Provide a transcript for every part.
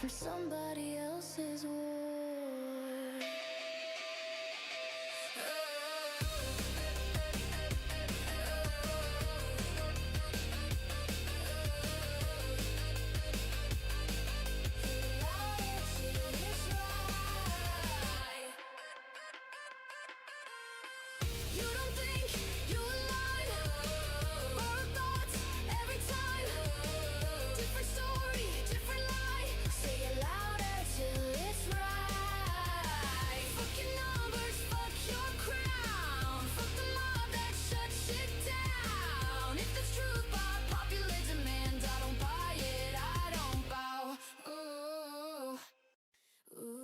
in somebody else's war. You don't think you align our thoughts every time. Different story, different lie. Say it louder till it's right. Fuck your numbers, fuck your crown. Fuck the mob that shuts it down. If the truth by popular demand, I don't buy it, I don't bow. Ooh, ooh.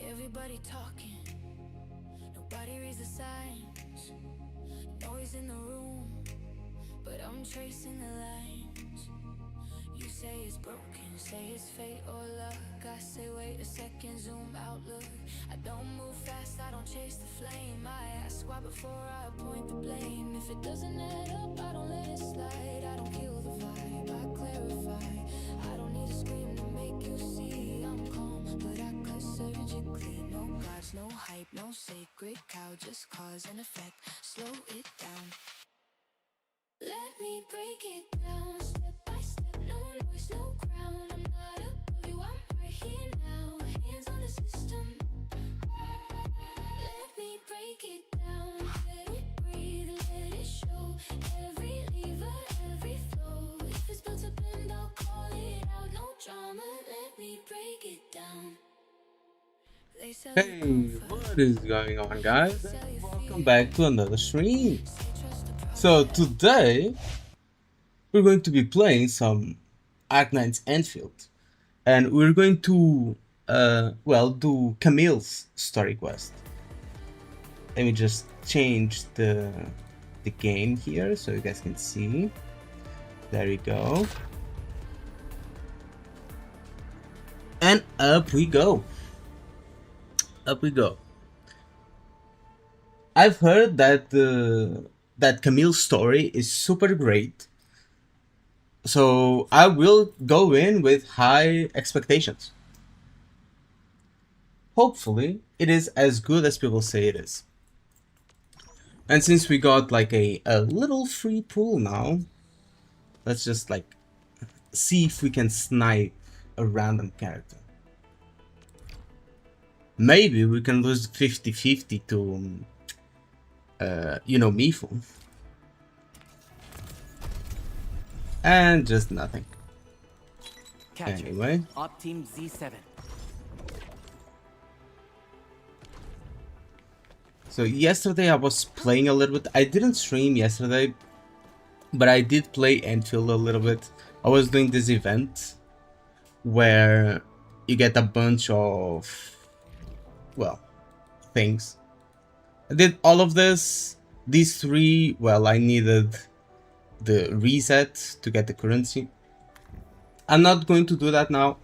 Everybody talking, nobody reads the signs. Noise in the room, but I'm tracing the lines. You say it's broken, say it's fate or luck. I say wait a second, zoom out, look. I don't move fast, I don't chase the flame. I ask why before I point the blame. If it doesn't add up, I don't let it slide. I don't kill the vibe, I clarify. I don't need a scream to make you see I'm calm, but I cut surgically. No gods, no hype, no sacred cow, just cause and effect. Slow it down. Let me break it down, step by step, no noise, no crown. I'm not above you, I'm right here now, hands on the system. Let me break it down, let it breathe, let it show. Every lever, every flow. If it's built to bend, I'll call it out. No drama, let me break it down. They sell you Hey, comfort, what is going on, guys? they sell And you welcome fear. back to another stream. Say trust the So process. today we're going to be playing some Arknights Endfield, and we're going to do Camille's story quest. Let me just change the game here so you guys can see. There we go. And up we go. Up we go. I've heard that that Camille's story is super great. So I will go in with high expectations. Hopefully, it is as good as people say it is. And since we got like a little free pool now, let's just like see if we can snipe a random character. Maybe we can lose 50-50 to, Mifu. And just nothing. Catcher. Anyway. Op Team Z7. So yesterday I was playing a little bit. I didn't stream yesterday, but I did play Endfield a little bit. I was doing this event where you get a bunch of, well, things. I did all of this. These three, well, I needed the reset to get the currency. I'm not going to do that now,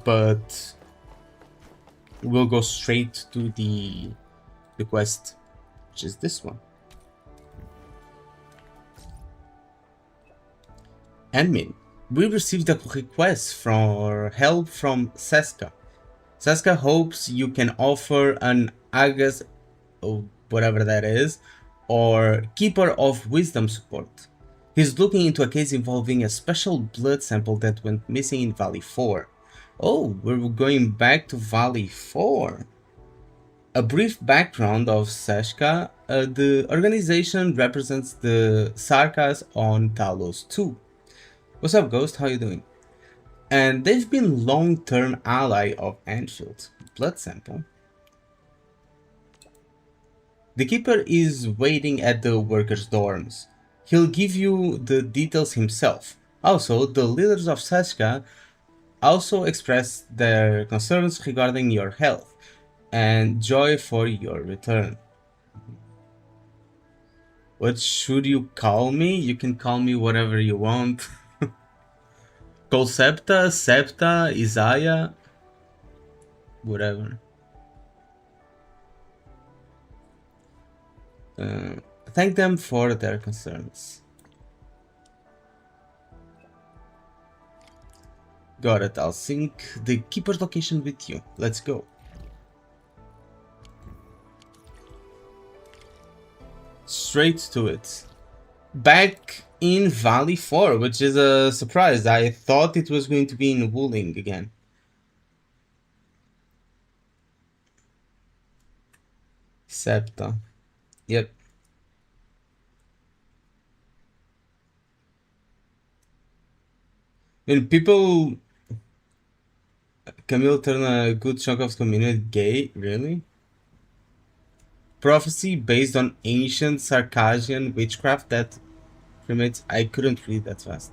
but we'll go straight to the quest, which is this one. Admin, we received a request for help from Seska. Seska hopes you can offer an Agus, or whatever that is, or Keeper of Wisdom support. He's looking into a case involving a special blood sample that went missing in Valley 4. Oh, we're going back to Valley 4. A brief background of Seska. The organization represents the Sarkas on Talos 2. What's up, Ghost? How you doing? And they've been long-term ally of Endfield. Blood sample. The Keeper is waiting at the workers' dorms. He'll give you the details himself. Also, the leaders of Seska also expressed their concerns regarding your health and joy for your return. What should you call me? You can call me whatever you want. Colsepta, Septa, Isaiah, whatever. Thank them for their concerns. Got it. I'll sync the keeper's location with you. Let's go. Straight to it. Back in Valley 4, which is a surprise. I thought it was going to be in Wuling again. Septa. Yep. When people... Camille turned a good chunk of the community gay? Really? Prophecy based on ancient Circassian witchcraft that primates... I couldn't read that fast.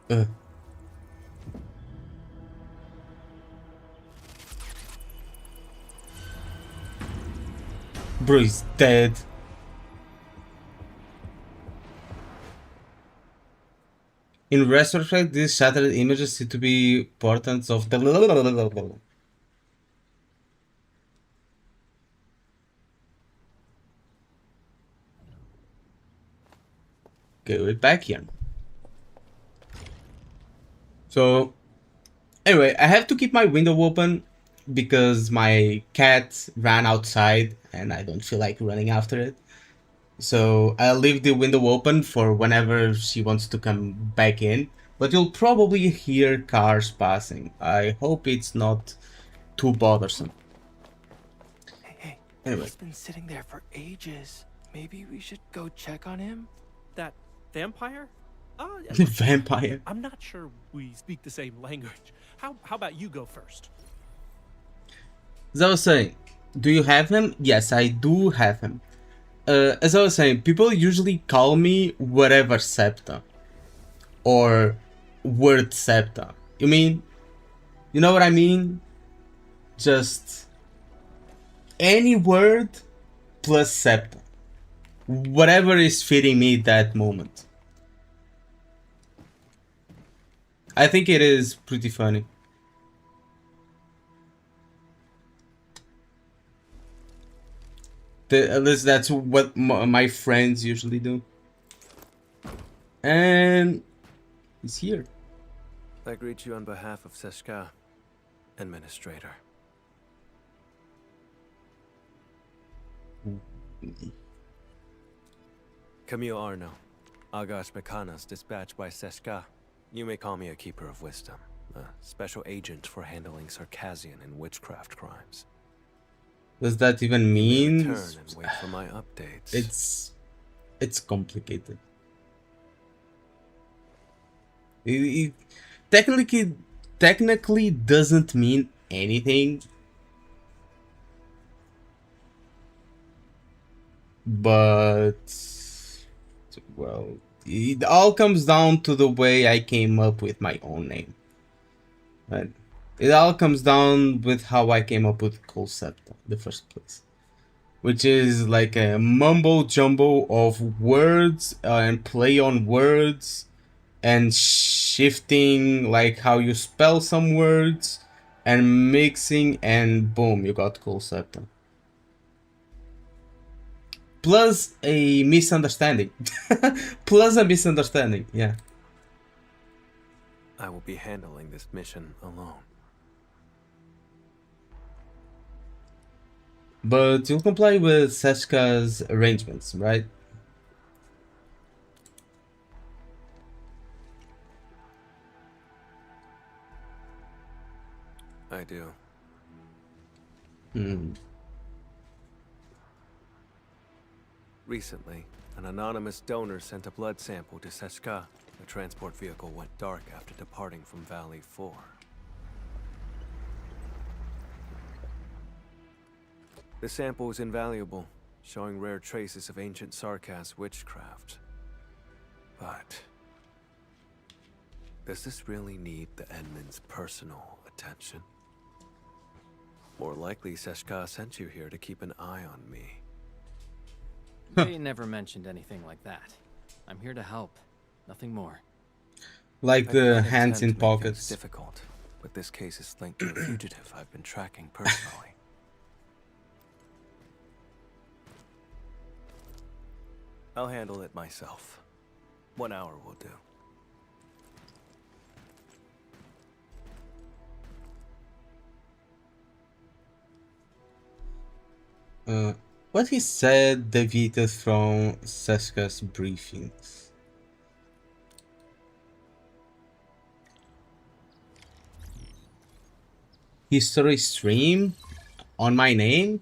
Ugh. Bro, he's dead. In retrospect, these shattered images seem to be portents of the... Okay, we're back here. So, anyway, I have to keep my window open because my cat ran outside and I don't feel like running after it. So I'll leave the window open for whenever she wants to come back in. But you'll probably hear cars passing. I hope it's not too bothersome. Hey, Anyway. he's been sitting there for ages. Maybe we should go check on him? That vampire? Oh, yeah, Vampire. I'm not sure we speak the same language. How about you go first? As I was saying, do you have him? Yes, I do have him. As I was saying, people usually call me whatever Septa. Or word Septa. You know what I mean? Just any word plus Septa. Whatever is fitting me that moment. I think it is pretty funny. At least that's what my friends usually do. And he's here. I greet you on behalf of Seshka, Administrator. Camille Arno, Agash Mekana's dispatched by Seshka. You may call me a Keeper of Wisdom, a special agent for handling Circassian and witchcraft crimes. Does that even mean? Return and wait for my updates. It's complicated. It technically doesn't mean anything, but well, it all comes down to the way I came up with my own name. Right? It all comes down with how I came up with concept in the first place, which is like a mumbo jumbo of words and play on words and shifting like how you spell some words and mixing, and boom, you got concept. Plus a misunderstanding. Plus a misunderstanding, yeah. I will be handling this mission alone. But you'll comply with Seshka's arrangements, right? I do. Recently, an anonymous donor sent a blood sample to Seshka. The transport vehicle went dark after departing from Valley 4. The sample is invaluable, showing rare traces of ancient Sarkas witchcraft. But does this really need the Edmund's personal attention? More likely, Seshka sent you here to keep an eye on me. They never mentioned anything like that. I'm here to help, nothing more. Like I the don't hands in intend to make things pockets. difficult. but this case is linked to a fugitive I've been tracking personally. I'll handle it myself. 1 hour will do. What he said deviated from Seska's briefings. History stream on my name?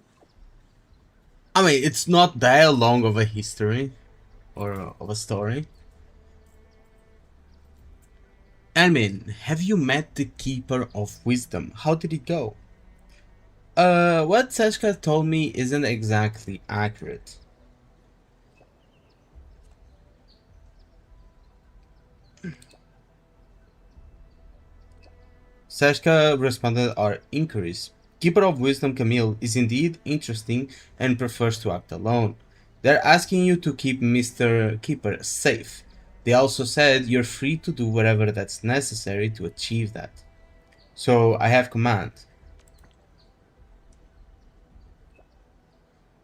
I mean, it's not that long of a history or of a story. Elmin, have you met the Keeper of Wisdom? How did it go? What Seshka told me isn't exactly accurate. Seshka responded our inquiries. Keeper of Wisdom Camille is indeed interesting and prefers to act alone. They're asking you to keep Mr. Keeper safe. They also said you're free to do whatever that's necessary to achieve that. So I have command.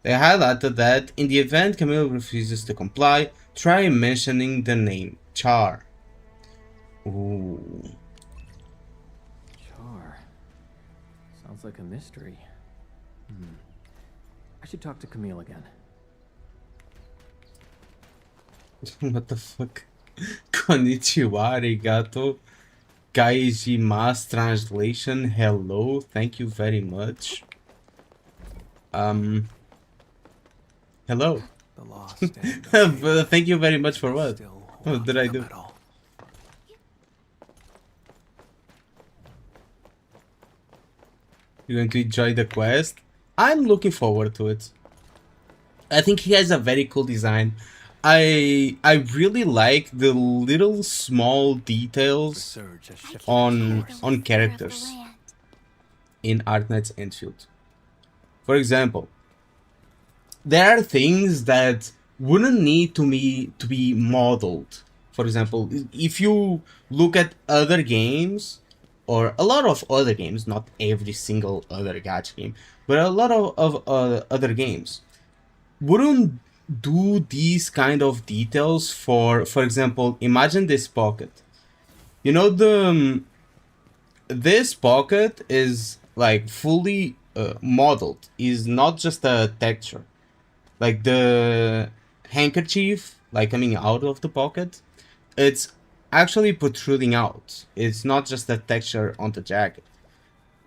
They highlighted that in the event Camille refuses to comply, try mentioning the name Char. Ooh. Char. Sounds like a mystery. I should talk to Camille again. What the fuck? Konnichiwa, arigato. Gaiji Mas translation. Hello, thank you very much. Hello. The lost and Thank you very much for what? still What did I haunting do? them at all. You're going to enjoy the quest? I'm looking forward to it. I think he has a very cool design. I really like the little small The details surge has shifted on characters in Arknights Endfield. For example, there are things that wouldn't need to be modeled. For example, if you look at other games, or a lot of other games, not every single other gacha game, but a lot of other games, wouldn't do these kind of details for example, imagine this pocket. You know, this pocket is like fully modeled, is not just a texture. Like the handkerchief, like coming out of the pocket, it's actually protruding out. It's not just a texture on the jacket,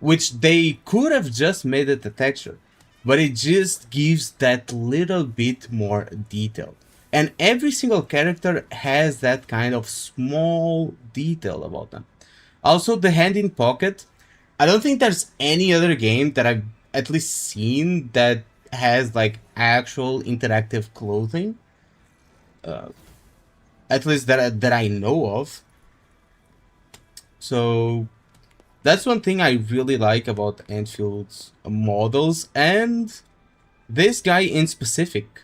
which they could have just made it a texture, but it just gives that little bit more detail. And every single character has that kind of small detail about them. Also, the hand in pocket, I don't think there's any other game that I've at least seen that has like actual interactive clothing. At least that I know of. So that's one thing I really like about Enfield's models, and this guy in specific.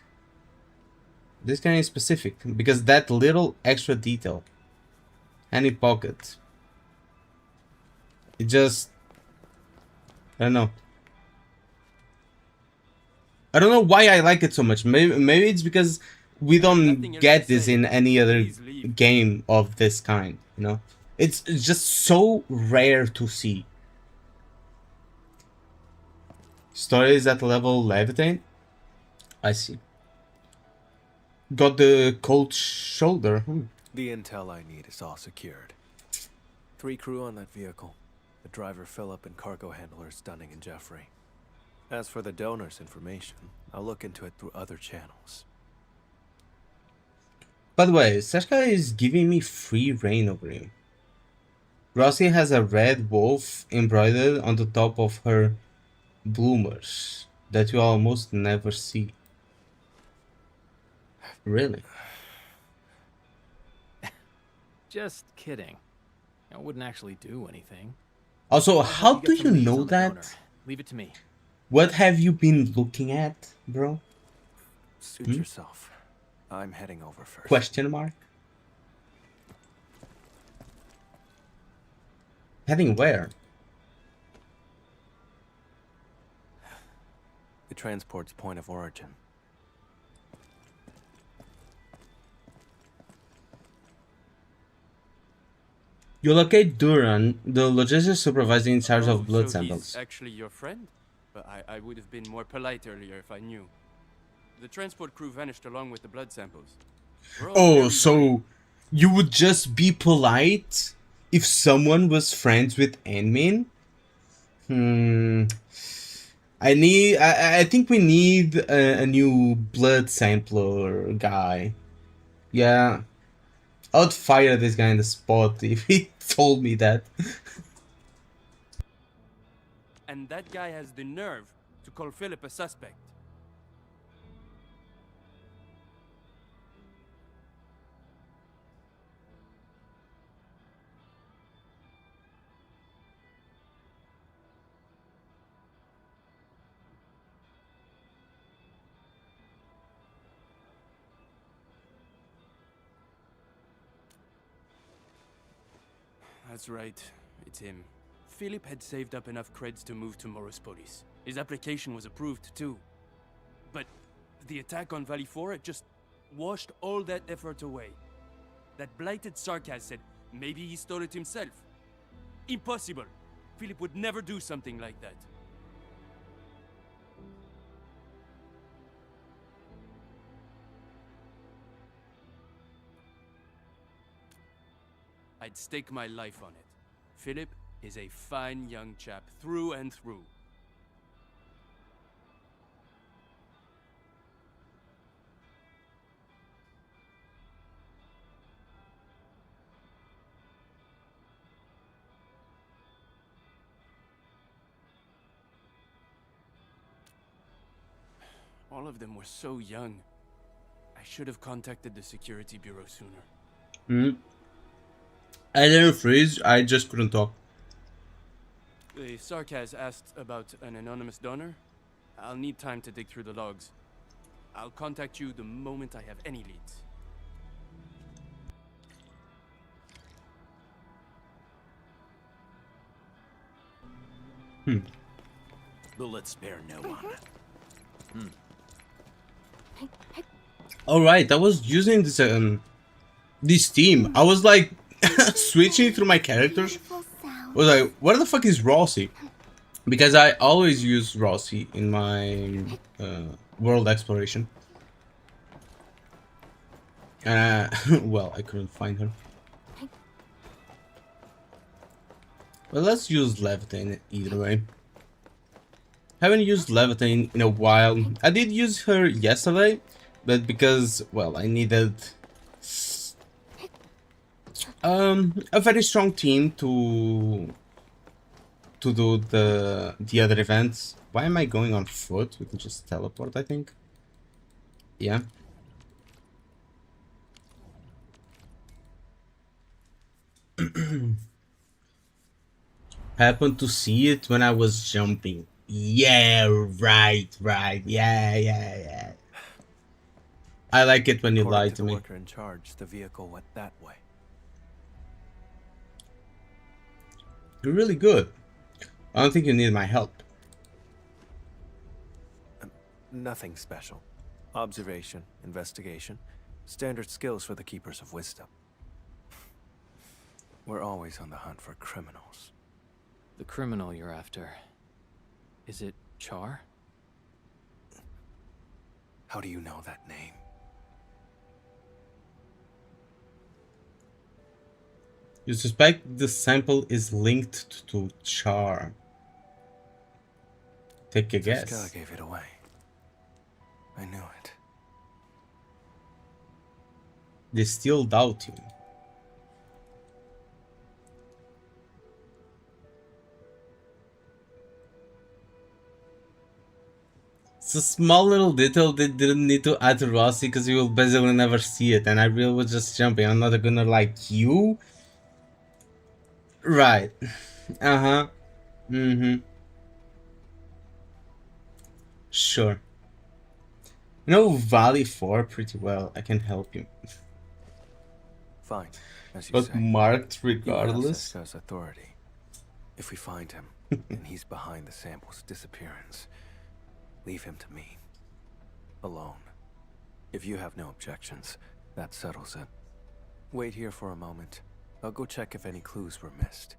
This guy in specific, because that little extra detail. Hand in pocket. It just, I don't know. I don't know why I like it so much. Maybe it's because we don't get this in any other game of this kind, you know? It's just so rare to see. Stories at level levitate? I see. Got the cold shoulder. The intel I need is all secured. 3 crew on that vehicle. The driver Philip and cargo handlers Dunning and Jeffrey. As for the donor's information, I'll look into it through other channels. By the way, Sashka is giving me free reign over him. Rossi has a red wolf embroidered on the top of her bloomers that you almost never see. Really? Just kidding. I wouldn't actually do anything. Also, how Get do some you leads know on the donor. that? Leave it to me. What have you been looking at, bro? Suit yourself. I'm heading over first. Question mark? Heading where? The transport's point of origin. You locate Duran, the logistics supervisor in charge of blood so samples. He's actually your friend? But I would have been more polite earlier if I knew. The transport crew vanished along with the blood samples. We're all Oh, very so you would just be polite if someone was friends with Endmin? I think we need a new blood sampler guy. Yeah. I'd fire this guy in the spot if he told me that. And that guy has the nerve to call Philip a suspect. That's right, it's him. Philip had saved up enough creds to move to Morospolis. His application was approved too. But the attack on Valley 4 just washed all that effort away. That blighted sarcasm said maybe he stole it himself. Impossible! Philip would never do something like that. I'd stake my life on it. Philip is a fine young chap through and through. All of them were so young. I should have contacted the security bureau sooner. I didn't freeze, I just couldn't talk. The Sarkaz asked about an anonymous donor. I'll need time to dig through the logs. I'll contact you the moment I have any leads. Bullets spare no one. Alright, I was using this team. I was like switching through my characters. I was like, what the fuck is Rossi? Because I always use Rossi in my world exploration. Well, I couldn't find her. Well, let's use Levitain either way. Haven't used Levitain in a while. I did use her yesterday, but because, well, I needed a very strong team to do the other events. Why am I going on foot? We can just teleport, I think. Yeah. Happened to see it when I was jumping. Yeah, right. Yeah. I like it when you lie to the me. worker in charge, the vehicle went that way. You're really good. I don't think you need my help. Nothing special. Observation, investigation, standard skills for the keepers of wisdom. We're always on the hunt for criminals. The criminal you're after. Is it Char? How do you know that name? You suspect the sample is linked to Char. Take a guess. This guy gave it away. I knew it. They still doubt you. It's a small little detail they didn't need to add to Rossi because you will basically never see it, and I really was just jumping. I'm not gonna like you. Right. Uh-huh. Sure. You know Valley 4 pretty well. I can help you. Fine, as you But say. marked You have regardless. Seska's authority. If we find him, and he's behind the sample's disappearance, leave him to me. Alone. If you have no objections, that settles it. Wait here for a moment. I'll go check if any clues were missed.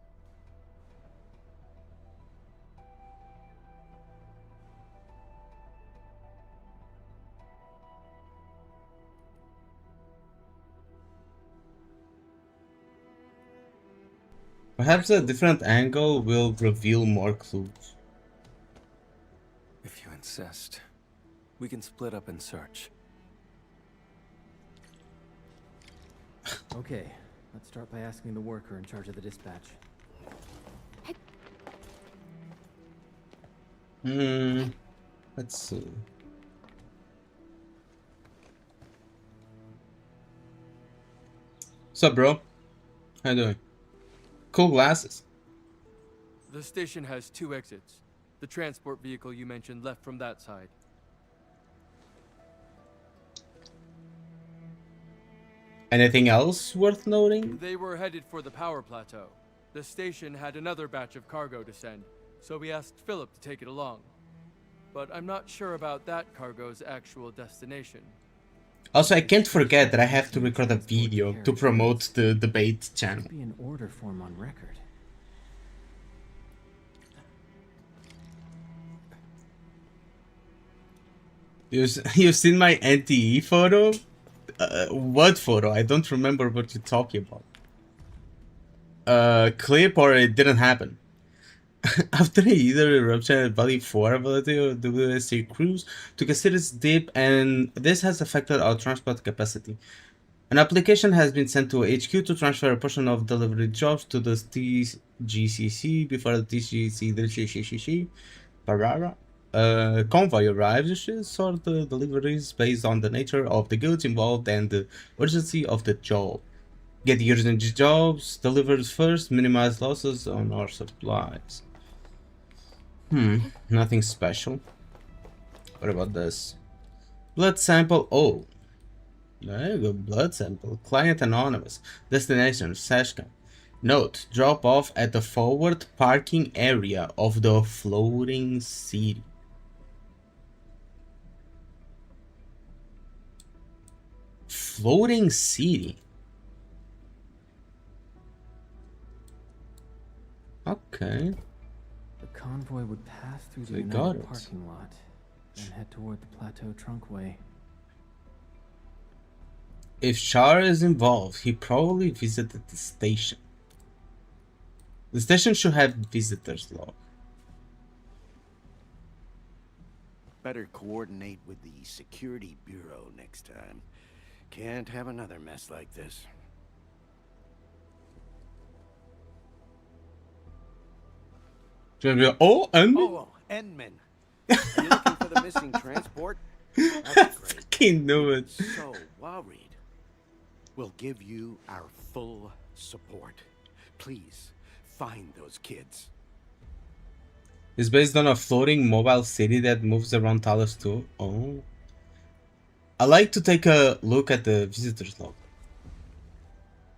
Perhaps a different angle will reveal more clues. If you insist, we can split up and search. Okay, let's start by asking the worker in charge of the dispatch. Let's see. What's up, bro? How you doing? Cool glasses. The station has 2 exits. The transport vehicle you mentioned left from that side. Anything else worth noting? They were headed for the power plateau. The station had another batch of cargo to send, so we asked Philip to take it along. But I'm not sure about that cargo's actual destination. Also, I can't forget that I have to record a video to promote the debate channel. Should be an order form on record. You've seen my NTE photo? What photo? I don't remember what you're talking about. Clip or it didn't happen. After either eruption at Valley 4 ability or WSC crews took a serious dip, and this has affected our transport capacity. An application has been sent to HQ to transfer a portion of delivery jobs to the TGCC before the TGCC convoy arrives to sort the deliveries based on the nature of the goods involved and the urgency of the job. Get urgent jobs delivered first, minimize losses on our supplies. Nothing special. What about this? Blood sample. Oh, there you go. Blood sample. Client anonymous. Destination Sashka. Note: drop off at the forward parking area of the floating city. Floating city. Okay. The convoy would pass through the They got United it. parking lot, then head toward the Plateau Trunkway. If Char is involved, he probably visited the station. The station should have visitors log. Better coordinate with the Security Bureau next time. Can't have another mess like this. Oh, and Oh, Endman. Are you looking for the missing transport? That's great. fucking knew it. So worried. We'll give you our full support. Please, find those kids. It's based on a floating mobile city that moves around Talos too. Oh. I like to take a look at the visitors log.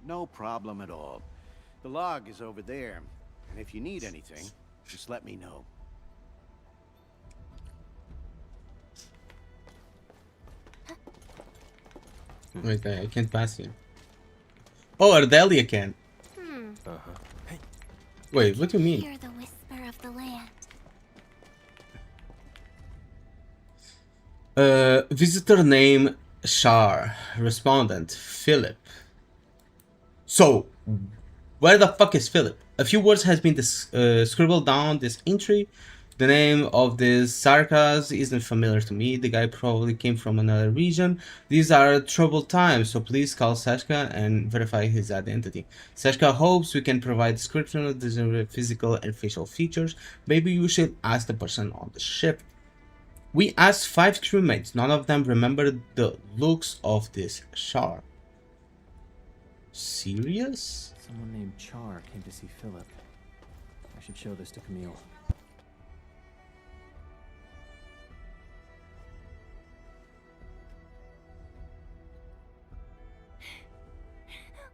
No problem at all. The log is over there. And if you need anything, just let me know. Wait, I can't pass you. Oh, Ardelia can. Wait, what do you mean? Hear the whisper of the land. Visitor name Shar. Respondent Philip. So, where the fuck is Philip? A few words has been scribbled down this entry. The name of this Sarkaz isn't familiar to me. The guy probably came from another region. These are troubled times, so please call Sashka and verify his identity. Sashka hopes we can provide description of the physical and facial features. Maybe you should ask the person on the ship. We asked 5 crewmates. None of them remembered the looks of this Shar. Serious? Someone named Char came to see Philip. I should show this to Camille.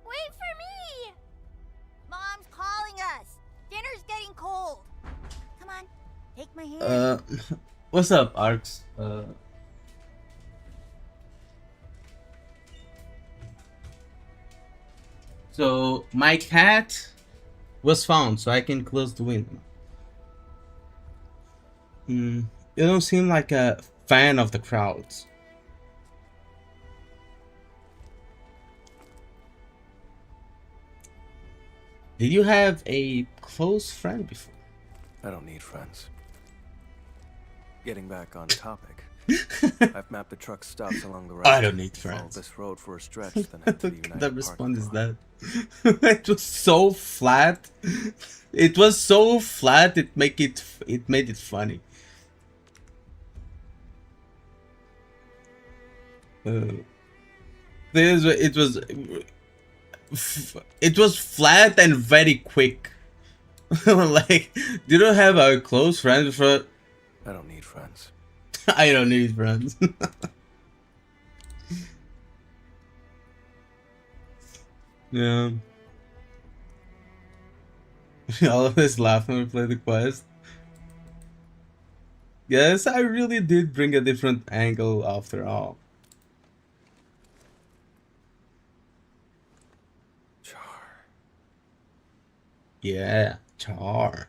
Wait for me! Mom's calling us. Dinner's getting Take my hand. What's up, Arcs? So my cat was found, so I can close the window. You don't seem like a fan of the crowds. Did you have a close friend before? I don't need friends. Getting back on topic, I've mapped the truck stops along the route. I don't need Follow friends. this road for a stretch, then head to the United The response is parking that it was so flat. It was so flat. It made it funny. It was flat and very quick. Like, you don't have a close friend for. I don't need friends. I don't need friends. Yeah. We always laugh when we play the quest. Yes, I really did bring a different angle after all. Char. Yeah, Char.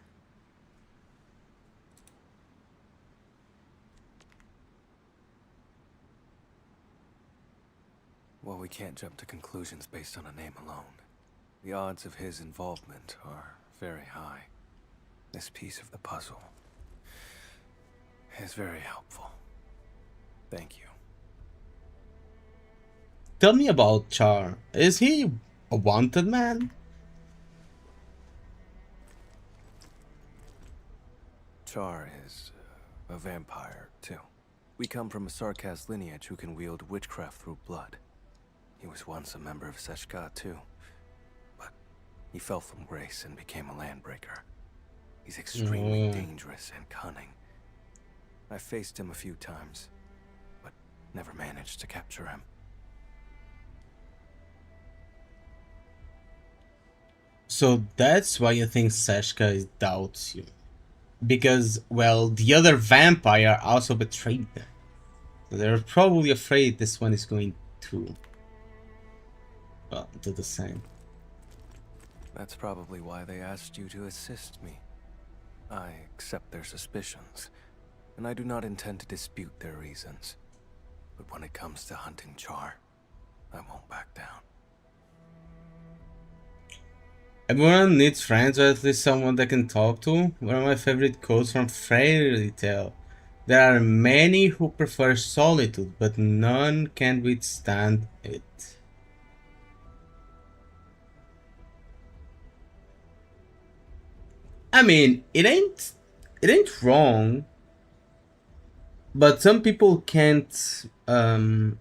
Well, we can't jump to conclusions based on a name alone. The odds of his involvement are very high. This piece of the puzzle is very helpful. Thank you. Tell me about Char. Is he a wanted man? Char is a vampire, too. We come from a Sarkaz lineage who can wield witchcraft through blood. He was once a member of Seshka, too. But he fell from grace and became a landbreaker. He's extremely dangerous and cunning. I faced him a few times, but never managed to capture him. So that's why you think Seshka doubts you. Because, well, the other vampire also betrayed them. So they're probably afraid this one is going to, well, do the same. That's probably why they asked you to assist me. I accept their suspicions, and I do not intend to dispute their reasons. But when it comes to hunting Char, I won't back down. Everyone needs friends, or at least someone they can talk to. One of my favorite quotes from Fairy Tale. There are many who prefer solitude, but none can withstand it. I mean, it ain't wrong, but some people can't. Some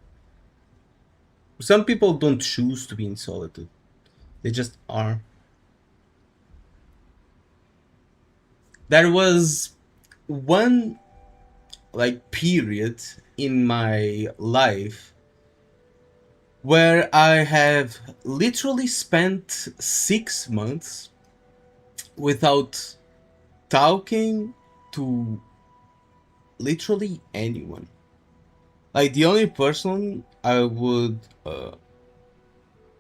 people don't choose to be in solitude; they just are. There was one period in my life where I have literally spent 6 months without talking to literally anyone. Like, the only person I would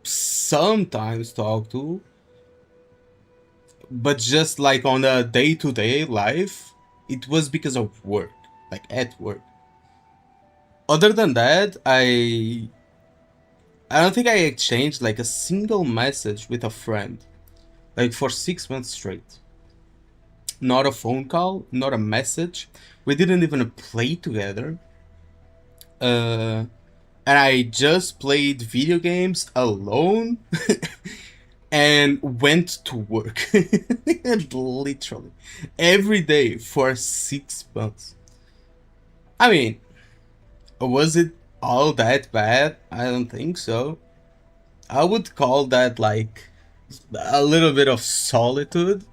sometimes talk to, but just like on a day-to-day life, it was because of work, like at work. Other than that, I don't think I exchanged like a single message with a friend, like for 6 months straight. Not a phone call, not a message. We didn't even play together. And I just played video games alone. And went to work. Literally every day for 6 months. I mean, was it all that bad? I don't think so. I would call that like a little bit of solitude.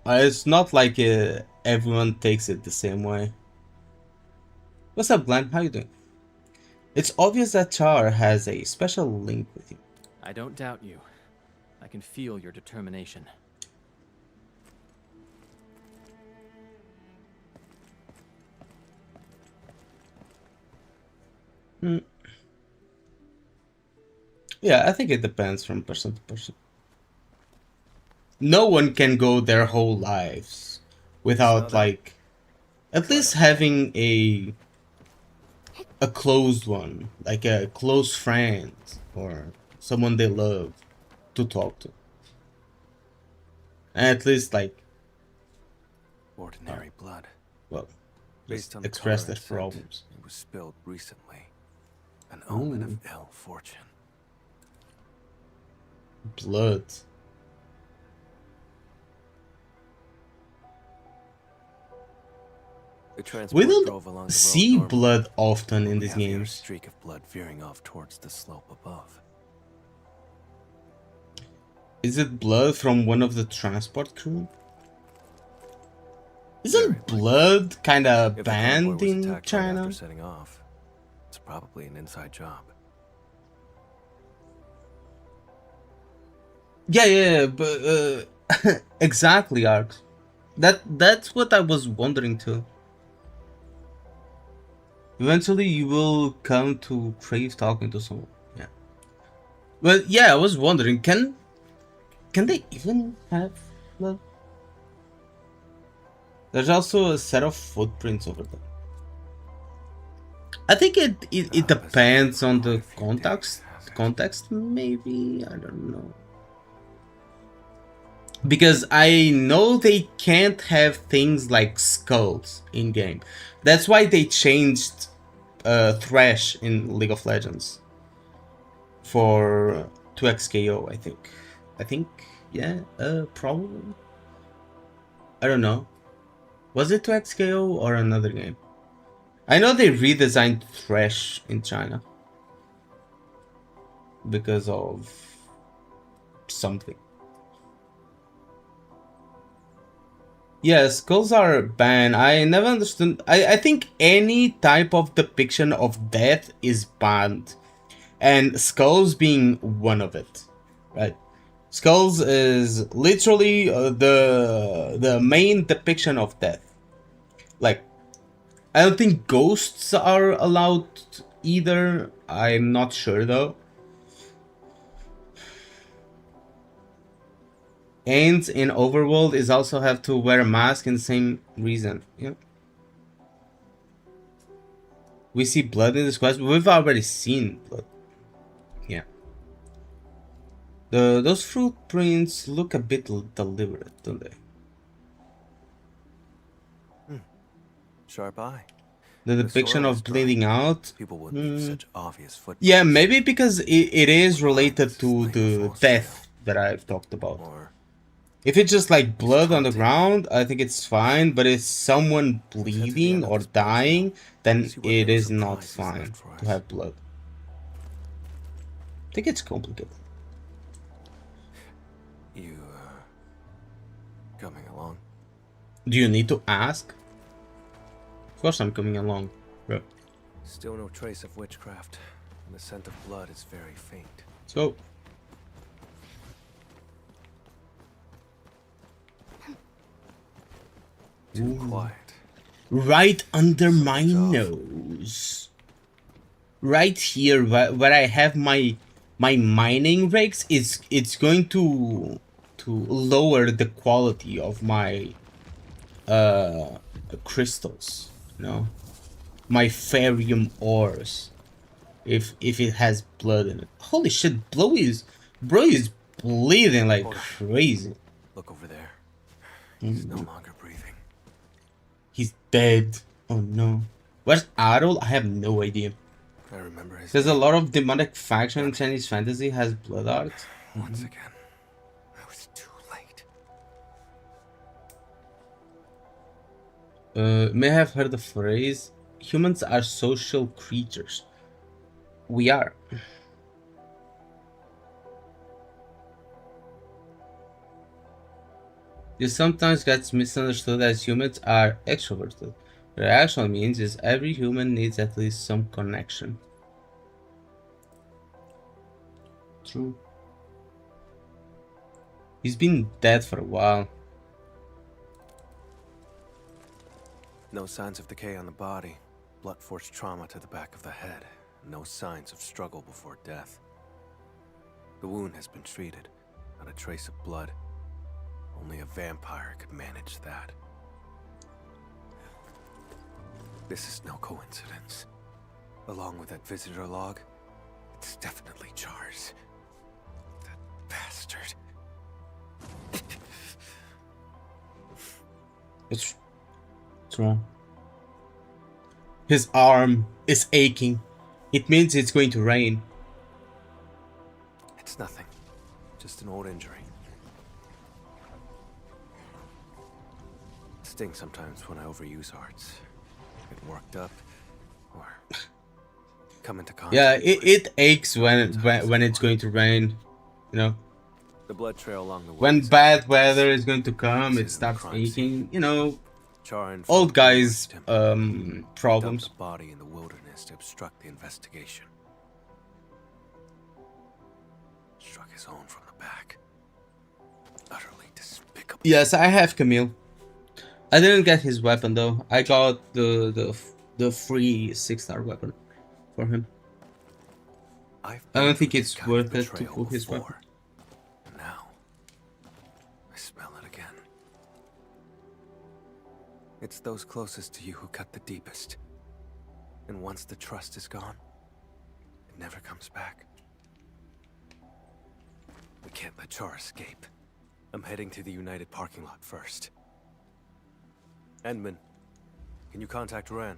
It's not like everyone takes it the same way. What's up, Glenn? How you doing? It's obvious that Char has a special link with you. I don't doubt you. I can feel your determination. Yeah, I think it depends from person to person. No one can go their whole lives without like at least having a closed one, like a close friend or someone they love to talk to. And at least like Ordinary blood. well, Based just on the express color their and scent, problems. it was spilled recently. An omen of ill fortune. Blood. The transport We don't drove along the road see normally, blood often in with a these heavier games. streak of blood veering off towards the slope above. Is it blood from one of the transport crew? Very Isn't blood kind of If the convoy banned was in attacked right China? after setting off, it's probably an inside job. Yeah, but exactly, Ark. That's what I was wondering too. Eventually, you will come to crave talking to someone. Yeah. Well, yeah, I was wondering, can they even have blood? There's also a set of footprints over there. I think it depends on the context, maybe, I don't know. Because I know they can't have things like skulls in game. That's why they changed Thresh in League of Legends for 2xKO, I think, yeah, probably. I don't know. Was it 2xKO or another game? I know they redesigned Thresh in China because of something. Yeah, skulls are banned. I never understood. I think any type of depiction of death is banned, and skulls being one of it, right? Skulls is literally the main depiction of death. Like, I don't think ghosts are allowed either. I'm not sure though. Ants in Overworld is also have to wear a mask in the same reason. Yeah. We see blood in this quest, but we've already seen blood. Yeah. Those footprints look a bit deliberate, don't they? Sharp eye. The depiction of bleeding out. People wouldn't leave such obvious footprints. Yeah, maybe because it is related to the death that I've talked about. If it's just like blood on the ground, I think it's fine. But if someone bleeding or dying, then it is not fine to have blood. I think it's complicated. You, coming along? Do you need to ask? Of course I'm coming along, bro. Still no trace of witchcraft, and the scent of blood is very faint. So. Too quiet. Right under my nose. Right here where I have my mining rigs, it's going to lower the quality of my crystals, you know, my ferrium ores, if it has blood in it. Holy shit, bro is bleeding like crazy. Look over there. He's no longer breathing. He's dead. Oh no. Where's Adol? I have no idea. I remember his There's a lot of demonic faction in Chinese fantasy has blood art. Once again, I was too late. May have heard the phrase, humans are social creatures. We are. This sometimes gets misunderstood as humans are extroverted. What it actually means is every human needs at least some connection. True. He's been dead for a while. No signs of decay on the body. Blunt force trauma to the back of the head. No signs of struggle before death. The wound has been treated, not a trace of blood. Only a vampire could manage that. This is no coincidence. Along with that visitor log, it's definitely Char's. That bastard. What's wrong? His arm is aching. It means it's going to rain. It's nothing. Just an old injury. Stings sometimes when I overuse arts. Get worked up, or come into contact. Yeah, it aches when it's going to rain. You know, The blood trail along the way. when is bad weather is going to come, This it isn't stops crime scene. aching. You know, Char and old Philip guys noticed him. problems. Dumped a body in the wilderness to obstruct the investigation. Struck his own from the back. Utterly despicable. Yes, I have Camille. I didn't get his weapon though. I got the free 6-star weapon for him. I've I don't been think through it's this kind of worth it to betrayal pull his before. weapon. And now, I smell it again. It's those closest to you who cut the deepest. And once the trust is gone, it never comes back. We can't let Char escape. I'm heading to the United parking lot first. Endman, can you contact Ran?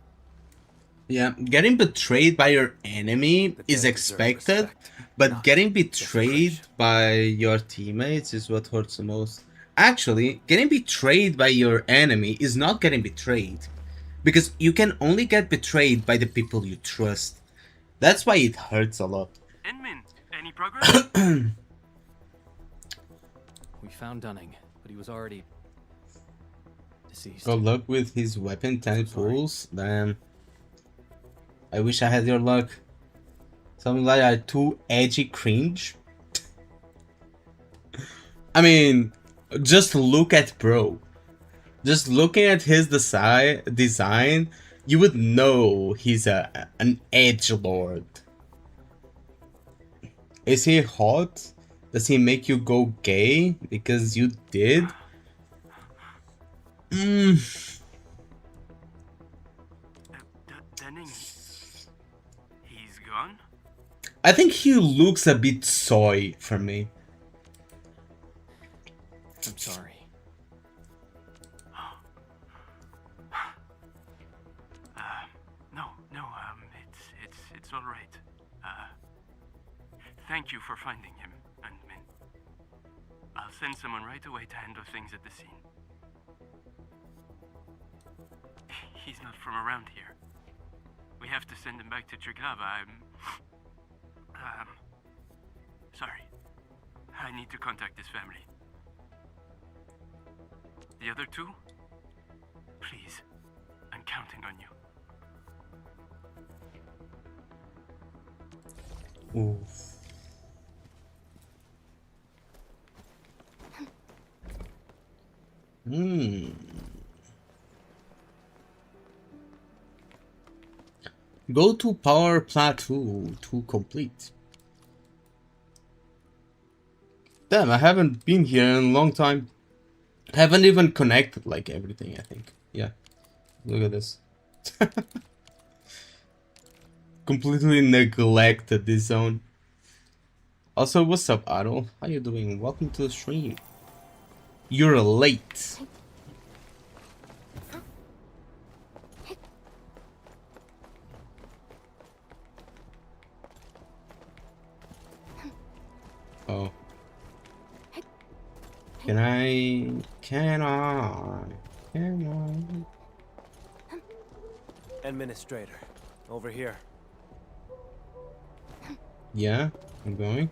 Yeah, getting betrayed by your enemy The is dead deserve expected, respect, but not getting betrayed desperation. by your teammates is what hurts the most. Actually, getting betrayed by your enemy is not getting betrayed, because you can only get betrayed by the people you trust. That's why it hurts a lot. Enmin, any progress? We found Dunning, but he was already deceased. Good luck with his weapon 10 Sorry. pulls. Damn. I wish I had your luck. Something like a too edgy cringe. I mean, just look at bro. Just looking at his design, you would know he's an edgelord. Is he hot? Does he make you go gay because you did? Dunning, he's gone? I think he looks a bit soy for me. I'm sorry. No, it's all right. Thank you for finding him, Endman. I'll send someone right away to handle things at the scene. He's not from around here. We have to send him back to Triglava. Sorry. I need to contact his family. The other two? Please, I'm counting on you. Oof. Go to power plateau to complete. Damn, I haven't been here in a long time. Haven't even connected like everything, I think. Yeah. Look at this. Completely neglected this zone. Also, what's up, Otto? How you doing? Welcome to the stream. You're late. Oh. Can I? Administrator, over here. Yeah, I'm going.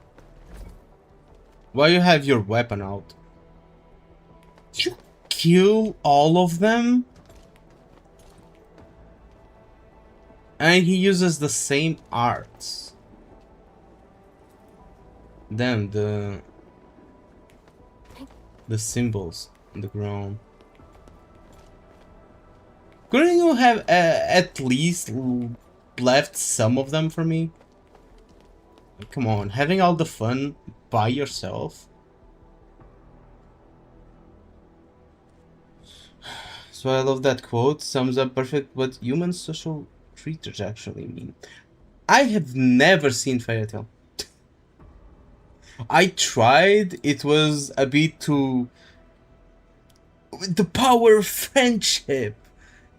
Why you have your weapon out? Did you kill all of them? And he uses the same arts. Damn, the symbols on the ground. Couldn't you have at least left some of them for me. Come on, having all the fun by yourself. So I love that quote. Sums up perfect what human social creatures actually mean. I have never seen Fairy Tail. I tried. It was a bit too... the power of friendship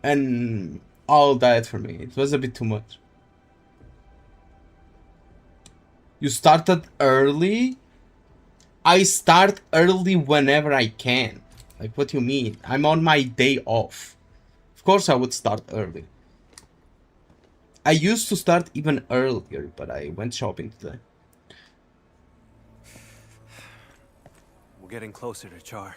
and all that for me. It was a bit too much. You started early? I start early whenever I can. Like, what do you mean? I'm on my day off. Of course I would start early. I used to start even earlier, but I went shopping today. We're getting closer to Char.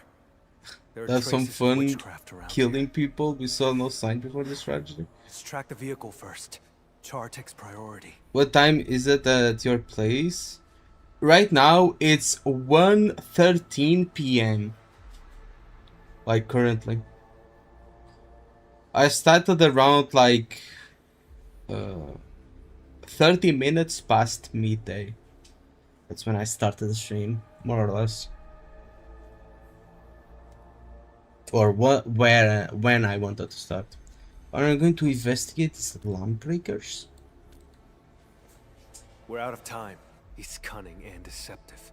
There are That's some traces of fun witchcraft around killing here. people. We saw no sign before this tragedy. Let's track the vehicle first. Char takes priority. What time is it at your place? Right now it's 1:13 p.m. Like currently. I started around like 30 minutes past midday. That's when I started the stream, more or less. Or when I wanted to start. Are we going to investigate these lamp breakers? We're out of time. He's cunning and deceptive.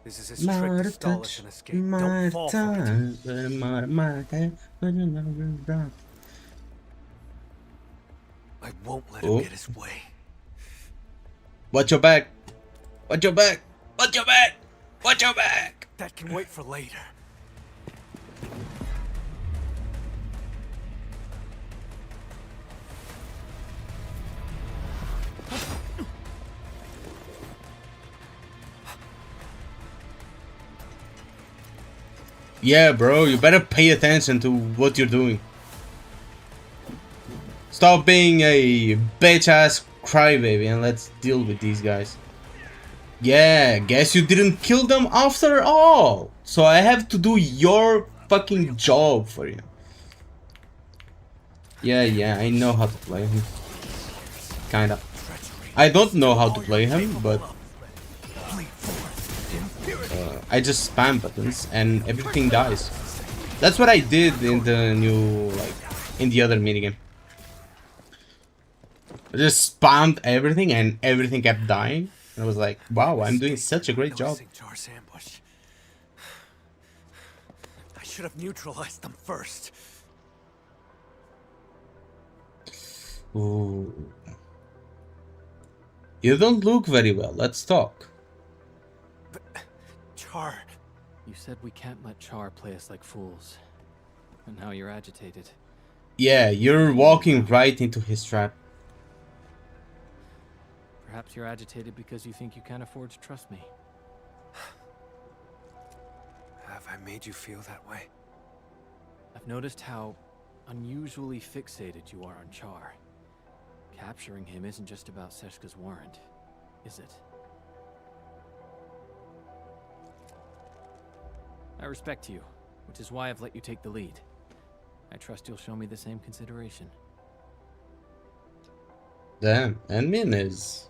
This is his trick to stall us and escape. Don't fall for it. I won't let him get his way. Watch your back! Watch your back! Watch your back! Watch your back! That can wait for later. Yeah, bro, you better pay attention to what you're doing. Stop being a bitch-ass crybaby and let's deal with these guys. Yeah, guess you didn't kill them after all. So I have to do your fucking job for you. Yeah, I know how to play him. Kinda. I don't know how to play him, but I just spam buttons and everything dies. That's what I did in the new, like, in the other minigame. I just spammed everything and everything kept dying. And I was like, wow, I'm doing such a great job. Char's ambush. I should have neutralized them first. Ooh. You don't look very well. Let's talk. But Char... You said we can't let Char play us like fools. And now you're agitated. Yeah, you're walking right into his trap. Perhaps you're agitated because you think you can't afford to trust me. Have I made you feel that way? I've noticed how unusually fixated you are on Char. Capturing him isn't just about Seshka's warrant, is it? I respect you, which is why I've let you take the lead. I trust you'll show me the same consideration. Damn, Enmin is...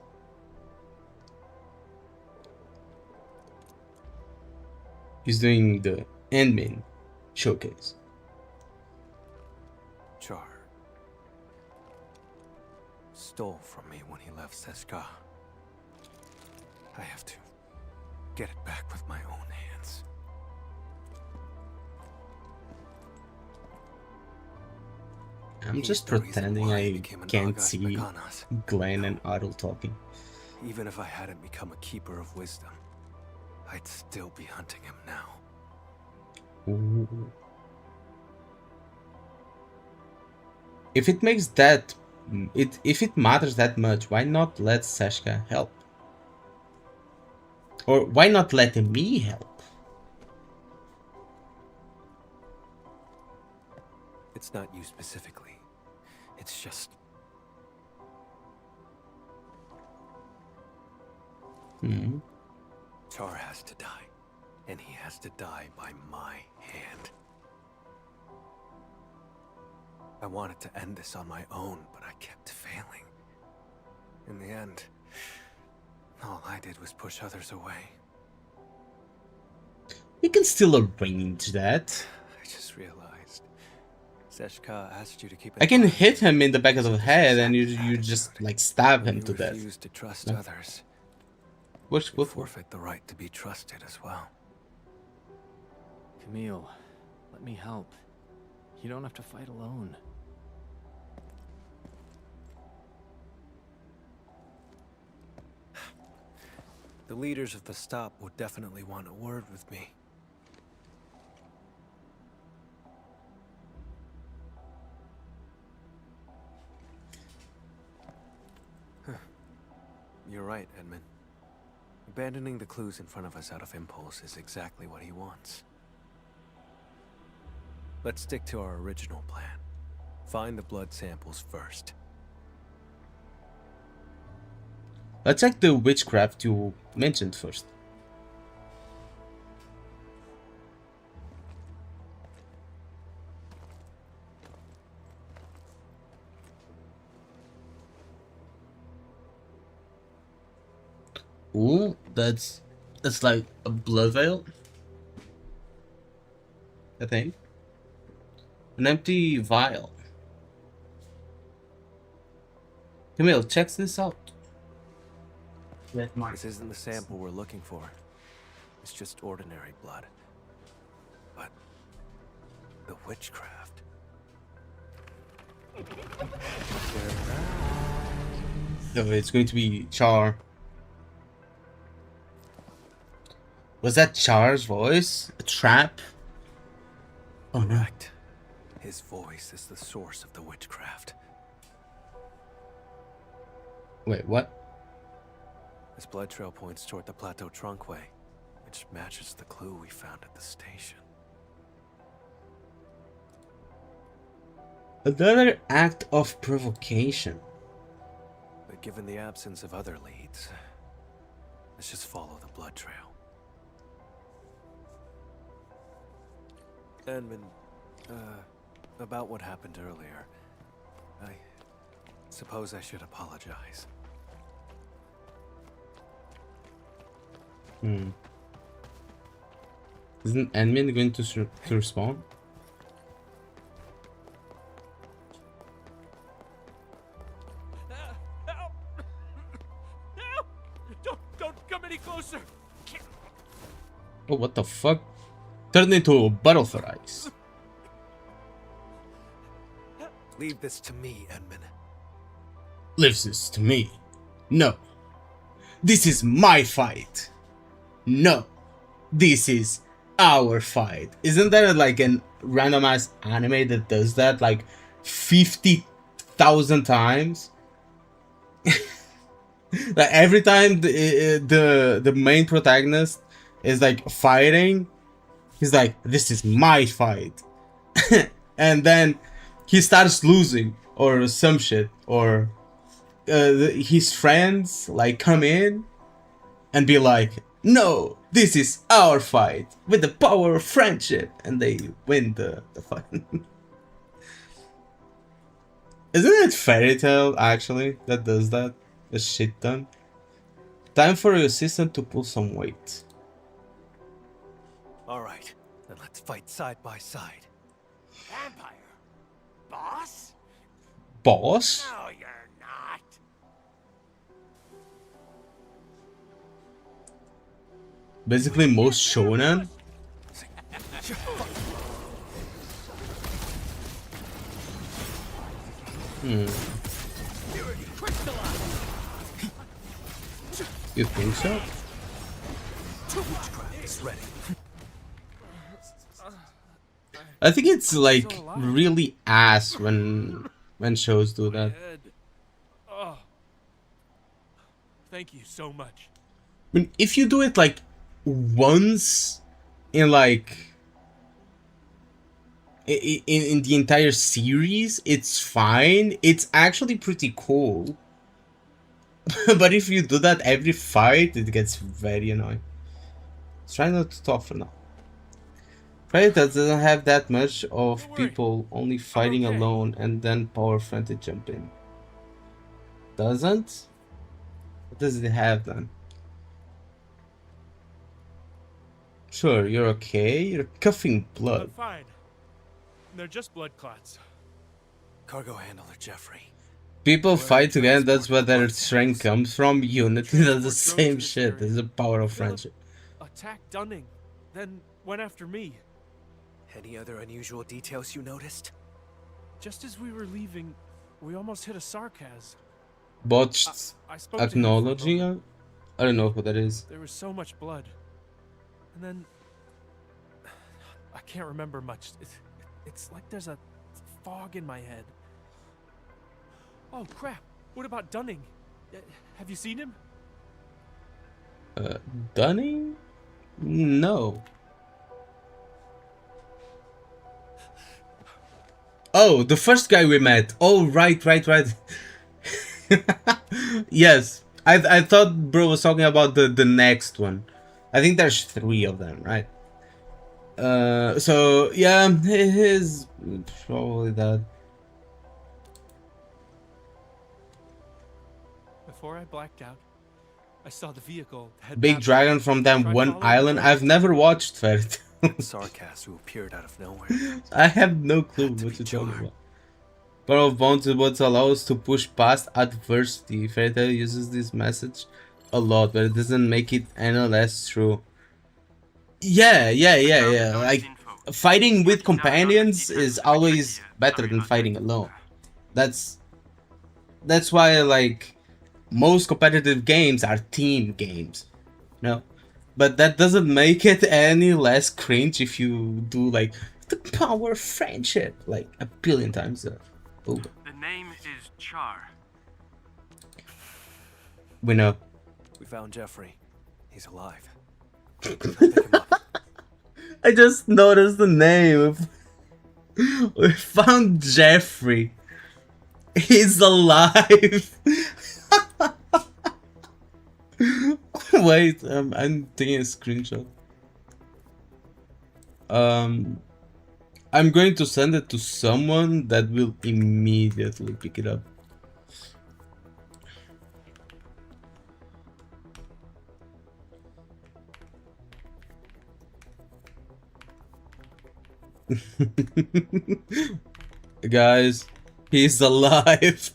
He's doing the Enmin showcase. Char stole from me when he left Seshka. I have to get it back with my own hands. I'm just pretending I can't see Glenn and Arl talking. Even if I hadn't become a keeper of wisdom, I'd still be hunting him now. Ooh. If it makes that... if it matters that much, why not let Seshka help? Or why not let me help? It's not you specifically. It's just... Char has to die. And he has to die by my hand. I wanted to end this on my own, but I kept failing. In the end, all I did was push others away. You can still arrange that. I just realized Seshka asked you to keep. I can hit him in the back of the head and you just like stab him to death. Refuse to trust No. others. What? You forfeit the right to be trusted as well. Camille, let me help. You don't have to fight alone. The leaders of the stop would definitely want a word with me. You're right, Edmund. Abandoning the clues in front of us out of impulse is exactly what he wants. Let's stick to our original plan. Find the blood samples first. Let's check the witchcraft you mentioned first. Ooh, that's like a blood veil, I think. An empty vial. Camille, check this out. This isn't the sample we're looking for. It's just ordinary blood. But the witchcraft. No, it's going to be Char. Was that Char's voice? A trap? Oh no. Correct. His voice is the source of the witchcraft. Wait, what? This blood trail points toward the Plateau Trunkway, which matches the clue we found at the station. Another act of provocation. But given the absence of other leads, let's just follow the blood trail. Edmund, about what happened earlier, I suppose I should apologize. Isn't Endfield going to respond? Help! Help! Don't come any closer. Oh, what the fuck? Turned into a bottle for ice. Leave this to me, Edmund. Leave this to me. No. This is my fight. No. This is our fight. Isn't there like an random ass anime that does that like 50,000 times? Like every time the main protagonist is like fighting, he's like, this is my fight. And then he starts losing or some shit, or his friends like come in and be like, no, this is our fight with the power of friendship, and they win the fight. Isn't it Fairy Tail actually that does that? A shit ton. Time for your assistant to pull some weight. Alright, then let's fight side by side. Vampire? Boss? Boss? No, you're not. Basically most shonen. You think so? I think it's like really ass when shows do that. Head. Oh. Thank you so much. I mean, if you do it like once in like in the entire series, it's fine. It's actually pretty cool. But if you do that every fight, it gets very annoying. Let's try not to talk for now. Predator doesn't have that much of people only fighting alone and then Power Friend to jump in. Doesn't? What does it have then? Sure, you're okay. You're coughing I'm blood. fine. They're just blood clots. Cargo handler Jeffrey. People We're fight together, transport that's where their blood strength samples. comes from. Unity does the Transport same drove to this shit. This is the area. power of Philip friendship. attacked Dunning, then went after me. Any other unusual details you noticed? Just as we were leaving, we almost hit a sarcasm. Botched I spoke to him for a acknowledging? moment. I don't know what that is. There was so much blood. And then... I can't remember much. It's like there's a fog in my head. Oh, crap. What about Dunning? Have you seen him? Dunning? No. Oh, the first guy we met. Oh, right. Yes. I thought bro was talking about the next one. I think there's 3 of them, right? So yeah, he's probably that. Before I blacked out, I saw the vehicle head Big that way. dragon from that Tried one following island. the I've never watched Fairytale. Sarcas who appeared out of nowhere. I have no clue Had to what be you're talking Jar. about. Power of Bones is what allows us to push past adversity. Fairytale uses this message a lot, but it doesn't make it any less true. Yeah. Like, fighting with companions is always better than fighting alone. That's why, like, most competitive games are team games, you know? But that doesn't make it any less cringe if you do, like, the power of friendship, like, a billion times over. The name is Char. We know. We found Jeffrey. He's alive. Pick him up. I just noticed the name. We found Jeffrey. He's alive. Wait, I'm taking a screenshot. I'm going to send it to someone that will immediately pick it up. Guys, he's alive.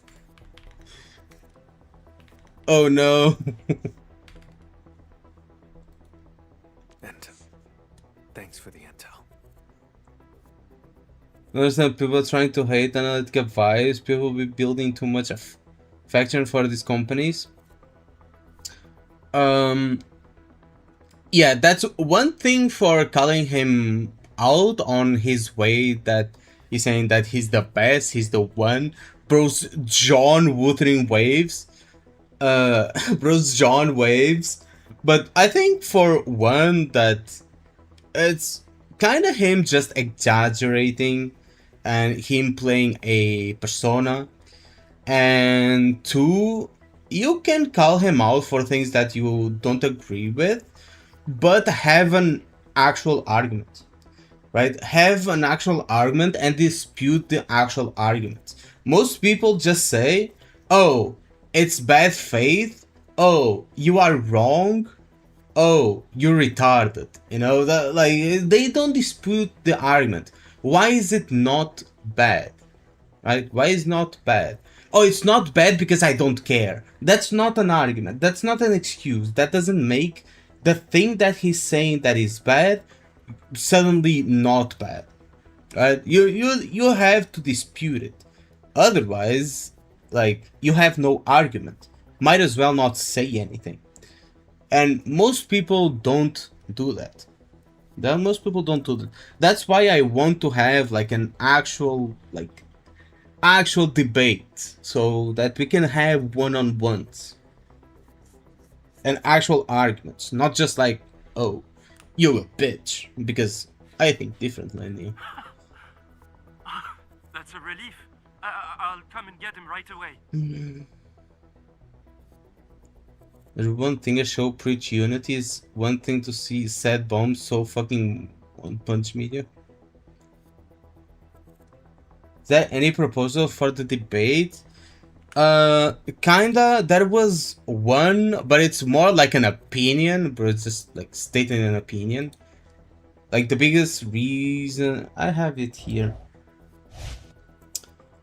Oh no. And thanks for the intel. Understand people trying to hate analytical vibes, people be building too much affection for these companies. Yeah, that's one thing for calling him out on his way, that he's saying that he's the best, he's the one. Bro's John Wuthering Waves. Bro's John Waves. But I think for one that it's kind of him just exaggerating and him playing a persona. And 2, you can call him out for things that you don't agree with, but have an actual argument, right? Have an actual argument and dispute the actual argument. Most people just say, oh, it's bad faith, oh, you are wrong, oh, you're retarded, you know, that, like, they don't dispute the argument. Why is it not bad, right? Why is it not bad? Oh, it's not bad because I don't care. That's not an argument. That's not an excuse. That doesn't make the thing that he's saying that is bad suddenly not bad, right? You have to dispute it. Otherwise, like, you have no argument. Might as well not say anything. And most people don't do that. Most people don't do that. That's why I want to have, like, an actual debate, so that we can have one-on-ones and actual arguments, not just like, oh, you're a bitch because I think differently than you. That's a relief. I'll come and get him right away. There's one thing a show preach unity, is one thing to see sad bombs so fucking One Punch Media. Is there any proposal for the debate? Kinda. There was one, but it's more like an opinion, but it's just like stating an opinion. Like the biggest reason, I have it here.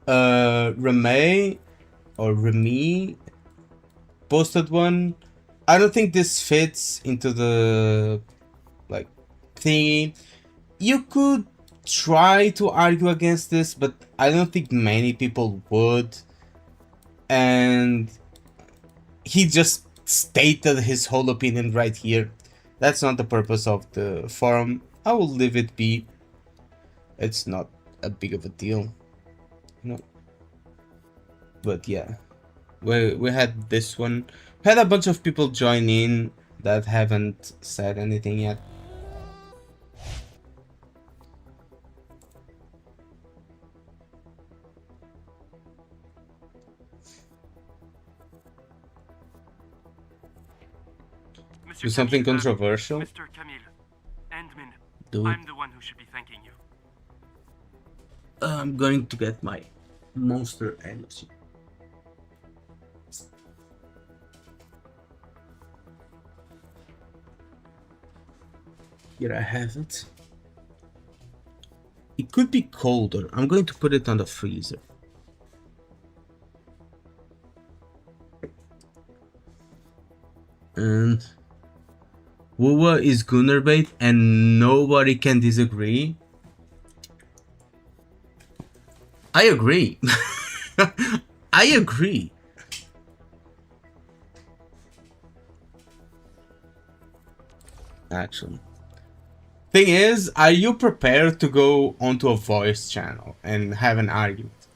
Remy posted one. I don't think this fits into the like thingy. You could try to argue against this, but I don't think many people would. And he just stated his whole opinion right here. That's not the purpose of the forum. I will leave it be. It's not a big of a deal, you know. But yeah, we had this one. We had a bunch of people join in that haven't said anything yet. Do something controversial. Mr. Camille, Endmin, Do it. I'm the one who should be thanking you. I'm going to get my monster energy. Here I have it. It could be colder. I'm going to put it on the freezer. And Wuwa is Gunnerbait and nobody can disagree. I agree. I agree. Actually. Thing is, are you prepared to go onto a voice channel and have an argument?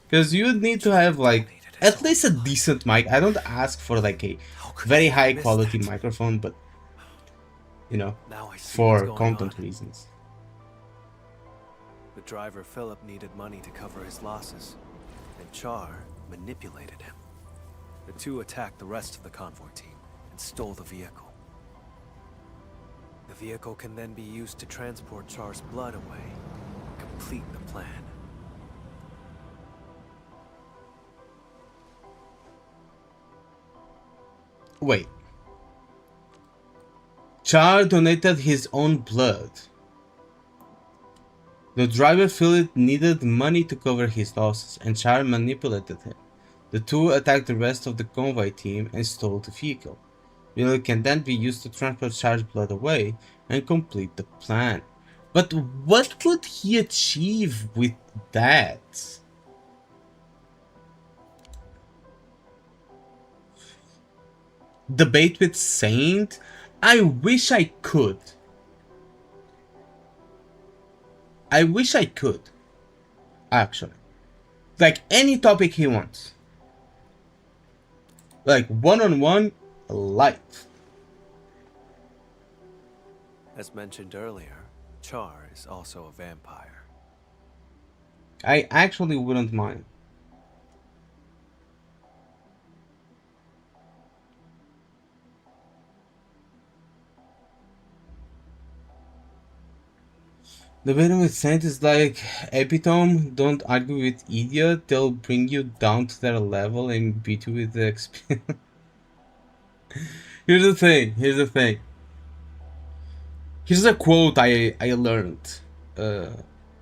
Because you need to have like at least a decent mic. I don't ask for like a very high quality microphone, but you know, for content reasons. The driver Philip needed money to cover his losses, and Char manipulated him. The two attacked the rest of the convoy team and stole the vehicle. The vehicle can then be used to transport Char's blood away, complete the plan. Wait. Char donated his own blood. The driver Philip needed money to cover his losses, and Char manipulated him. The two attacked the rest of the convoy team and stole the vehicle. The vehicle can then be used to transport Char's blood away and complete the plan. But what could he achieve with that? Debate with Saint? I wish I could. I wish I could. Actually. Like any topic he wants. Like one-on-one, live. As mentioned earlier, Char is also a vampire. I actually wouldn't mind. The battle with Saint is like epitome. Don't argue with idiot. They'll bring you down to their level and beat you with the experience. Here's the thing. Here's a quote I learned a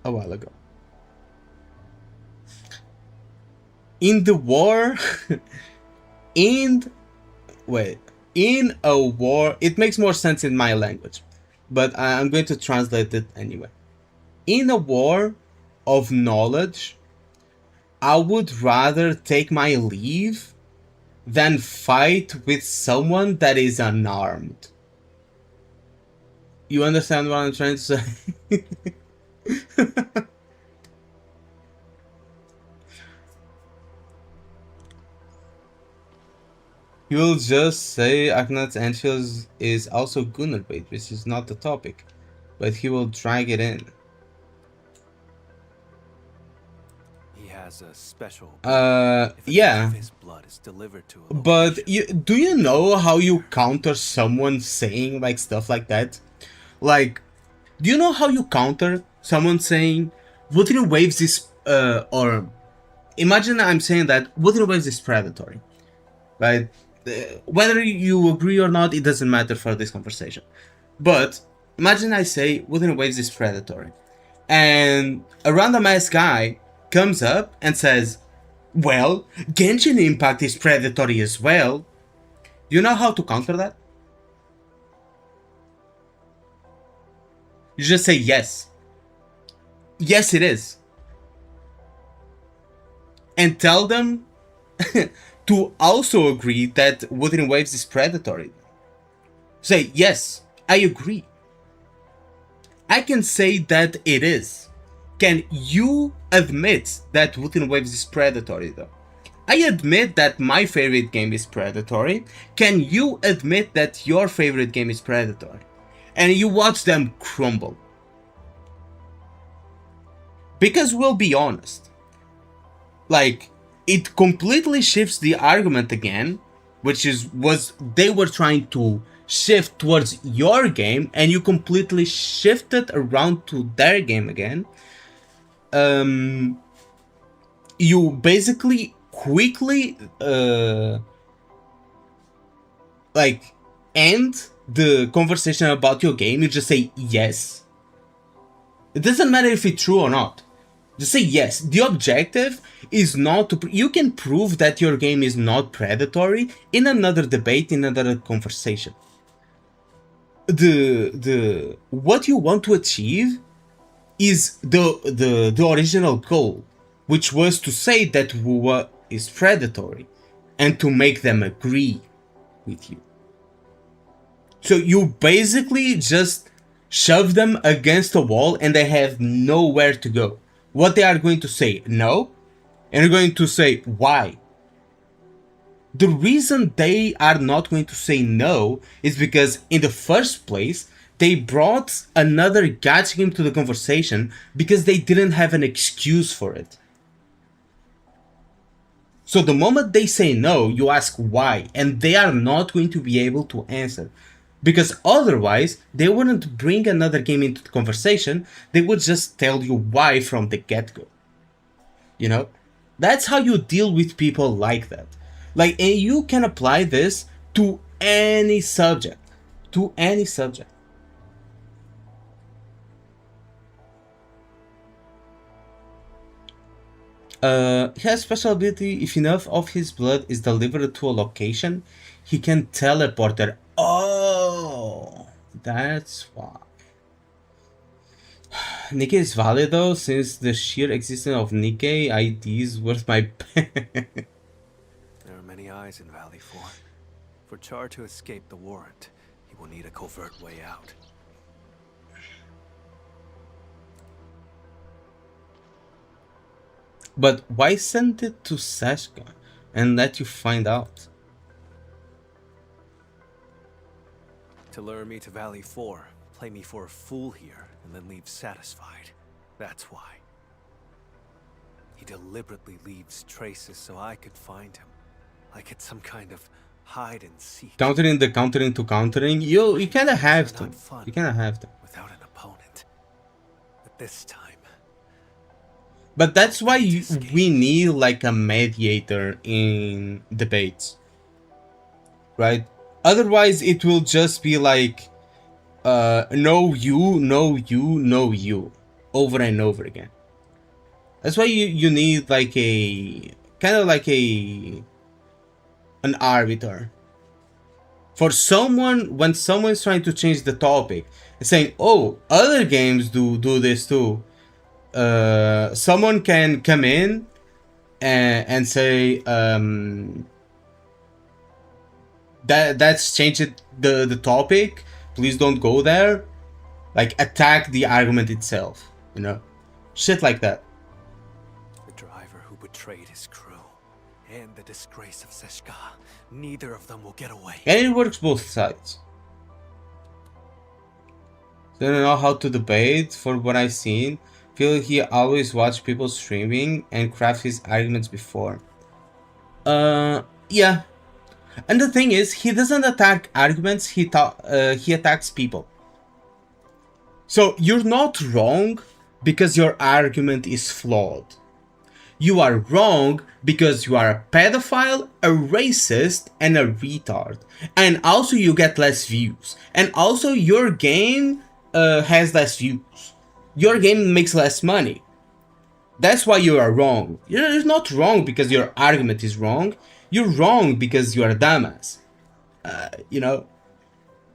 while ago. In the war, in a war, it makes more sense in my language, but I'm going to translate it anyway. In a war of knowledge, I would rather take my leave than fight with someone that is unarmed. You understand what I'm trying to say? He will just say Arknights Endfield is also Gunnerbait, which is not the topic, but he will drag it in. He has a special yeah. his blood is delivered to a But do you know how you counter someone saying like stuff like that? Like, do you know how you counter someone saying Wuthering Waves is or imagine I'm saying that Wooden Waves is predatory, right? Whether you agree or not, it doesn't matter for this conversation. But imagine I say Wooden Waves is predatory, and a random ass guy comes up and says, well, Genshin Impact is predatory as well. Do you know how to counter that? You just say yes. Yes, it is. And tell them to also agree that Wuthering Waves is predatory. Say, yes, I agree. I can say that it is. Can you admit that Wuthering Waves is predatory though? I admit that my favorite game is predatory. Can you admit that your favorite game is predatory? And you watch them crumble. Because we'll be honest, like, it completely shifts the argument again, which was they were trying to shift towards your game, and you completely shifted around to their game again. You basically quickly like end the conversation about your game. You just say yes. It doesn't matter if it's true or not. Just say yes. The objective is not to... You can prove that your game is not predatory in another debate, in another conversation. What you want to achieve is the original goal, which was to say that WoW is predatory and to make them agree with you. So you basically just shove them against a wall and they have nowhere to go. What they are going to say? No. And you're going to say, why? The reason they are not going to say no is because in the first place, they brought another gacha game to the conversation because they didn't have an excuse for it. So the moment they say no, you ask why, and they are not going to be able to answer. Because otherwise, they wouldn't bring another game into the conversation, they would just tell you why from the get-go. You know? That's how you deal with people like that. Like, and you can apply this to any subject. To any subject. He has special ability. If enough of his blood is delivered to a location, he can teleport there. Oh, that's why. Nikkei is valid though, since the sheer existence of Nikkei ID is worth my... There are many eyes in Valley 4. For Char to escape the warrant, he will need a covert way out. But why send it to Sashka and let you find out? To lure me to Valley 4, play me for a fool here, and then leave satisfied. That's why. He deliberately leaves traces so I could find him. Like it's some kind of hide and seek. Countering the countering to countering, you kinda have to. You kinda have to. Without an opponent. But this time. But that's why we need like a mediator in debates. Right? Otherwise it will just be like no you, no you, no you. Over and over again. That's why you need like a kind of like an arbiter. For someone, when someone's trying to change the topic, saying, oh, other games do this too. Someone can come in and say that's changed the topic. Please don't go there. Like attack the argument itself, you know, shit like that. The driver who betrayed his crew and the disgrace of Seshka, neither of them will get away. And it works both sides. Don't know how to debate. For what I've seen, feel he always watch people streaming and craft his arguments before. Yeah. And the thing is, he doesn't attack arguments. He attacks people. So you're not wrong because your argument is flawed. You are wrong because you are a pedophile, a racist, and a retard. And also you get less views. And also your game has less views. Your game makes less money. That's why you are wrong. You're not wrong because your argument is wrong. You're wrong because you are a dumbass. You know,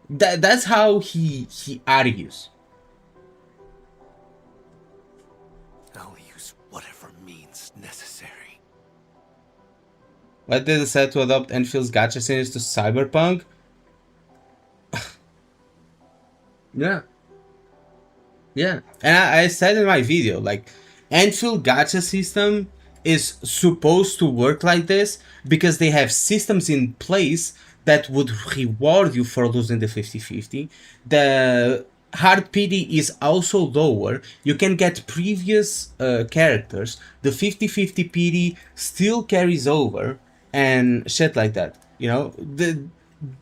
that's how he argues. I'll use whatever means necessary. Why did they decide to adopt Enfield's gacha series to Cyberpunk? Yeah. Yeah. And I said in my video, like, Enfield gacha system is supposed to work like this because they have systems in place that would reward you for losing the 50-50. The hard pity is also lower. You can get previous characters. The 50-50 pity still carries over and shit like that. You know,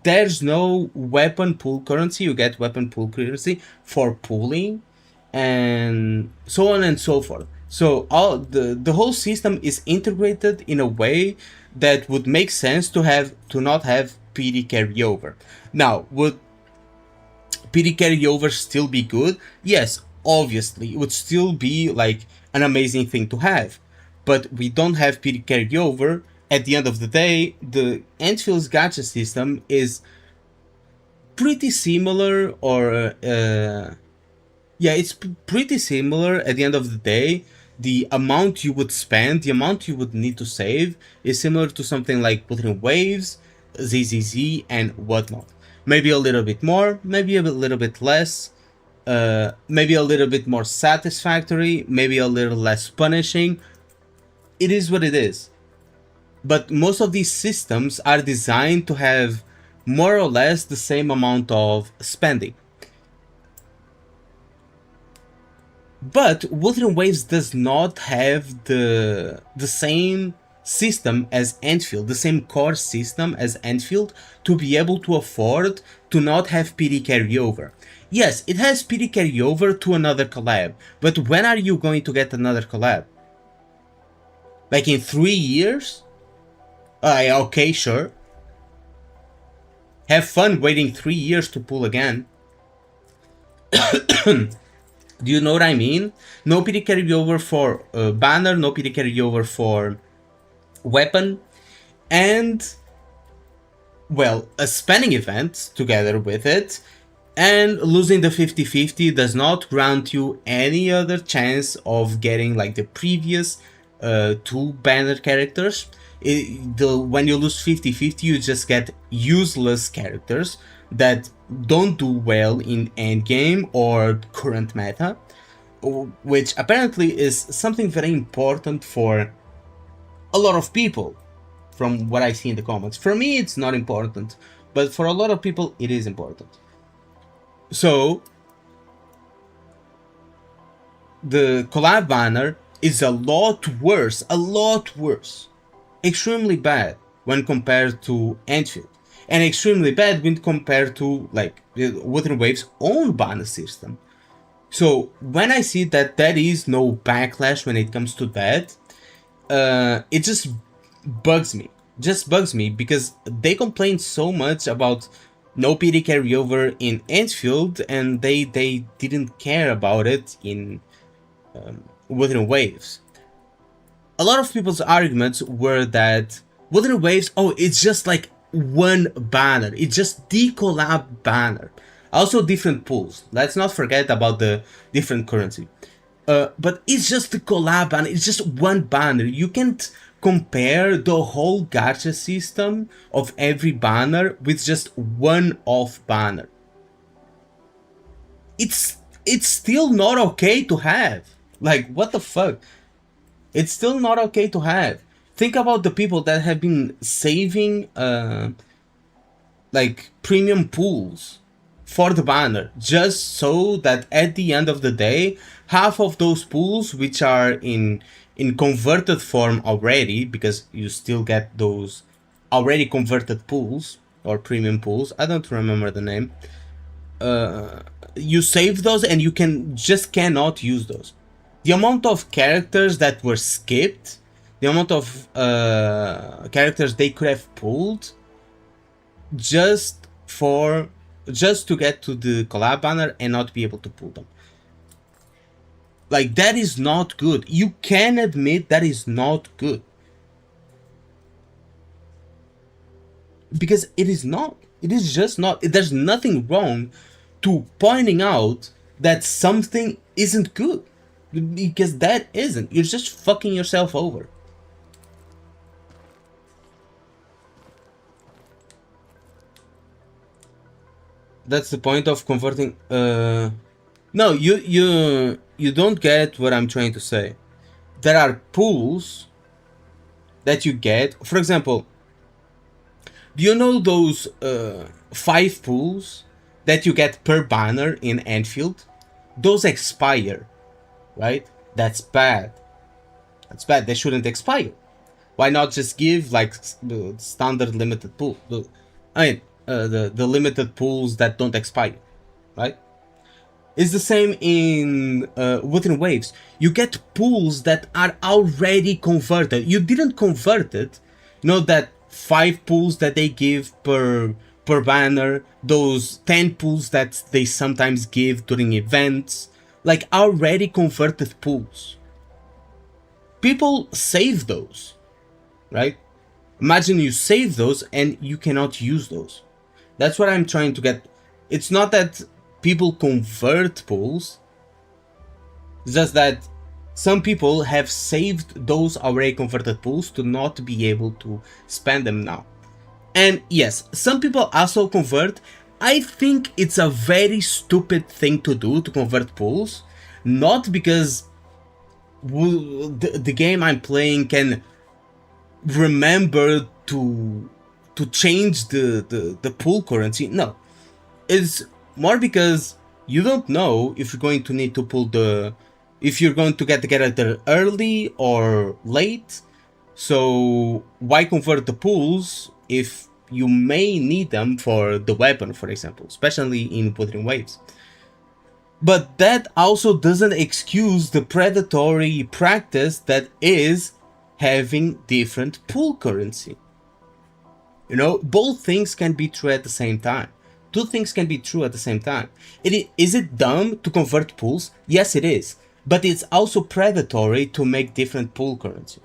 there's no weapon pool currency. You get weapon pool currency for pooling and so on and so forth. So all the whole system is integrated in a way that would make sense to not have PD carryover. Now, would PD carryover still be good? Yes, obviously, it would still be like an amazing thing to have. But we don't have PD carryover. At the end of the day, the Enfield's gacha system is pretty similar, or yeah, it's pretty similar. At the end of the day, the amount you would spend, the amount you would need to save, is similar to something like Wuthering Waves, ZZZ, and whatnot. Maybe a little bit more, maybe a little bit less, maybe a little bit more satisfactory, maybe a little less punishing. It is what it is. But most of these systems are designed to have more or less the same amount of spending. But Wuthering Waves does not have the same system as Endfield, the same core system as Endfield, to be able to afford to not have PD carryover. Yes, it has PD carryover to another collab, but when are you going to get another collab? Like in 3 years? Okay, sure. Have fun waiting 3 years to pull again. Do you know what I mean? No PD carryover for banner, no PD carryover for weapon, and, well, a spending event together with it, and losing the 50-50 does not grant you any other chance of getting like the previous 2 banner characters. When you lose 50-50, you just get useless characters that don't do well in endgame or current meta, which apparently is something very important for a lot of people, from what I see in the comments. For me, it's not important, but for a lot of people, it is important. So, the collab banner is a lot worse, extremely bad when compared to Endfield, and extremely bad when compared to like Wuthering Waves' own banner system. So when I see that there is no backlash when it comes to that, it just bugs me, because they complain so much about no PD carryover in Endfield, and they didn't care about it in Wuthering Waves. A lot of people's arguments were that Wuthering Waves, oh, it's just like one banner, it's just the collab banner. Also different pools, let's not forget about the different currency. But it's just the collab banner, it's just one banner. You can't compare the whole gacha system of every banner with just one off banner. It's still not okay to have. Like, what the fuck? It's still not okay to have. Think about the people that have been saving like premium pools for the banner, just so that at the end of the day, half of those pools, which are in converted form already, because you still get those already converted pools or premium pools, I don't remember the name, you save those and you cannot use those. The amount of characters that were skipped the amount of characters they could have pulled just to get to the collab banner and not be able to pull them. Like, that is not good. You can admit that is not good. Because it is not. It is just not. There's nothing wrong to pointing out that something isn't good. Because that isn't. You're just fucking yourself over. That's the point of converting. No, you don't get what I'm trying to say. There are pools that you get. For example, do you know those 5 pools that you get per banner in Endfield? Those expire, right? That's bad. That's bad. They shouldn't expire. Why not just give like the standard limited pool? I mean, the limited pools that don't expire, right? It's the same in Wuthering Waves. You get pools that are already converted. You didn't convert it. You know that 5 pools that they give per banner, those 10 pools that they sometimes give during events, like already converted pools. People save those, right? Imagine you save those and you cannot use those. That's what I'm trying to get. It's not that people convert pools, it's just that some people have saved those already converted pools to not be able to spend them now. And yes, some people also convert. I think it's a very stupid thing to do, to convert pools. Not because the game I'm playing can remember to change the pool currency. No. It's more because you don't know if you're going to need to pull if you're going to get the character early or late. So why convert the pools if you may need them for the weapon, for example, especially in Wuthering Waves. But that also doesn't excuse the predatory practice that is having different pool currency. You know, both things can be true at the same time. Two things can be true at the same time. Is it dumb to convert pools? Yes, it is. But it's also predatory to make different pool currency.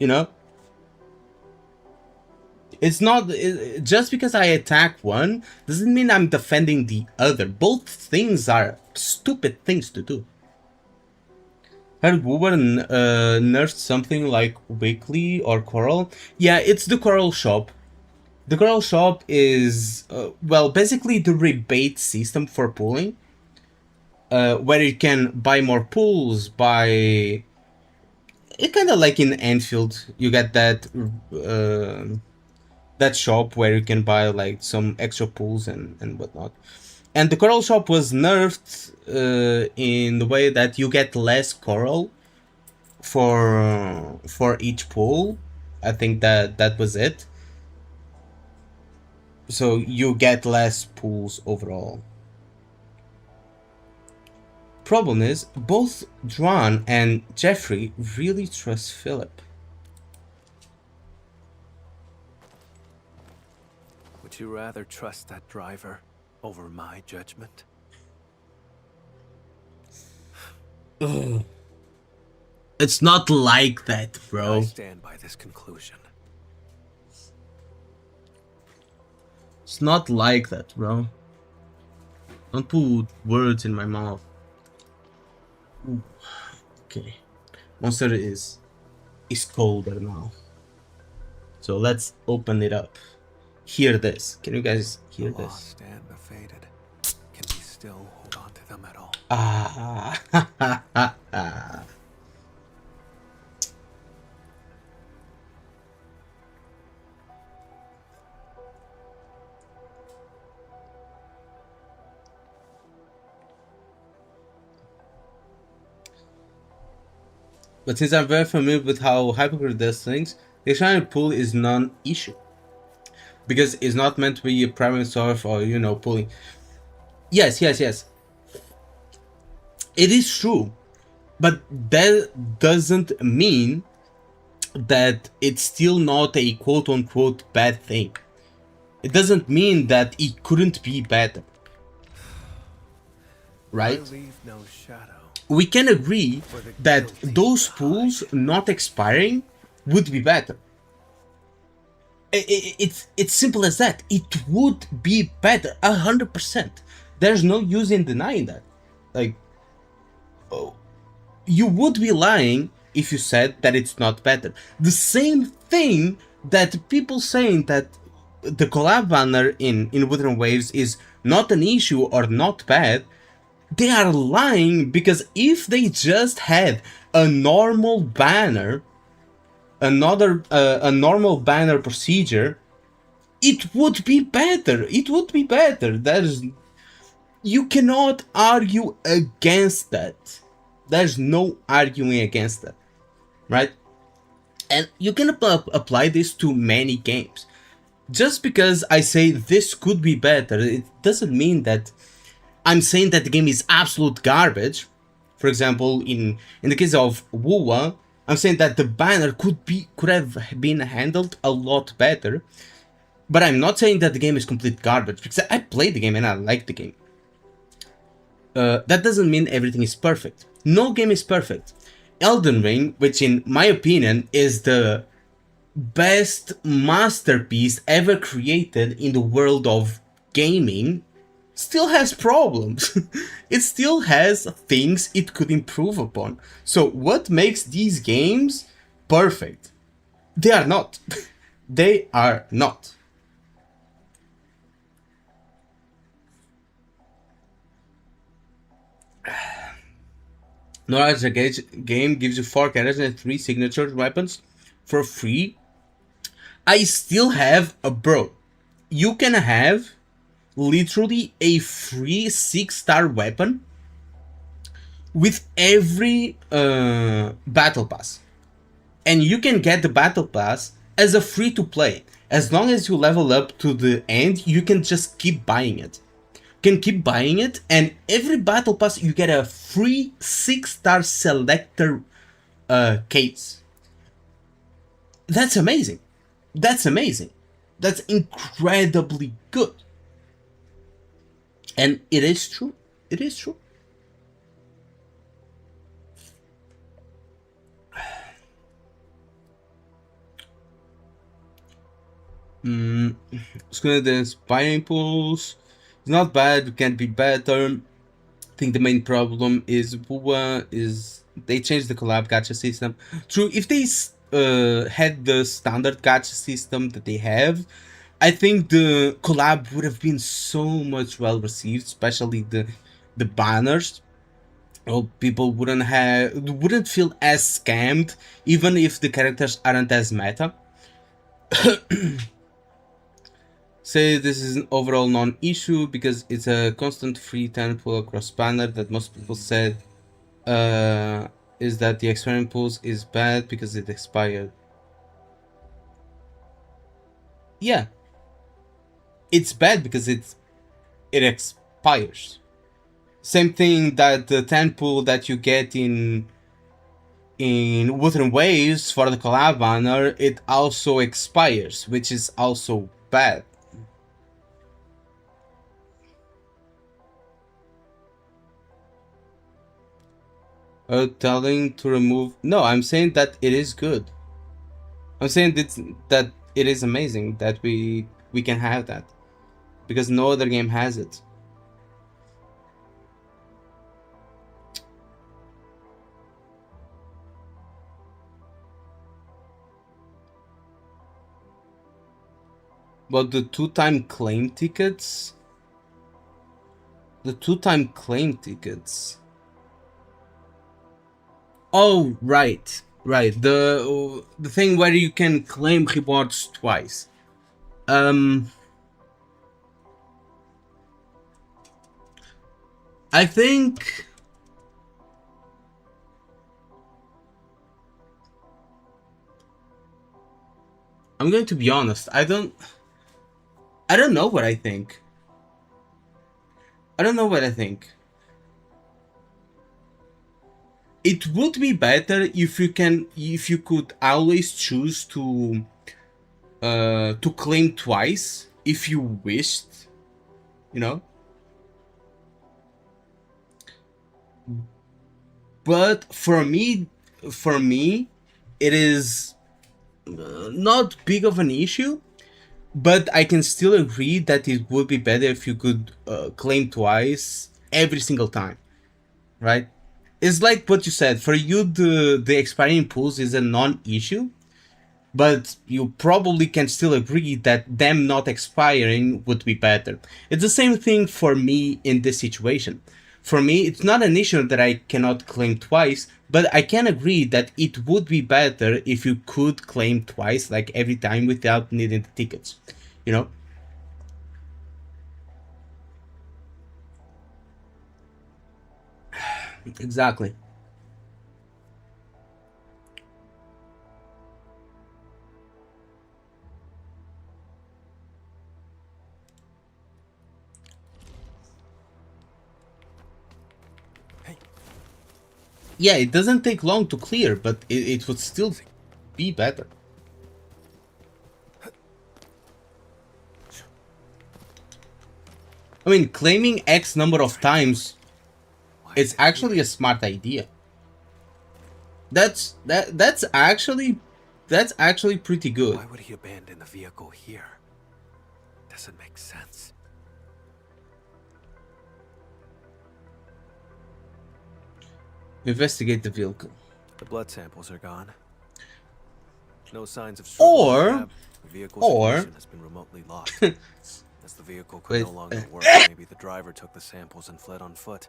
You know? It's not... just because I attack one doesn't mean I'm defending the other. Both things are stupid things to do. Heard Woober nerfed something like Weekly or Coral. Yeah, it's the Coral shop. The Coral shop is, well, basically the rebate system for pooling. Where you can buy more pools, buy... It's kind of like in Endfield. You get that that shop where you can buy like some extra pools and whatnot. And the Coral shop was nerfed in the way that you get less coral for each pool. I think that was it. So you get less pools overall. Problem is, both Dran and Jeffrey really trust Philip. Would you rather trust that driver over my judgment? Ugh. It's not like that, bro. I stand by this conclusion. It's not like that, bro. Don't put words in my mouth. Ooh. Okay. Monster is colder now. So let's open it up. Hear this. Can you guys hear the this? Lost and the faded. Can we still hold on to them at all? Ah. But since I'm very familiar with how Hypocrite does things, the external pool is non-issue. Because it's not meant to be a primary source or, you know, pulling. Yes. It is true. But that doesn't mean that it's still not a quote-unquote bad thing. It doesn't mean that it couldn't be better. Right? I leave no shadow. We can agree that those pools not expiring would be better. It's simple as that. It would be better 100%. There's no use in denying that. Like, oh, you would be lying if you said that it's not better. The same thing that people saying that the collab banner in Wuthering Waves is not an issue or not bad, they are lying, because if they just had a normal banner, a normal banner procedure, it would be better. It would be better. You cannot argue against that. There's no arguing against that, right? And you can apply this to many games. Just because I say this could be better, it doesn't mean that I'm saying that the game is absolute garbage. For example, in the case of Wuwa, I'm saying that the banner could have been handled a lot better. But I'm not saying that the game is complete garbage, because I played the game and I like the game. That doesn't mean everything is perfect. No game is perfect. Elden Ring, which in my opinion is the best masterpiece ever created in the world of gaming, still has problems. It still has things it could improve upon. So what makes these games perfect? They are not. They are not. Knowledge Engage game gives you 4 characters and 3 signature weapons for free. I still have a bro. You can have literally a free 6-star weapon with every battle pass. And you can get the battle pass as a free to play. As long as you level up to the end, you can just keep buying it. Can keep buying it, and every battle pass you get a free 6-star selector case. That's amazing. That's amazing. That's incredibly good. And it is true. It is true. Screen the Inspiring Pools. It's not bad, it can be better. I think the main problem is they changed the collab gacha system. True, if they had the standard gacha system that they have, I think the collab would have been so much well received, especially the banners. Well, people wouldn't feel as scammed, even if the characters aren't as meta. Say this is an overall non-issue because it's a constant free 10 pull across banner that most people said is that the expiring pulls is bad because it expired. Yeah, it's bad because it expires. Same thing that the 10 pull that you get in Wuthering Waves for the collab banner, it also expires, which is also bad. Telling to remove. No, I'm saying that it is good. I'm saying that it is amazing that we can have that, because no other game has it. But the 2-time claim tickets. The 2-time claim tickets. Oh, right. The thing where you can claim rewards twice. I think I'm going to be honest. I don't know what I think. I don't know what I think. it would be better if you could always choose to claim twice if you wished, you know. But for me, it is not big of an issue. But I can still agree that it would be better if you could claim twice every single time, right? It's like what you said. For you, the expiring pools is a non-issue, but you probably can still agree that them not expiring would be better. It's the same thing for me in this situation. For me, it's not an issue that I cannot claim twice, but I can agree that it would be better if you could claim twice, like every time, without needing the tickets, you know? Exactly. Yeah, it doesn't take long to clear, but it would still be better. I mean, claiming X number of times, it's actually a smart idea. That's actually pretty good. Why would he abandon the vehicle here? Doesn't make sense. Investigate the vehicle. The blood samples are gone. No signs of Or the vehicle's ignition has been remotely locked. As the vehicle could no longer work, maybe the driver took the samples and fled on foot.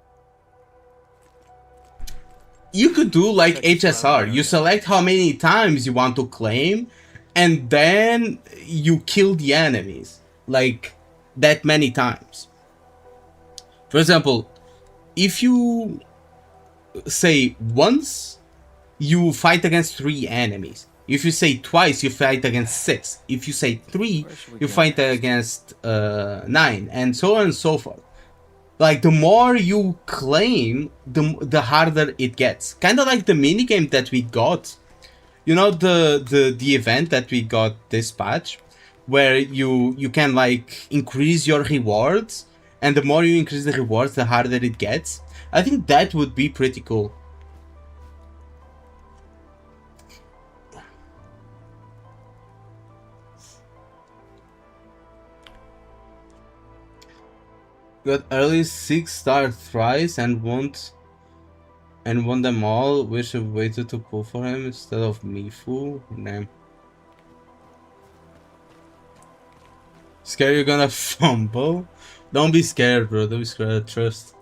You could do like HSR. You select how many times you want to claim, and then you kill the enemies like that many times. For example, if you say once, you fight against 3 enemies. If you say twice, you fight against 6. If you say 3, you fight against 9, and so on and so forth. Like, the more you claim, the harder it gets. Kind of like the minigame that we got. You know, the event that we got this patch, where you can like increase your rewards, and the more you increase the rewards, the harder it gets. I think that would be pretty cool. Got early 6-star thrice and won them all. Wish I waited to pull for him instead of Mifu. Damn. Scared you're gonna fumble? Don't be scared, bro. Don't be scared. Trust.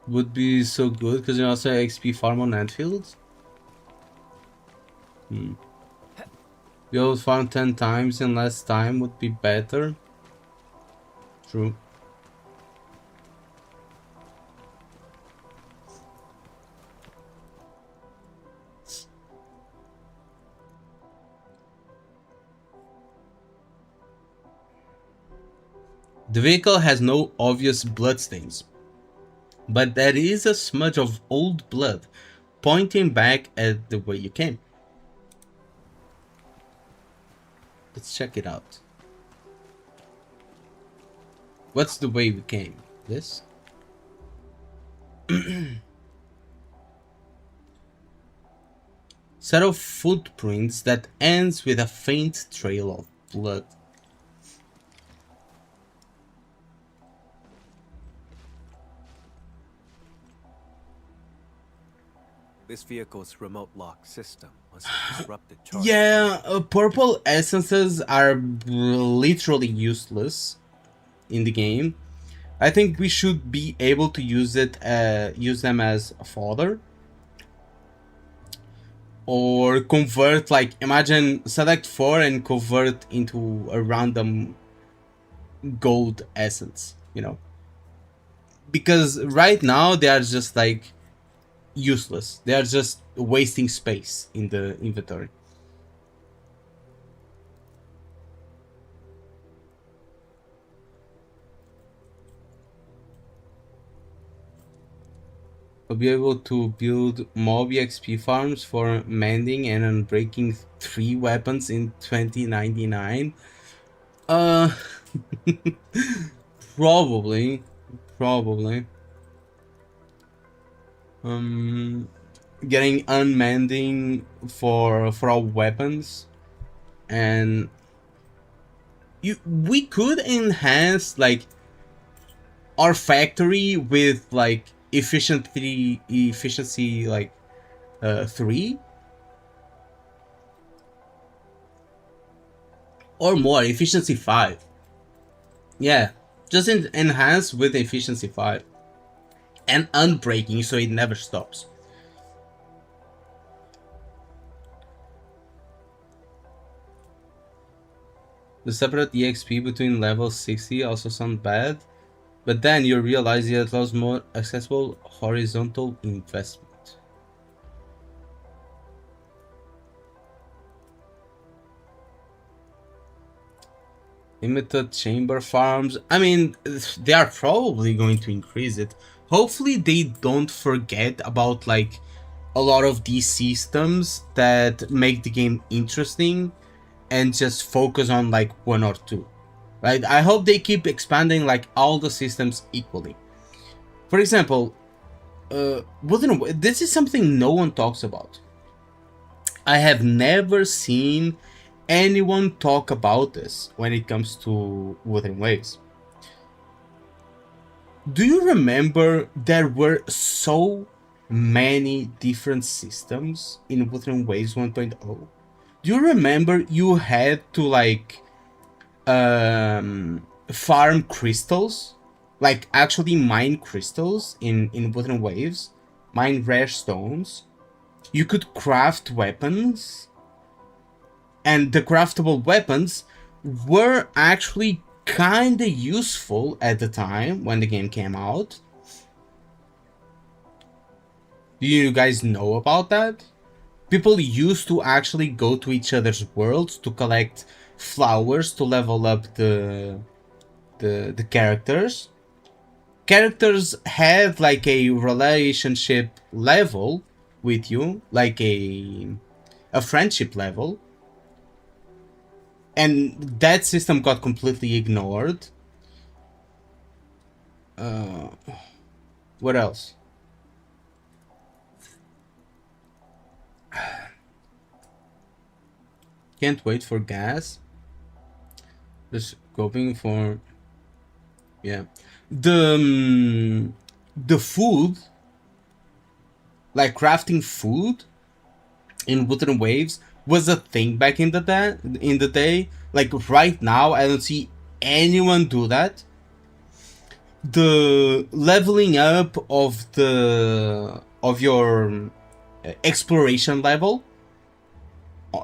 Would be so good because you also XP farm on Endfield. You always farm 10 times in less time would be better. True. The vehicle has no obvious bloodstains, but there is a smudge of old blood pointing back at the way you came. Let's check it out. What's the way we came? This? Set of footprints that ends with a faint trail of blood. This vehicle's remote lock system must have disrupted charge. Yeah, purple essences are literally useless in the game. I think we should be able to use them as fodder, or convert. Like, imagine select 4 and convert into a random gold essence. You know, because right now they are just like useless. They are just wasting space in the inventory. I'll be able to build mob XP farms for mending and unbreaking 3 weapons in 2099. Probably. Getting unmending for our weapons, and we could enhance like our factory with like efficiency like 3 or more, efficiency 5. Yeah, just enhance with efficiency 5 and unbreaking so it never stops. The separate EXP between level 60 also sound bad, but then you realize it allows more accessible horizontal investment. Limited chamber farms. I mean, they are probably going to increase it. Hopefully they don't forget about like a lot of these systems that make the game interesting and just focus on like 1 or 2. Right? I hope they keep expanding like all the systems equally. For example, this is something no one talks about. I have never seen anyone talk about this when it comes to Wuthering Waves. Do you remember there were so many different systems in Wuthering Waves 1.0? Do you remember you had to like farm crystals, like actually mine crystals in Wuthering Waves, mine rare stones? You could craft weapons, and the craftable weapons were actually kinda useful at the time when the game came out. Do you guys know about that? People used to actually go to each other's worlds to collect flowers to level up the characters. Characters had like a relationship level with you, like a friendship level, and that system got completely ignored. What else? Can't wait for gas. Just going for, yeah, the food, like crafting food in Wuthering Waves was a thing back in the day. Like right now, I don't see anyone do that. The leveling up of your exploration level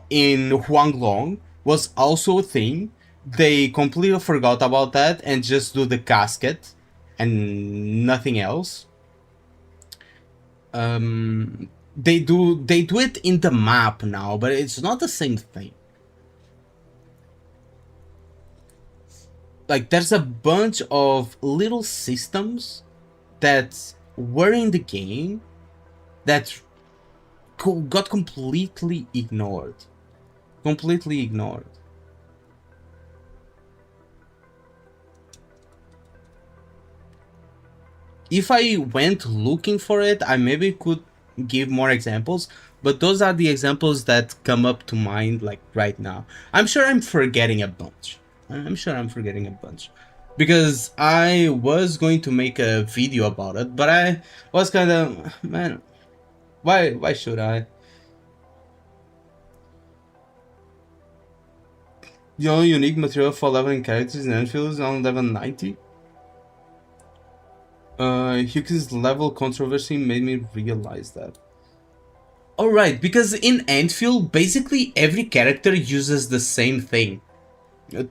in Huanglong was also a thing. They completely forgot about that and just do the casket and nothing else. They do it in the map now, but it's not the same thing. Like there's a bunch of little systems that were in the game that got completely ignored. If I went looking for it, I maybe could give more examples, but those are the examples that come up to mind like right now. I'm sure I'm forgetting a bunch. Because I was going to make a video about it, but I was kind of, man, why should I? The only unique material for leveling characters in Endfield is on level 90. Hugh's level controversy made me realize that. Alright, because in Endfield, basically every character uses the same thing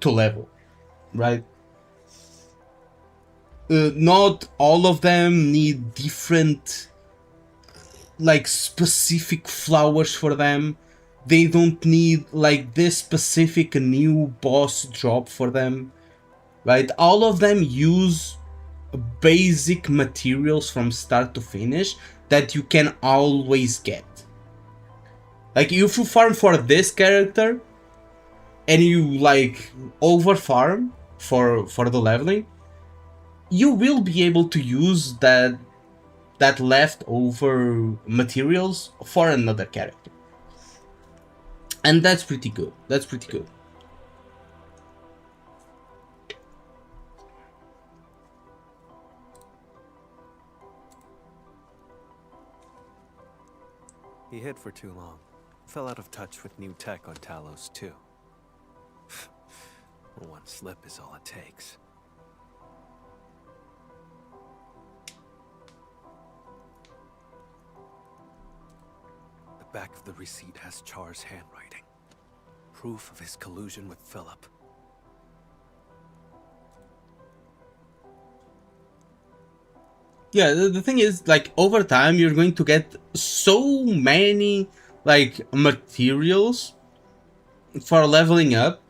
to level, right? Not all of them need different, like, specific flowers for them. They don't need, like, this specific new boss drop for them, right? All of them use basic materials from start to finish that you can always get. Like if you farm for this character and you like over farm for the leveling, you will be able to use that leftover materials for another character. And that's pretty good. That's pretty good. He hid for too long. Fell out of touch with new tech on Talos too. One slip is all it takes. The back of the receipt has Char's handwriting. Proof of his collusion with Philip. Yeah, the thing is, like, over time, you're going to get so many, like, materials for leveling up.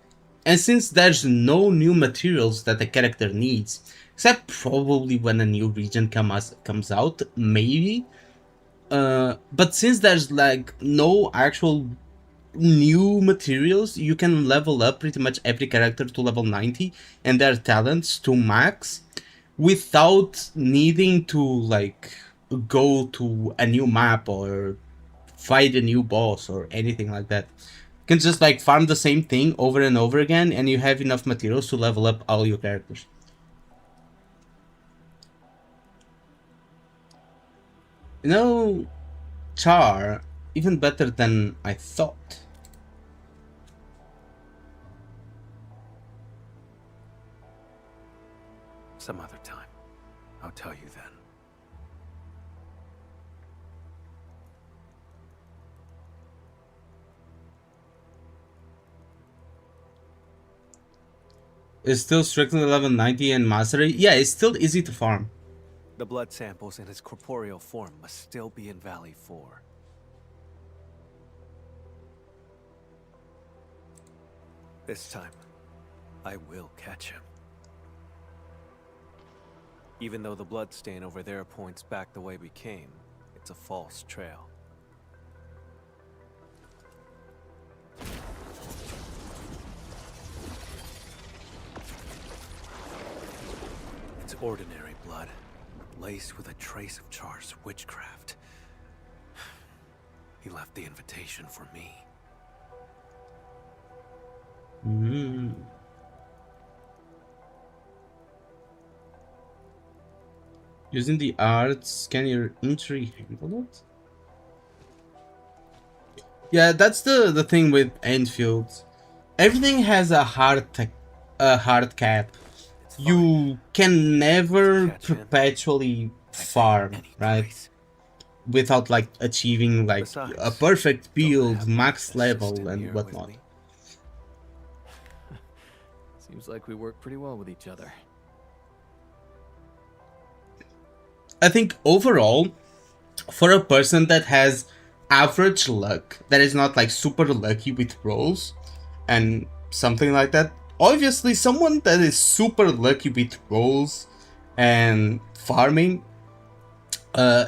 And since there's no new materials that the character needs, except probably when a new region comes out, maybe. But since there's, like, no actual new materials, you can level up pretty much every character to level 90 and their talents to max, without needing to like go to a new map or fight a new boss or anything like that. You can just like farm the same thing over and over again and you have enough materials to level up all your characters. You know, Char, even better than I thought. Some other time. I'll tell you then. It's still strictly level 90 and mastery. Yeah, it's still easy to farm. The blood samples in his corporeal form must still be in Valley 4. This time, I will catch him. Even though the blood stain over there points back the way we came, it's a false trail. It's ordinary blood, laced with a trace of Char's witchcraft. He left the invitation for me. Using the arts, can your injury handle it? Yeah, that's the thing with Endfield. Everything has a hard cap. You can never perpetually farm, right? Without like achieving like a perfect build, max level and whatnot. Seems like we work pretty well with each other. I think overall, for a person that has average luck, that is not like super lucky with rolls and something like that, obviously someone that is super lucky with rolls and farming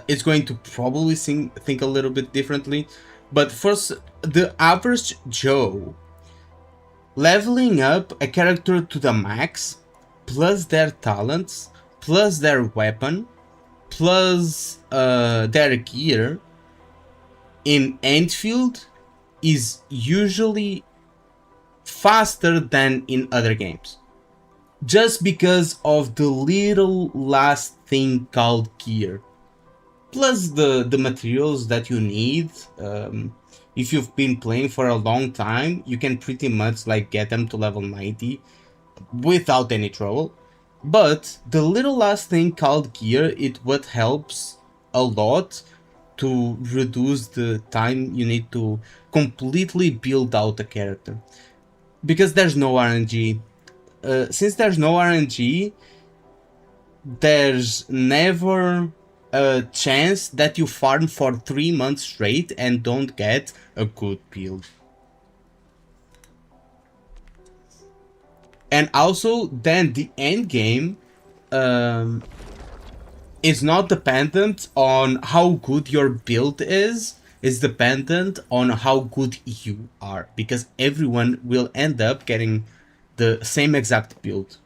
is going to probably think a little bit differently. But for the average Joe, leveling up a character to the max, plus their talents, plus their weapon, plus their gear in Endfield is usually faster than in other games. Just because of the little last thing called gear. Plus the materials that you need. If you've been playing for a long time, you can pretty much like get them to level 90 without any trouble. But the little last thing called gear, it what helps a lot to reduce the time you need to completely build out a character. Because there's no RNG. Since there's no RNG, there's never a chance that you farm for 3 months straight and don't get a good build. And also, then the end game, is not dependent on how good your build is. It's dependent on how good you are, because everyone will end up getting the same exact build.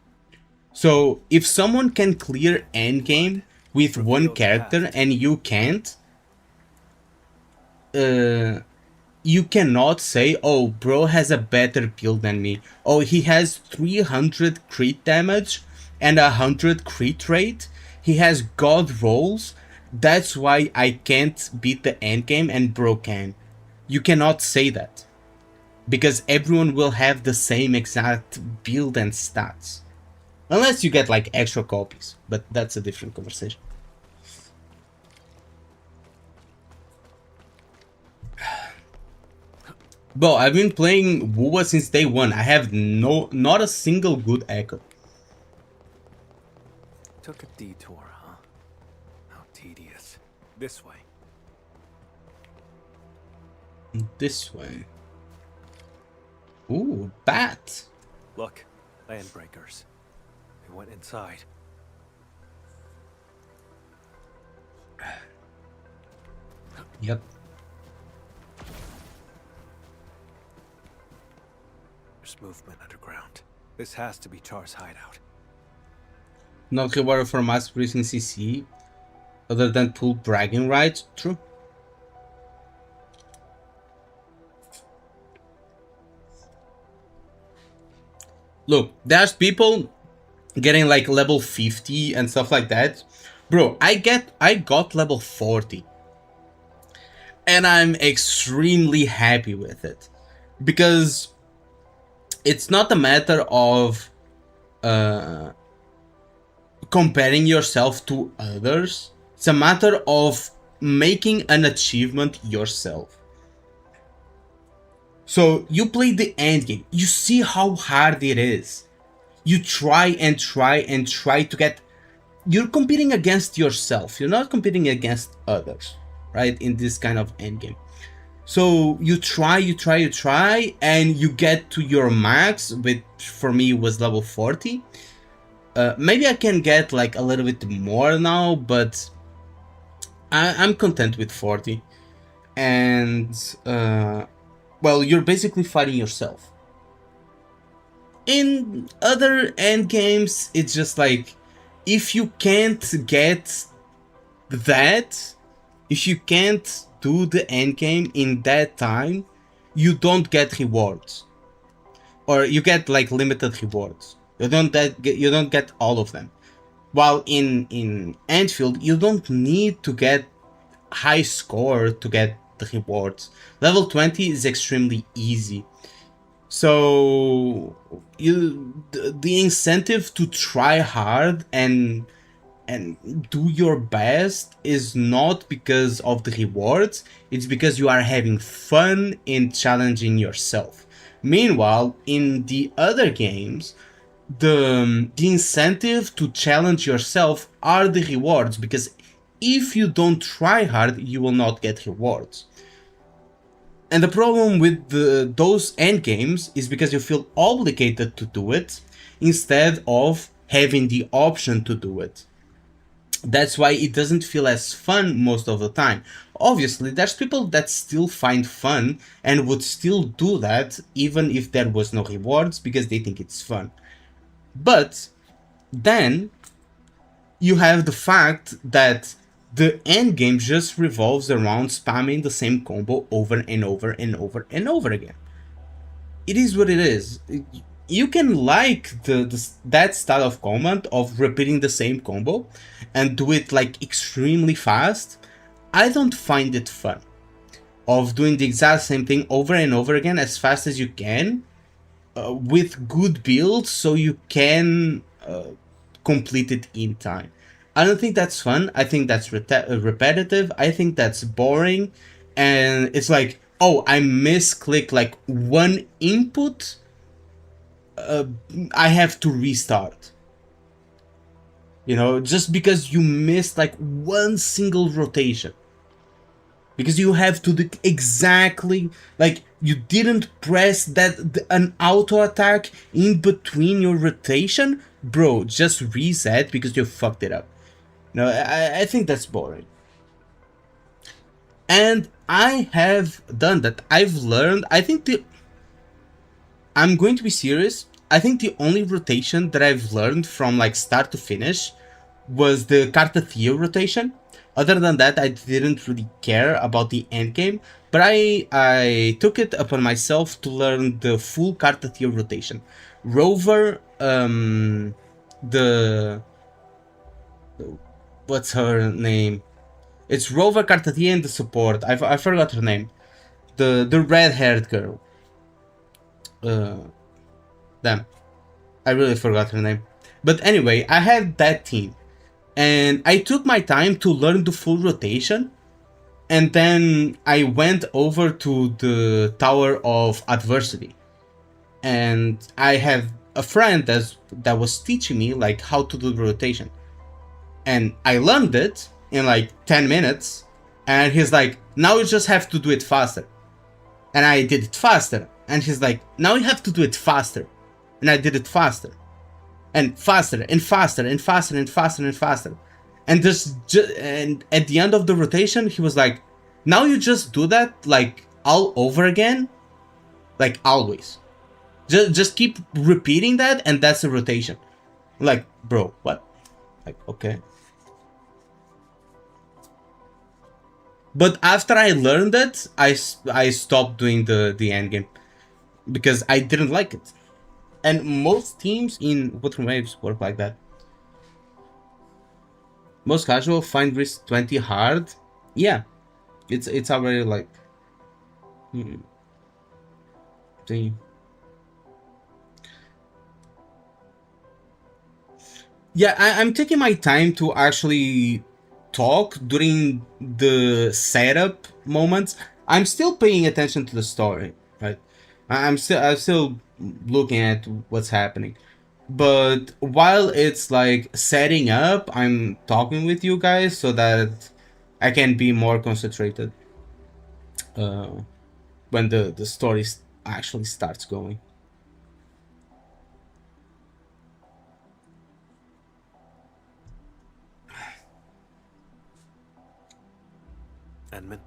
So if someone can clear endgame with one character and you can't, you cannot say, oh, bro has a better build than me. Oh, he has 300 crit damage and 100 crit rate. He has god rolls. That's why I can't beat the endgame and bro can. You cannot say that. Because everyone will have the same exact build and stats. Unless you get like extra copies. But that's a different conversation. Bro, I've been playing WoWa since day one. I have not a single good echo. Took a detour, huh? How tedious. This way. This way. Ooh, bat. Look, landbreakers. They went inside. Yep. There's movement underground. This has to be Char's hideout. Not rewarded for mass producing CC, other than pool bragging rights. True. Look, there's people getting like level 50 and stuff like that. Bro, I got level 40. And I'm extremely happy with it. Because it's not a matter of comparing yourself to others. It's a matter of making an achievement yourself. So you play the end game. You see how hard it is. You try and try and try to get... You're competing against yourself. You're not competing against others, right? In this kind of end game. So you try, and you get to your max, which for me was level 40. Maybe I can get like a little bit more now, but I'm content with 40. And, well, you're basically fighting yourself. In other end games, it's just like, if you can't get that, if you can't do the end game in that time, you don't get rewards, or you get like limited rewards. You don't get all of them. While in Endfield, you don't need to get high score to get the rewards. Level 20 is extremely easy. So the incentive to try hard and do your best is not because of the rewards, it's because you are having fun in challenging yourself. Meanwhile, in the other games, the incentive to challenge yourself are the rewards, because if you don't try hard, you will not get rewards. And the problem with those end games is because you feel obligated to do it instead of having the option to do it. That's why it doesn't feel as fun most of the time. Obviously, there's people that still find fun and would still do that even if there was no rewards because they think it's fun. But then you have the fact that the end game just revolves around spamming the same combo over and over and over and over again. It is what it is. You can like that style of combat of repeating the same combo and do it like extremely fast. I don't find it fun. Of doing the exact same thing over and over again as fast as you can with good builds so you can complete it in time. I don't think that's fun. I think that's repetitive. I think that's boring. And it's like, oh, I misclick like one input. I have to restart. You know, just because you missed like one single rotation. Because you have to do exactly, like, you didn't press an auto attack in between your rotation. Bro, just reset because you fucked it up. No, I think that's boring. And I have done that. I've learned, I'm going to be serious. I think the only rotation that I've learned from like start to finish was the Carta Theo rotation. Other than that, I didn't really care about the end game, but I took it upon myself to learn the full Carta Theo rotation. Rover, what's her name? It's Rover, Carta Theo, and the support. I forgot her name. The red-haired girl. Damn, I really forgot her name. But anyway, I had that team. And I took my time to learn the full rotation. And then I went over to the Tower of Adversity. And I have a friend that was teaching me like how to do the rotation. And I learned it in like 10 minutes. And he's like, now you just have to do it faster. And I did it faster. And he's like, now you have to do it faster. And I did it faster. And faster and faster and faster and faster and faster. And and at the end of the rotation, he was like, now you just do that like all over again. Like always. Just keep repeating that, and that's the rotation. Like, bro, what? Like, okay. But after I learned it, I stopped doing the end game. Because I didn't like it. And most teams in Wuthering Waves work like that. Most casual find risk 20 hard. Yeah, it's already like. Yeah, I'm taking my time to actually talk during the setup moments. I'm still paying attention to the story, right? I'm still looking at what's happening. But while it's like setting up, I'm talking with you guys so that I can be more concentrated when the story actually starts going. Edmund,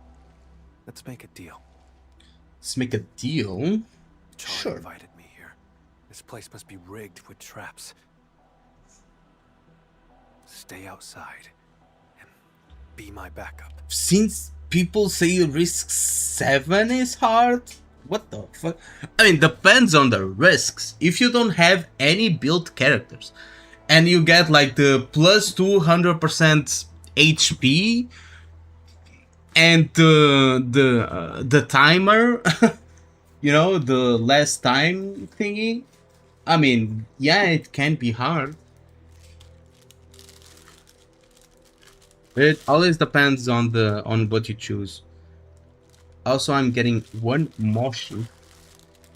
let's make a deal. Let's make a deal? Charlie Sure. invited me here. This place must be rigged with traps. Stay outside and be my backup. Since people say risk 7 is hard, what the fuck? I mean, depends on the risks. If you don't have any built characters and you get like the plus 200% HP and the timer, you know, the less time thingy, I mean, yeah, it can be hard. It always depends on what you choose. Also, I'm getting one mochi. You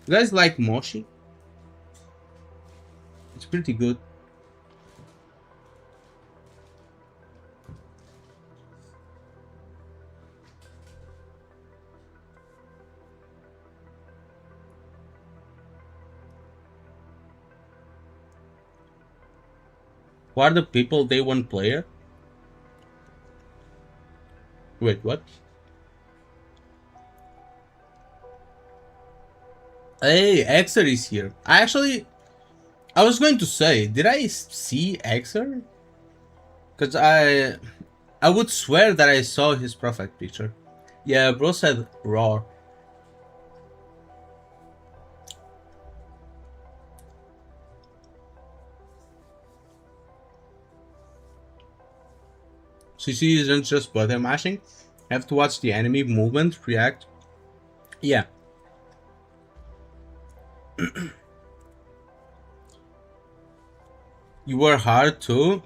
guys like mochi? It's pretty good. Who are the people day one player? Wait, what? Hey, Exer is here. I was going to say, did I see Exer? Because I would swear that I saw his profile picture. Yeah, bro said raw. CC isn't just button mashing. Have to watch the enemy movement, react. Yeah. You were hard too.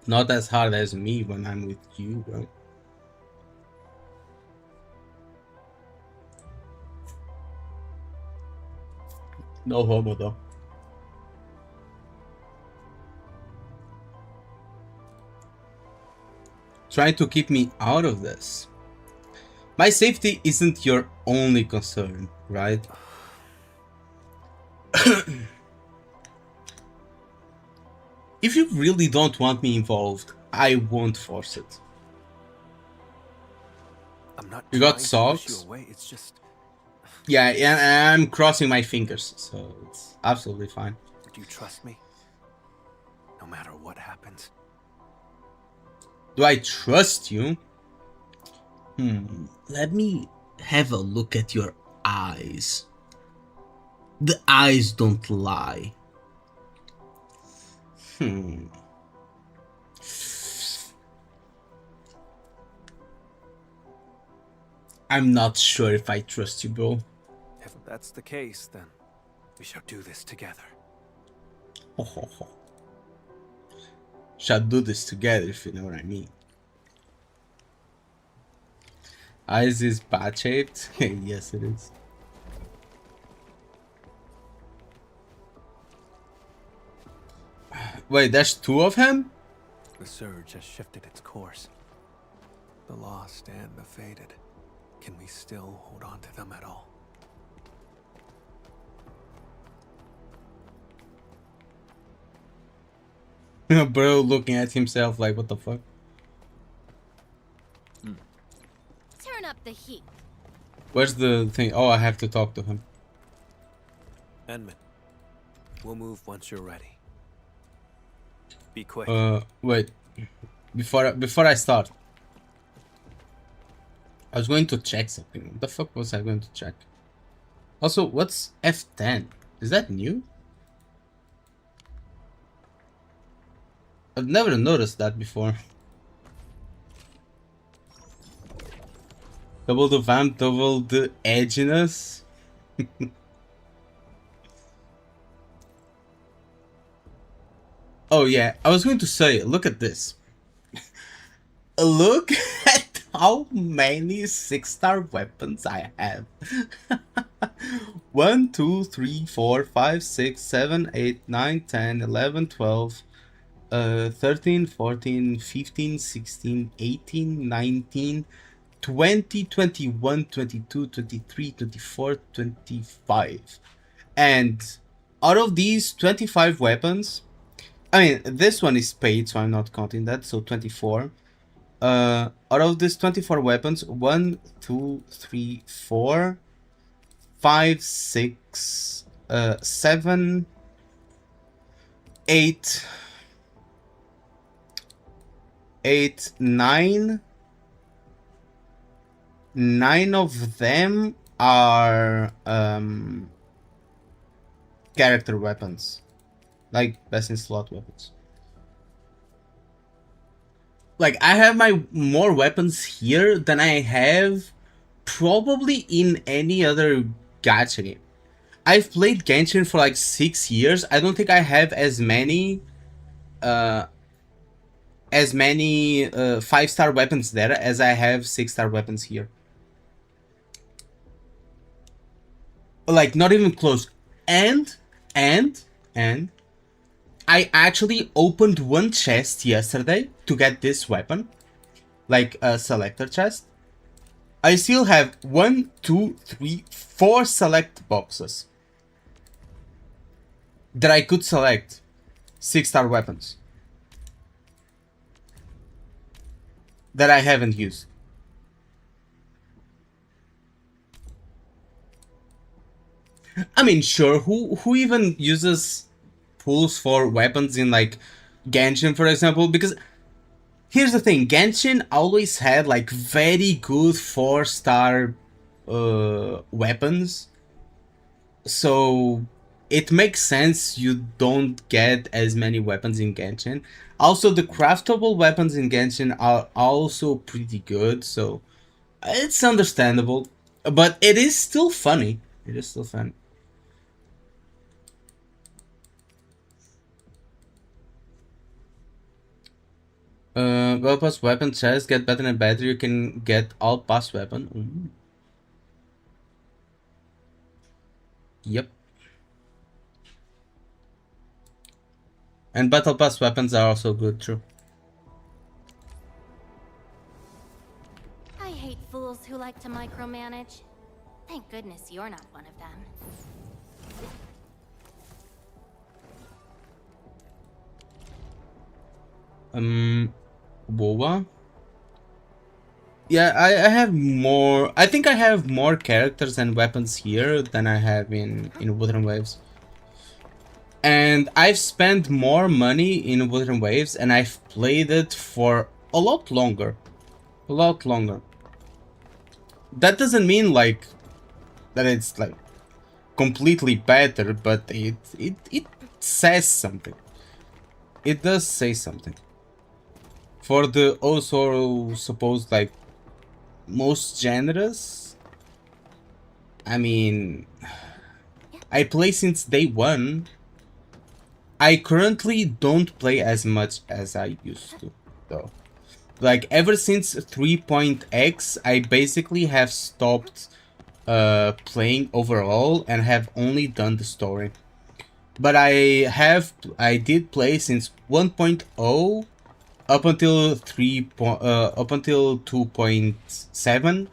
Not as hard as me when I'm with you, bro. No homo though. Trying to keep me out of this. My safety isn't your only concern, right? If you really don't want me involved, I won't force it. I'm not You got trying to push you socks? away. It's just. Yeah, and I'm crossing my fingers, so it's absolutely fine. Do you trust me? No matter what happens. Do I trust you? Let me have a look at your eyes. The eyes don't lie. I'm not sure if I trust you, bro. If that's the case, then we shall do this together. Shall do this together, if you know what I mean. Eyes is bad shaped? Yes, it is. Wait, there's two of him? The surge has shifted its course. The lost and the fated. Can we still hold on to them at all? Bro looking at himself like, what the fuck? Turn up the heat. Where's the thing? Oh, I have to talk to him. Enman, we'll move once you're ready. Be quick. Wait. Before I start, I was going to check something. What the fuck was I going to check? Also, what's F10? Is that new? I've never noticed that before. Double the vamp, double the edginess. Oh yeah, I was going to say, look at this. Look at how many 6-star weapons I have. 1, 2, 3, 4, 5, 6, 7, 8, 9, 10, 11, 12, 13, 14, 15, 16, 18, 19, 20, 21, 22, 23, 24, 25. And out of these 25 weapons, I mean, this one is paid, so I'm not counting that, so 24. Out of these 24 weapons, 1, 2, 3, 4, 5, 6, 7, 8, 9. 9 of them are character weapons. Like best in slot weapons. Like I have my more weapons here than I have probably in any other gacha game. I've played Genshin for like 6 years. I don't think I have as many 5-star weapons there as I have 6-star weapons here. Like not even close. And I actually opened one chest yesterday to get this weapon, like a selector chest. I still have 1, 2, 3, 4 select boxes that I could select 6-star weapons that I haven't used. I mean, sure, who even uses pools for weapons in like Genshin, for example? Because here's the thing, Genshin always had like very good 4-star weapons, so it makes sense you don't get as many weapons in Genshin. Also, the craftable weapons in Genshin are also pretty good, so it's understandable, but it is still funny. It is still fun. Well, pass weapon chest get better and better. You can get all pass weapon. Yep. And battle pass weapons are also good, true. I hate fools who like to micromanage. Thank goodness you're not one of them. WoWa. Yeah, I have more. I think I have more characters and weapons here than I have in Wuthering Waves. And I've spent more money in Wuthering Waves, and I've played it for a lot longer. A lot longer. That doesn't mean like that it's like completely better, but it says something. It does say something. For the also supposed like most generous, I mean, I play since day one. I currently don't play as much as I used to, though. Like, ever since 3.x, I basically have stopped playing overall and have only done the story. But I did play since 1.0 up until 2.7,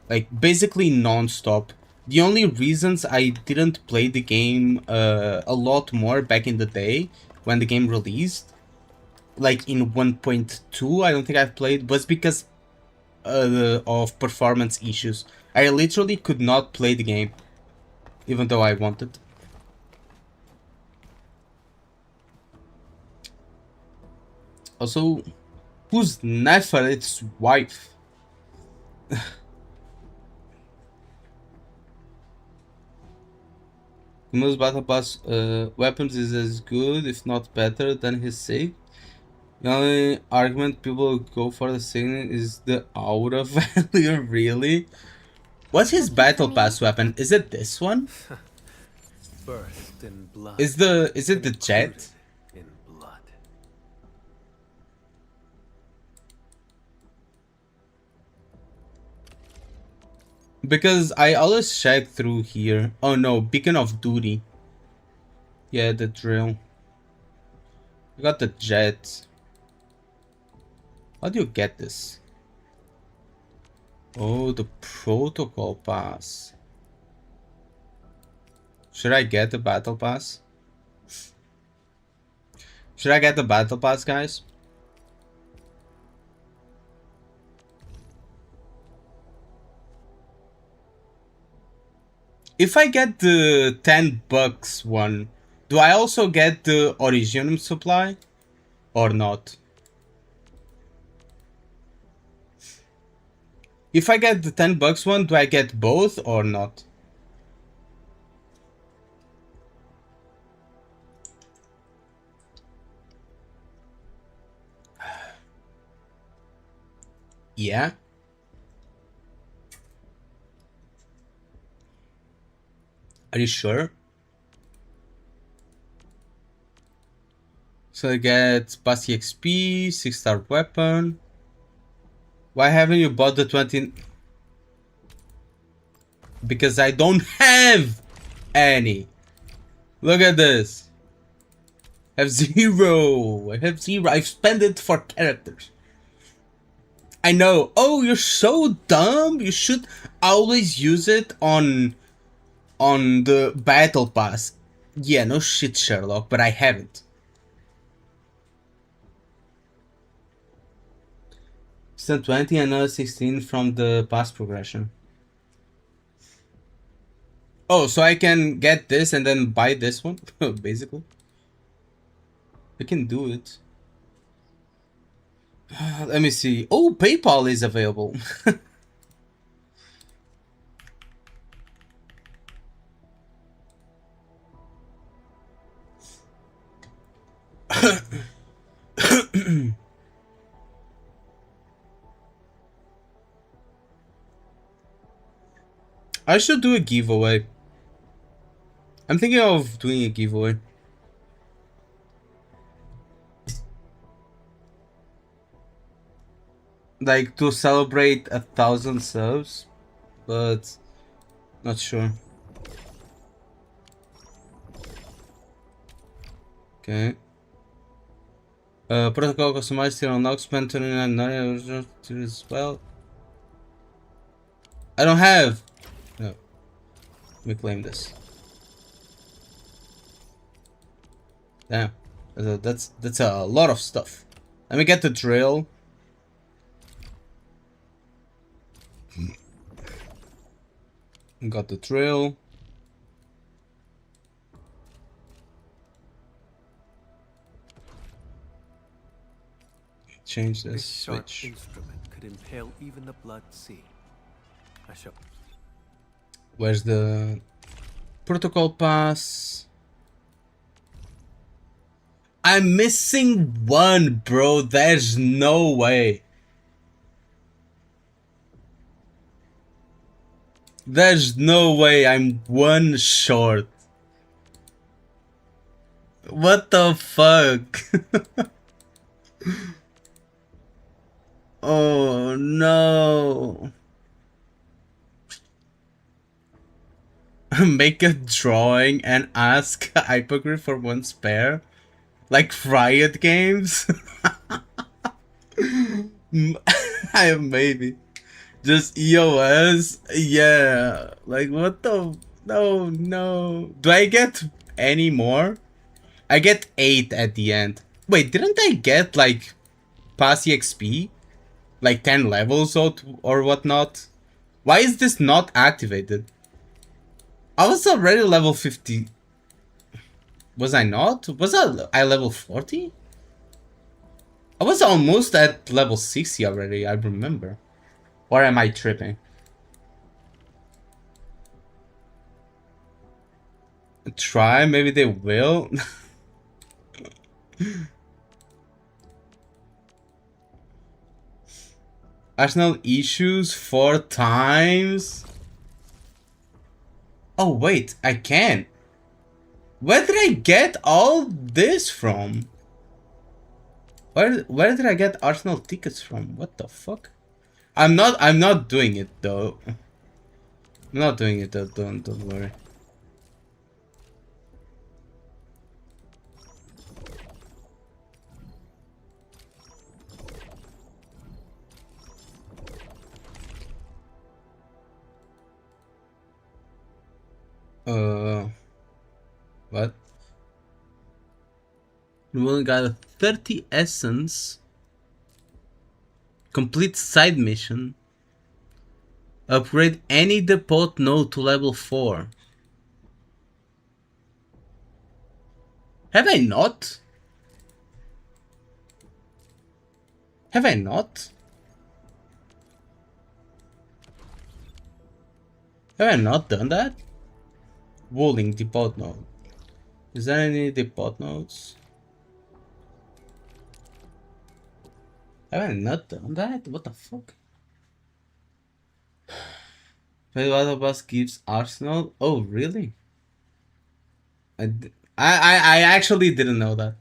like basically non-stop. The only reasons I didn't play the game a lot more back in the day when the game released, like in 1.2, I don't think I've played, was because of performance issues. I literally could not play the game, even though I wanted. Also, who's Nefert's wife? Camille's battle pass weapons is as good, if not better, than his sig. The only argument people go for the signet is the aura value, really? What's his battle pass weapon? Is it this one? Birthed in blood. Is it the jet? In blood. Because I always check through here. Oh no, Beacon of Duty. Yeah, the drill. I got the jet. How do you get this? Oh, the protocol pass. Should I get the battle pass? Should I get the battle pass, guys? If I get the $10 one, do I also get the Originium supply? Or not? If I get the $10 one, do I get both or not? Yeah. Are you sure? So I get Pasti XP, 6-star weapon. Why haven't you bought the 20? Because I don't have any. Look at this. I have zero. I have zero. I've spent it for characters. I know. Oh, you're so dumb. You should always use it on the battle pass. Yeah, no shit, Sherlock, but I haven't. Still 20 and another 16 from the past progression. Oh, so I can get this and then buy this one, basically. I can do it. Let me see. Oh, PayPal is available. I should do a giveaway. I'm thinking of doing a giveaway. Like to celebrate 1,000 subs, but not sure. Okay. Protocol customized here on Nox spent 29 as well. I don't have. No. Let me claim this. Damn. That's a lot of stuff. Let me get the drill. Got the drill. Change this This sharp switch. instrument could impale even the blood sea. I shall. Where's the protocol pass? I'm missing one, bro. There's no way. There's no way I'm one short. What the fuck? Oh no. Make a drawing and ask Hypogriff for one spare? Like Riot Games? Maybe. Just EOS? Yeah. Like what the... No. Do I get any more? I get 8 at the end. Wait, didn't I get like pass EXP? Like 10 levels or whatnot? Why is this not activated? I was already level 50. Was I not? Was I level 40? I was almost at level 60 already, I remember. Or am I tripping? Try, maybe they will. Arsenal issues 4 times. Oh wait, I can. Where did I get all this from? Where did I get Arsenal tickets from? What the fuck? I'm not doing it though. I'm not doing it though, don't worry. What? We only got a 30 essence. Complete side mission. Upgrade any depot node to level 4. Have I not? Have I not? Have I not done that? Wooling depot node. Is there any depot nodes? Have I not done that? What the fuck? Wait, what of us gives Arsenal? Oh, really? I actually didn't know that.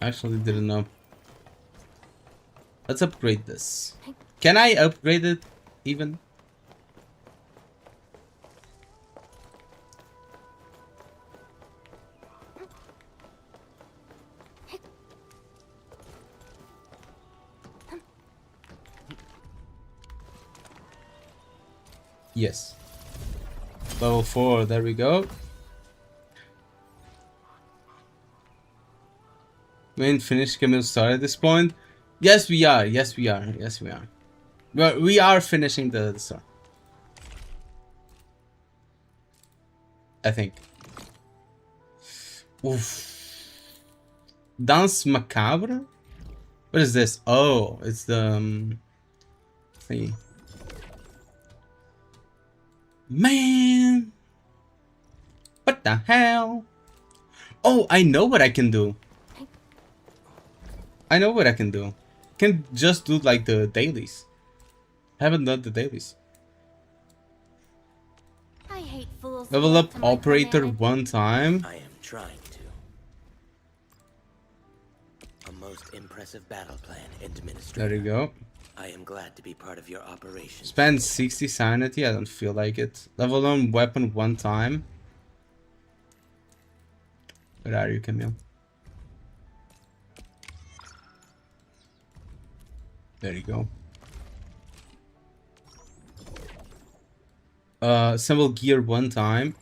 Actually didn't know. Let's upgrade this. Can I upgrade it even? Yes. Level 4, there we go. We ain't finished Camille's story at this point. Yes, we are. Yes, we are. Yes, we are. Well, we are finishing the story. I think. Oof. Dance Macabre? What is this? Oh, it's the thingy. Man! What the hell? Oh, I know what I can do. I know what I can do. Can just do like the dailies. Haven't done the dailies. I hate fools. Level up operator 1 time. I am trying to. A most impressive battle plan, Administrator. There you go. I am glad to be part of your operation. Spend 60 sanity. I don't feel like it. Level on weapon 1 time. Where are you, Camille? There you go. Assemble gear 1 time.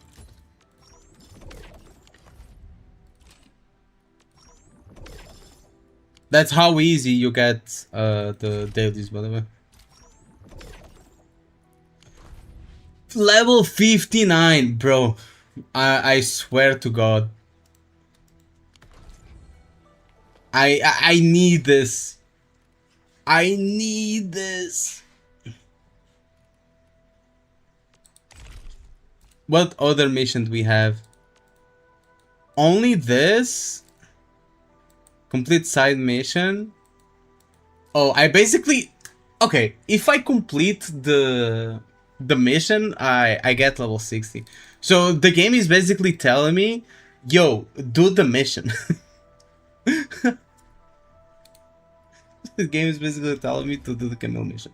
That's how easy you get the dailies, by the way. Level 59, bro. I swear to God. I need this. I need this. What other mission do we have? Only this? Complete side mission? Oh, I basically... Okay, if I complete the mission, I get level 60. So the game is basically telling me, yo, do the mission. The game is basically telling me to do the Camille mission.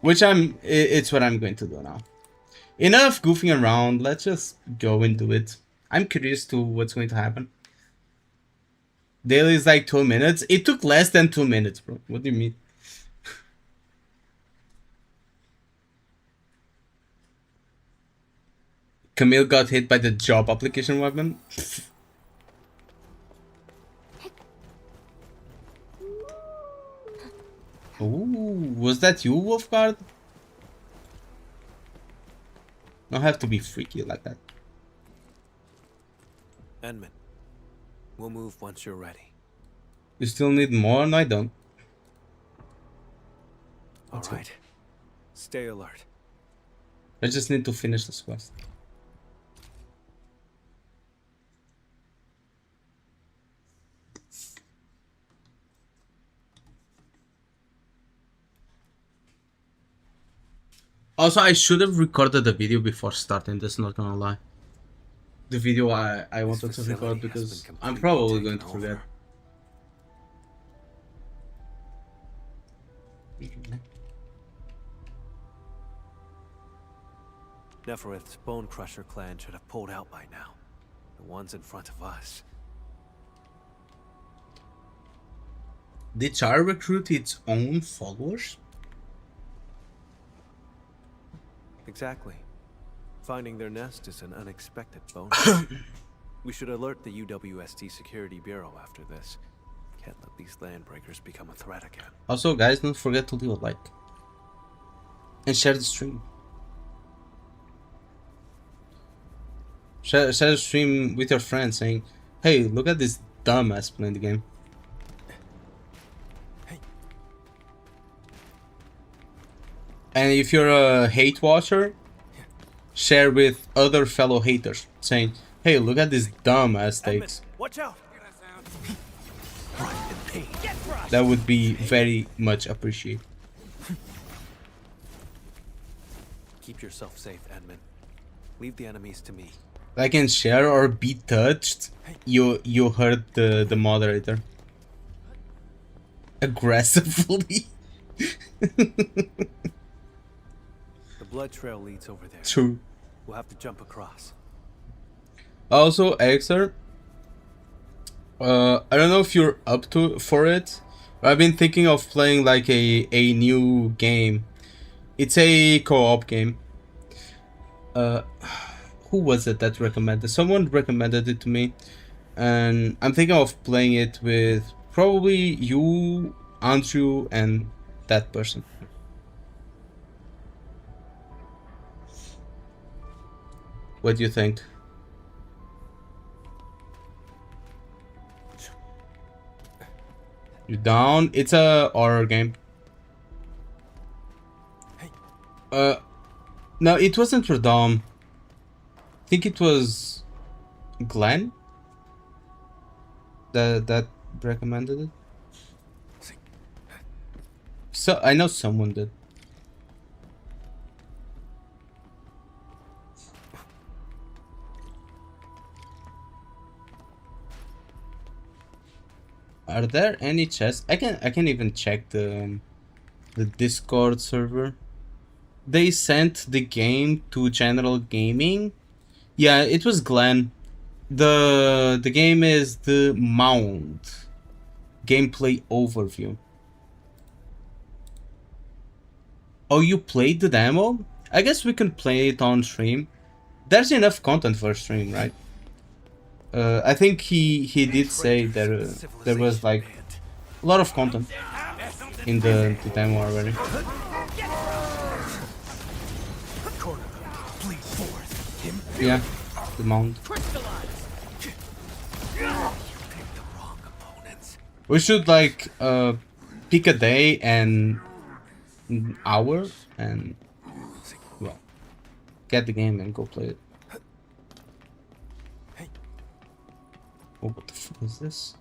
Which it's what I'm going to do now. Enough goofing around, let's just go and do it. I'm curious to what's going to happen. Daily is like 2 minutes. It took less than 2 minutes, bro. What do you mean? Camille got hit by the job application weapon. Ooh, was that you, Wolfguard? Don't have to be freaky like that. Enman, we'll move once you're ready. You still need more? No, I don't. All right. Stay alert. I just need to finish this quest. Also, I should have recorded the video before starting this, not gonna lie. The video I wanted to record because I'm probably going to forget. Neferith's Bone Crusher clan should have pulled out by now. The ones in front of us. Did Char recruit its own followers? Exactly. Finding their nest is an unexpected bonus. We should alert the UWST Security Bureau after this. Can't let these landbreakers become a threat again. Also, guys, don't forget to leave a like. And share the stream. Share the stream with your friends saying, hey, look at this dumbass playing the game. And if you're a hate watcher, share with other fellow haters, saying, hey, look at this dumbass takes. Watch out! That would be very much appreciated. Keep yourself safe, Edmund. Leave the enemies to me. Like in share or be touched, you hurt the moderator. Aggressively. The blood trail leads over there. True. We'll have to jump across. Also, Exer, I don't know if you're up for it. I've been thinking of playing like a new game. It's a co-op game. Who was it that recommended? Someone recommended it to me, and I'm thinking of playing it with probably you, Andrew, and that person. What do you think? You down? It's a horror game. No, it wasn't Radom. I think it was Glenn that recommended it. So I know someone did. Are there any chests? I can even check the Discord server. They sent the game to general gaming. Yeah, it was Glenn. The game is the Mount. Gameplay overview. Oh, you played the demo? I guess we can play it on stream. There's enough content for stream, right? I think he did say there was like a lot of content in the demo already. Yeah, the mount. We should like pick a day and hour and well get the game and go play it. Oh, what the fuck is this?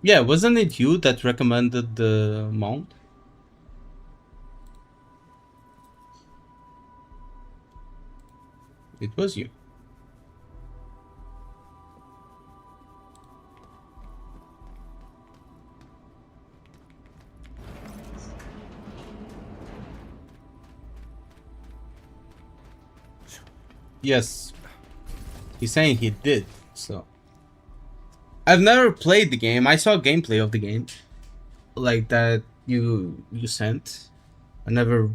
Yeah, wasn't it you that recommended the mount? It was you. Yes. He's saying he did, so. I've never played the game. I saw gameplay of the game. Like that you sent. I never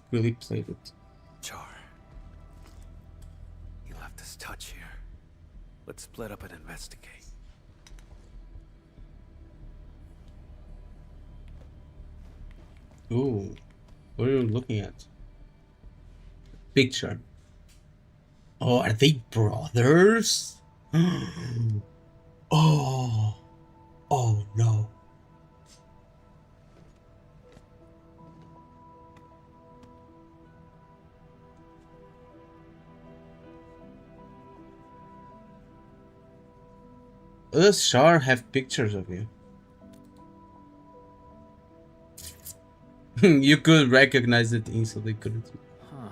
really played it. Char. You left this touch here. Let's split up and investigate. Ooh. What are you looking at? Picture. Oh, are they brothers? Oh. Oh no. Does Char have pictures of you? You could recognize it instantly, couldn't you? Huh.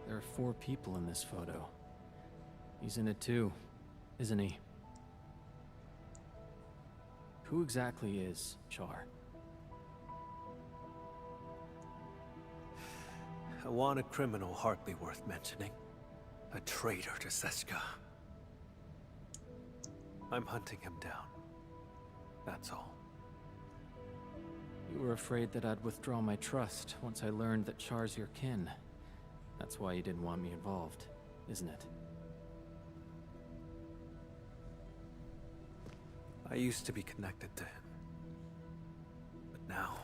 There are 4 people in this photo. He's in it too, isn't he? Who exactly is Char? A wanted criminal hardly worth mentioning. A traitor to Seska. I'm hunting him down. That's all. You were afraid that I'd withdraw my trust once I learned that Char's your kin. That's why you didn't want me involved, isn't it? I used to be connected to him. But now...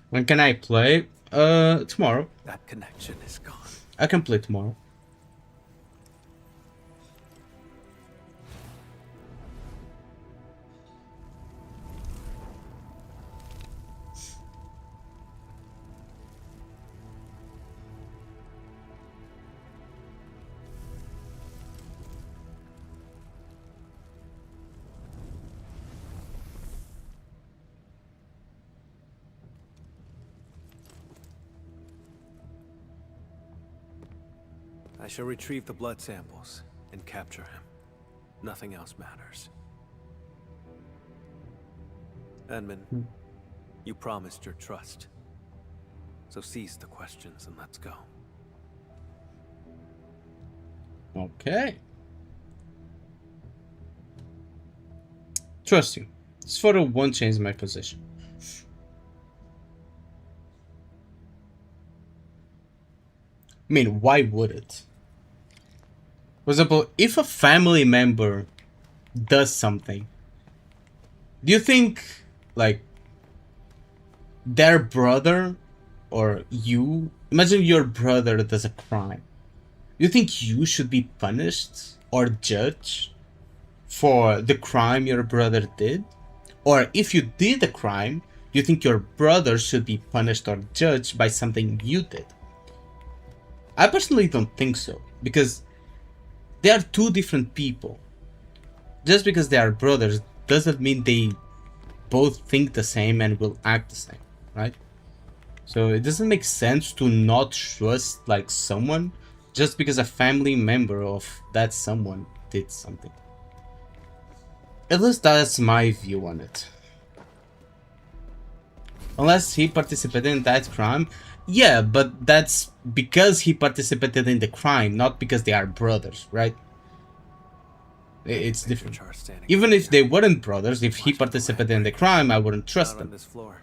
When can I play? Tomorrow. that connection is gone. I can play tomorrow. I shall retrieve the blood samples and capture him. Nothing else matters. Edmund, you promised your trust. So cease the questions and let's go. Okay. Trust you. This photo won't change my position. I mean, why would it? For example, if a family member does something, do you think, like, their brother or you, imagine your brother does a crime. Do you think you should be punished or judged for the crime your brother did? Or if you did a crime, do you think your brother should be punished or judged by something you did? I personally don't think so, because they are 2 different people. Just because they are brothers doesn't mean they both think the same and will act the same, right? So it doesn't make sense to not trust like someone just because a family member of that someone did something. At least that's my view on it. Unless he participated in that crime. Yeah, but that's because he participated in the crime, not because they are brothers, right? It's different. Even if they weren't brothers, if he participated in the crime, I wouldn't trust him.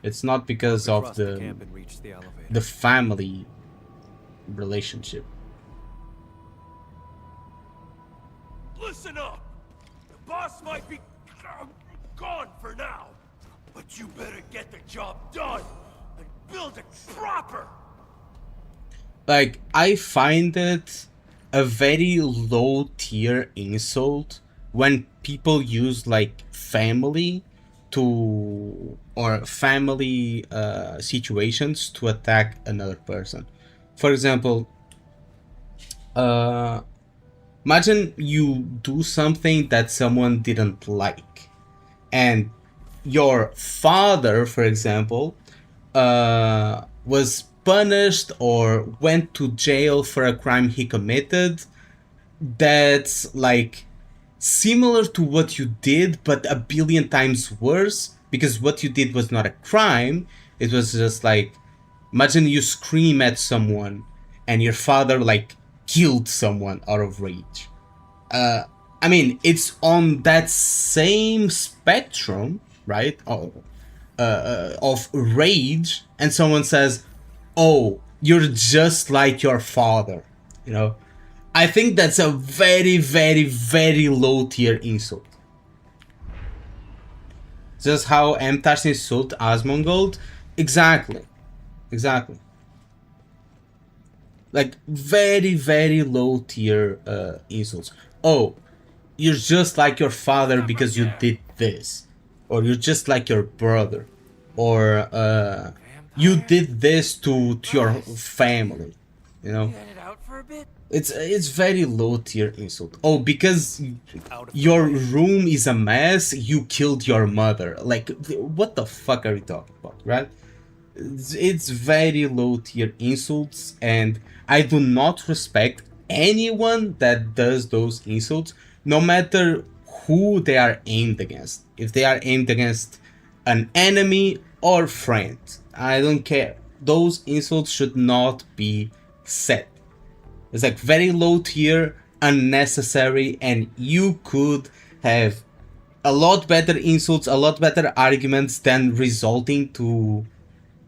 It's not because of the family relationship. Listen up! The boss might be gone for now, but you better get the job done and build it proper! Like, I find it a very low tier insult when people use like family to, or family situations to attack another person. For example, imagine you do something that someone didn't like, and your father, for example, was punished or went to jail for a crime he committed that's like similar to what you did but a billion times worse, because what you did was not a crime. It was just like, imagine you scream at someone and your father like killed someone out of rage. I mean, it's on that same spectrum, right, of rage, and someone says, oh, you're just like your father, you know. I think that's a very, very, very low tier insult. Just how Emtar's insult Asmongold. Exactly. Exactly. Like, very, very low tier insults. Oh, you're just like your father because you did this. Or you're just like your brother. Or you did this to your family. You know? It's very low tier insult. Oh, because your room is a mess, you killed your mother. Like, what the fuck are you talking about, right? It's very low tier insults, and I do not respect anyone that does those insults, no matter who they are aimed against. If they are aimed against an enemy or friend, I don't care. Those insults should not be said. It's like very low tier, unnecessary, and you could have a lot better insults, a lot better arguments than resulting to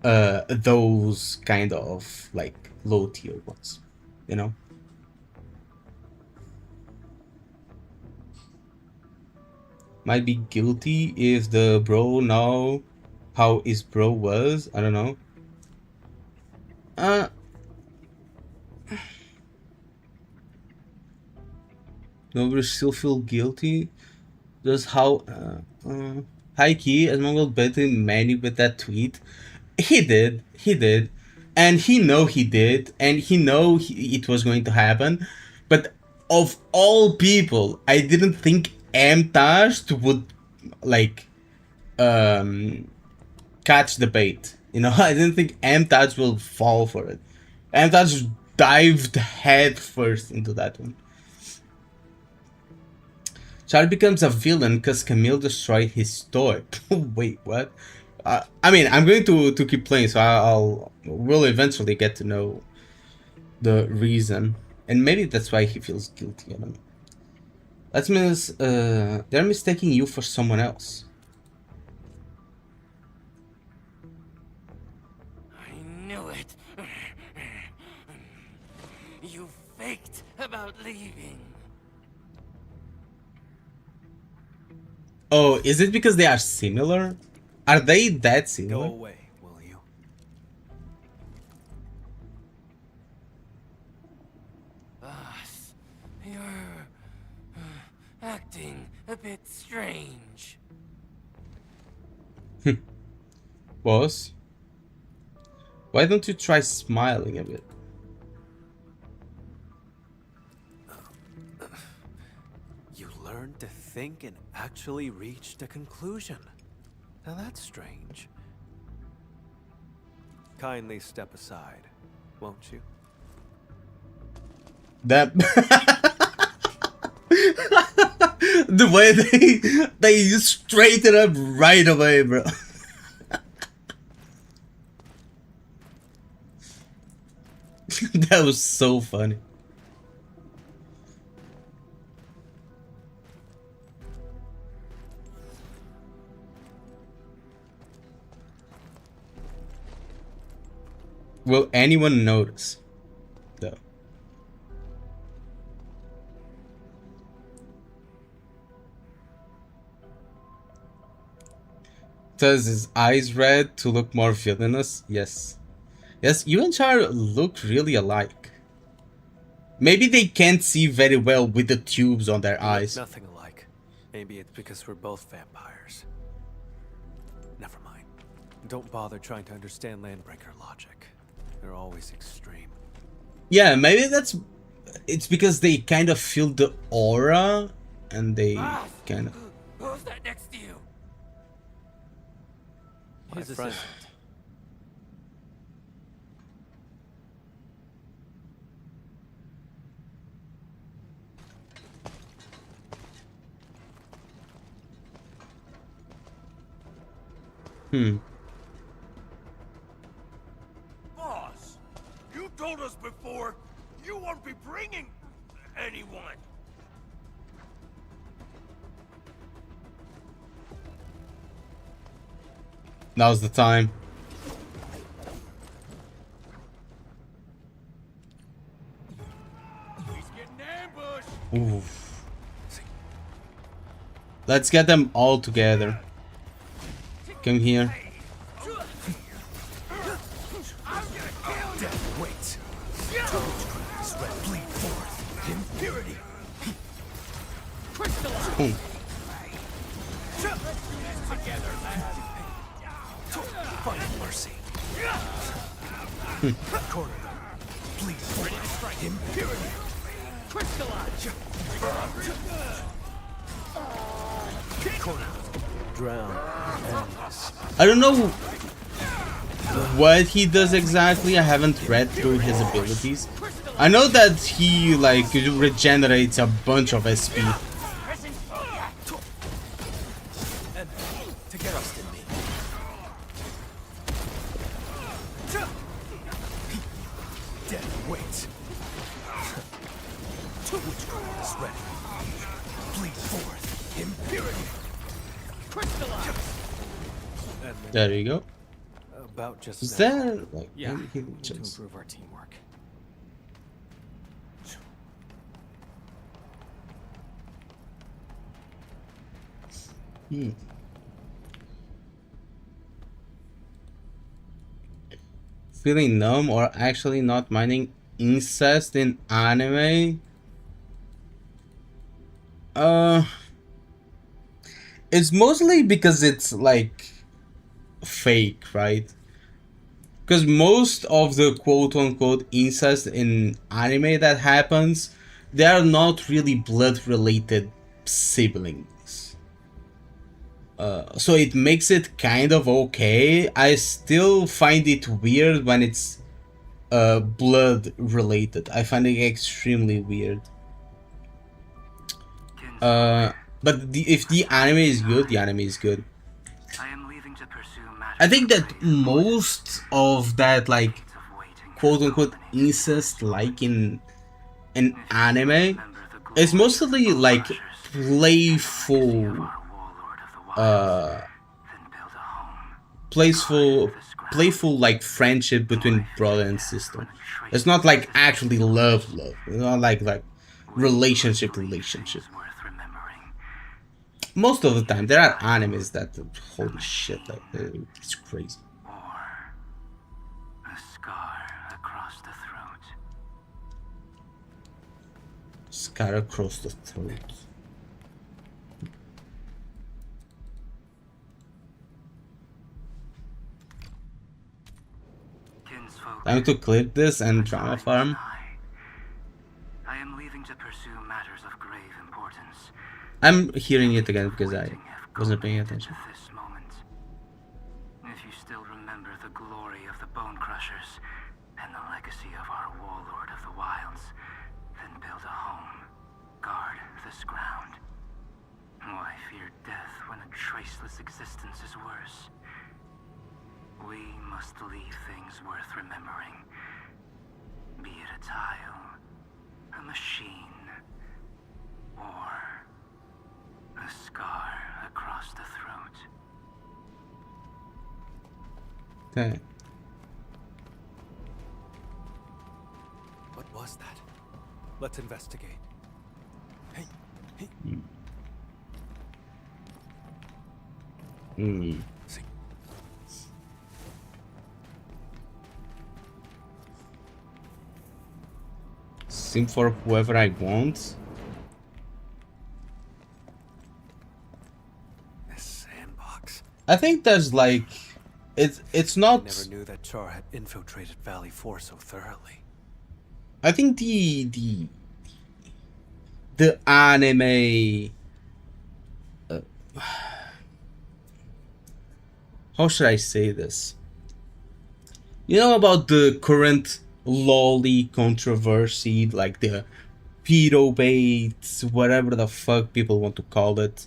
those kind of like low tier ones, you know? Might be guilty if the bro know how his bro was. I don't know. Nobody still feel guilty. Just how high key as Mongol betting Manny with that tweet. He did, and he know he did, and he know it was going to happen. But of all people, I didn't think Amtash would like catch the bait. You know, I didn't think Amtash will fall for it. Amtash dived head first into that one. Charlie becomes a villain because Camille destroyed his toy. Wait, what? I mean, I'm going to keep playing, so we'll eventually get to know the reason, and maybe that's why he feels guilty. I don't know. That means they're mistaking you for someone else. I knew it. You faked about leaving. Oh, is it because they are similar? Are they that similar? Go away, will you? Boss, you're acting a bit strange. Boss? Why don't you try smiling a bit? You learned to think and actually reached a conclusion. Now that's strange. Kindly step aside, won't you? That the way they straighten up right away, bro. That was so funny. Will anyone notice, though? Does his eyes red to look more villainous? Yes. Yes, you and Char look really alike. Maybe they can't see very well with the tubes on their We look eyes. nothing alike. Maybe it's because we're both vampires. Never mind. Don't bother trying to understand Landbreaker logic. They're always extreme. Yeah, maybe it's because they kind of feel the aura and they kind of... Who's that next to you? My friend. Boss, you told us before you won't be bringing anyone. Now's the time. He's getting ambushed. Oof. Let's get them all together. Come here. Wait. Sweat bleed forth. Impurity. Boom. Together, lad. Find mercy. Corner them. Bleed forth. Impurity. Crystallize. Corner them. Drown. Endless. I don't know what he does exactly. I haven't read through his abilities. I know that he like regenerates a bunch of SP. And together. Dead weight. Witchcraft is ready. Bleed forth. Impurity. Crystallize. There you go. About just Is now. there like Yeah, maybe he to just... improve our teamwork. Feeling numb or actually not minding incest in anime? It's mostly because it's like fake, right? Because most of the quote-unquote incest in anime that happens, they are not really blood-related siblings. So it makes it kind of okay. I still find it weird when it's blood-related. I find it extremely weird. But if the anime is good, the anime is good. I am leaving to pursue I think that most of that like quote-unquote incest like in anime is mostly like playful playful like friendship between brother and sister. It's not like actually love. It's not like relationship. Most of the time, there are animes that holy shit, like it's crazy. A scar across the throat. Scar across the throat. Time to click this and drama farm. I am leaving to pursue matters of grave importance. I'm hearing it again because I wasn't paying attention. This moment. If you still remember the glory of the Bone Crushers and the legacy of our warlord of the wilds, then build a home. Guard this ground. Why fear death when a traceless existence is worse? We must leave things worth remembering. Be it a tile, a machine, or a scar across the throat. Okay. What was that? Let's investigate. Hey, hey. Hmm. See, simp for whoever I want. This sandbox. I think there's like, it's not. Never knew that Char had infiltrated Valley 4 so thoroughly. I think the anime. How should I say this? You know about the current lolly controversy, like the pedo bait, whatever the fuck people want to call it.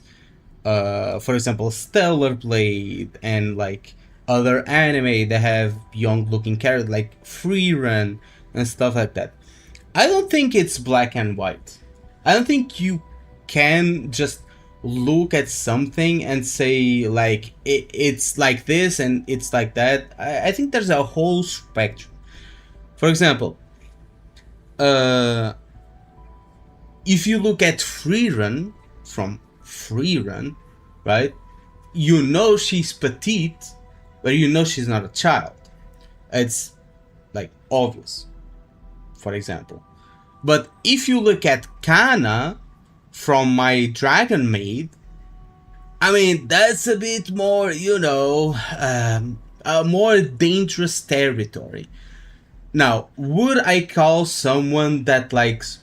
For example, Stellar Blade and like other anime that have young looking characters like Free Run and stuff like that. I don't think it's black and white. I don't think you can just look at something and say like it's like this and it's like that. I think there's a whole spectrum. For example, if you look at Free Run from Free Run, right? You know she's petite, but you know she's not a child. It's like obvious, for example. But if you look at Kana from My Dragon Maid, I mean, that's a bit more, you know, a more dangerous territory. Now, would I call someone that likes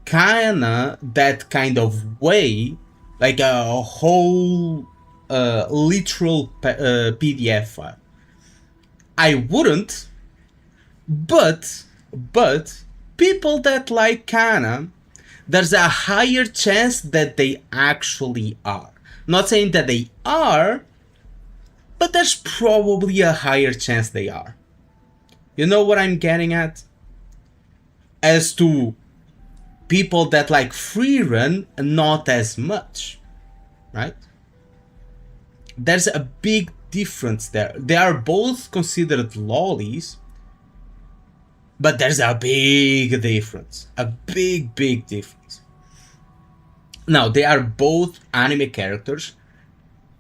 Kana that kind of way, like a whole literal PDF file? I wouldn't, but people that like Kana, there's a higher chance that they actually are. Not saying that they are, but there's probably a higher chance they are. You know what I'm getting at? As to people that like Free Run, not as much, right? There's a big difference there. They are both considered lollies, but there's a big difference. A big difference. Now, they are both anime characters.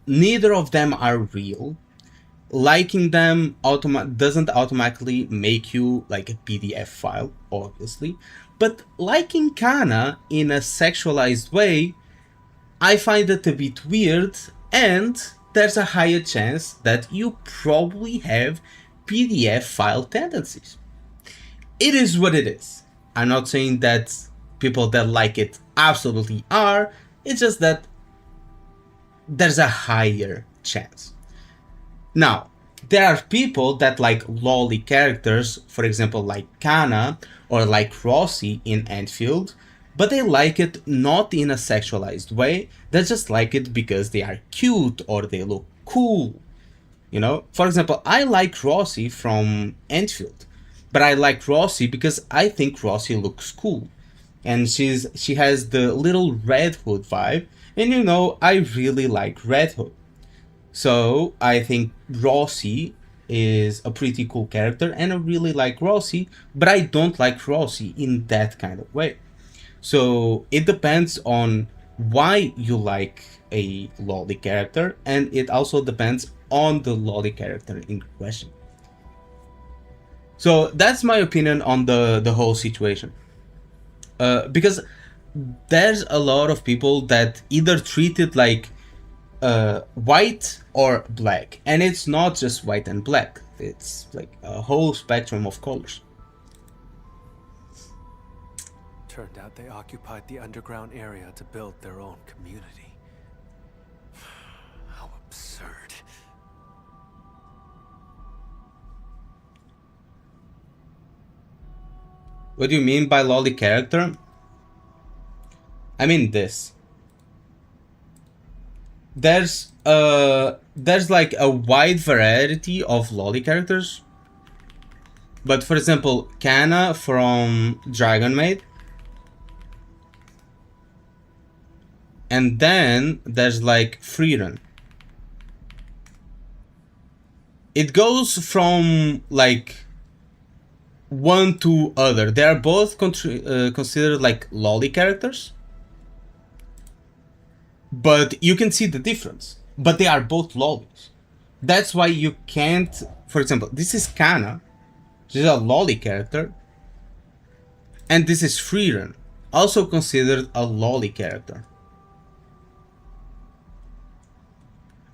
Neither of them are real. Liking them doesn't automatically make you like a PDF file, obviously. But liking Kana in a sexualized way, I find it a bit weird, and there's a higher chance that you probably have PDF file tendencies. It is what it is. I'm not saying that people that like it absolutely are. It's just that there's a higher chance. Now, there are people that like lolly characters, for example, like Kana or like Rossi in Endfield, but they like it not in a sexualized way. They just like it because they are cute or they look cool. You know, for example, I like Rossi from Endfield, but I like Rossi because I think Rossi looks cool, and she has the little Red Hood vibe, and you know I really like Red Hood. So I think Rossi is a pretty cool character, and I really like Rossi, but I don't like Rossi in that kind of way. So it depends on why you like a lolly character, and it also depends on the lolly character in question. So that's my opinion on the whole situation. Because there's a lot of people that either treat it like white or black, and it's not just white and black. It's like a whole spectrum of colors. Turned out they occupied the underground area to build their own community. How absurd. What do you mean by lolly character? I mean this. There's like a wide variety of lolly characters. But for example, Kana from Dragon Maid. And then there's like Free Run. It goes from like one to other. They are both considered like lolly characters, but you can see the difference. But they are both lollies. That's why you can't. For example, this is Kana. She's a lolly character, And this is Frieren, also considered a loli character.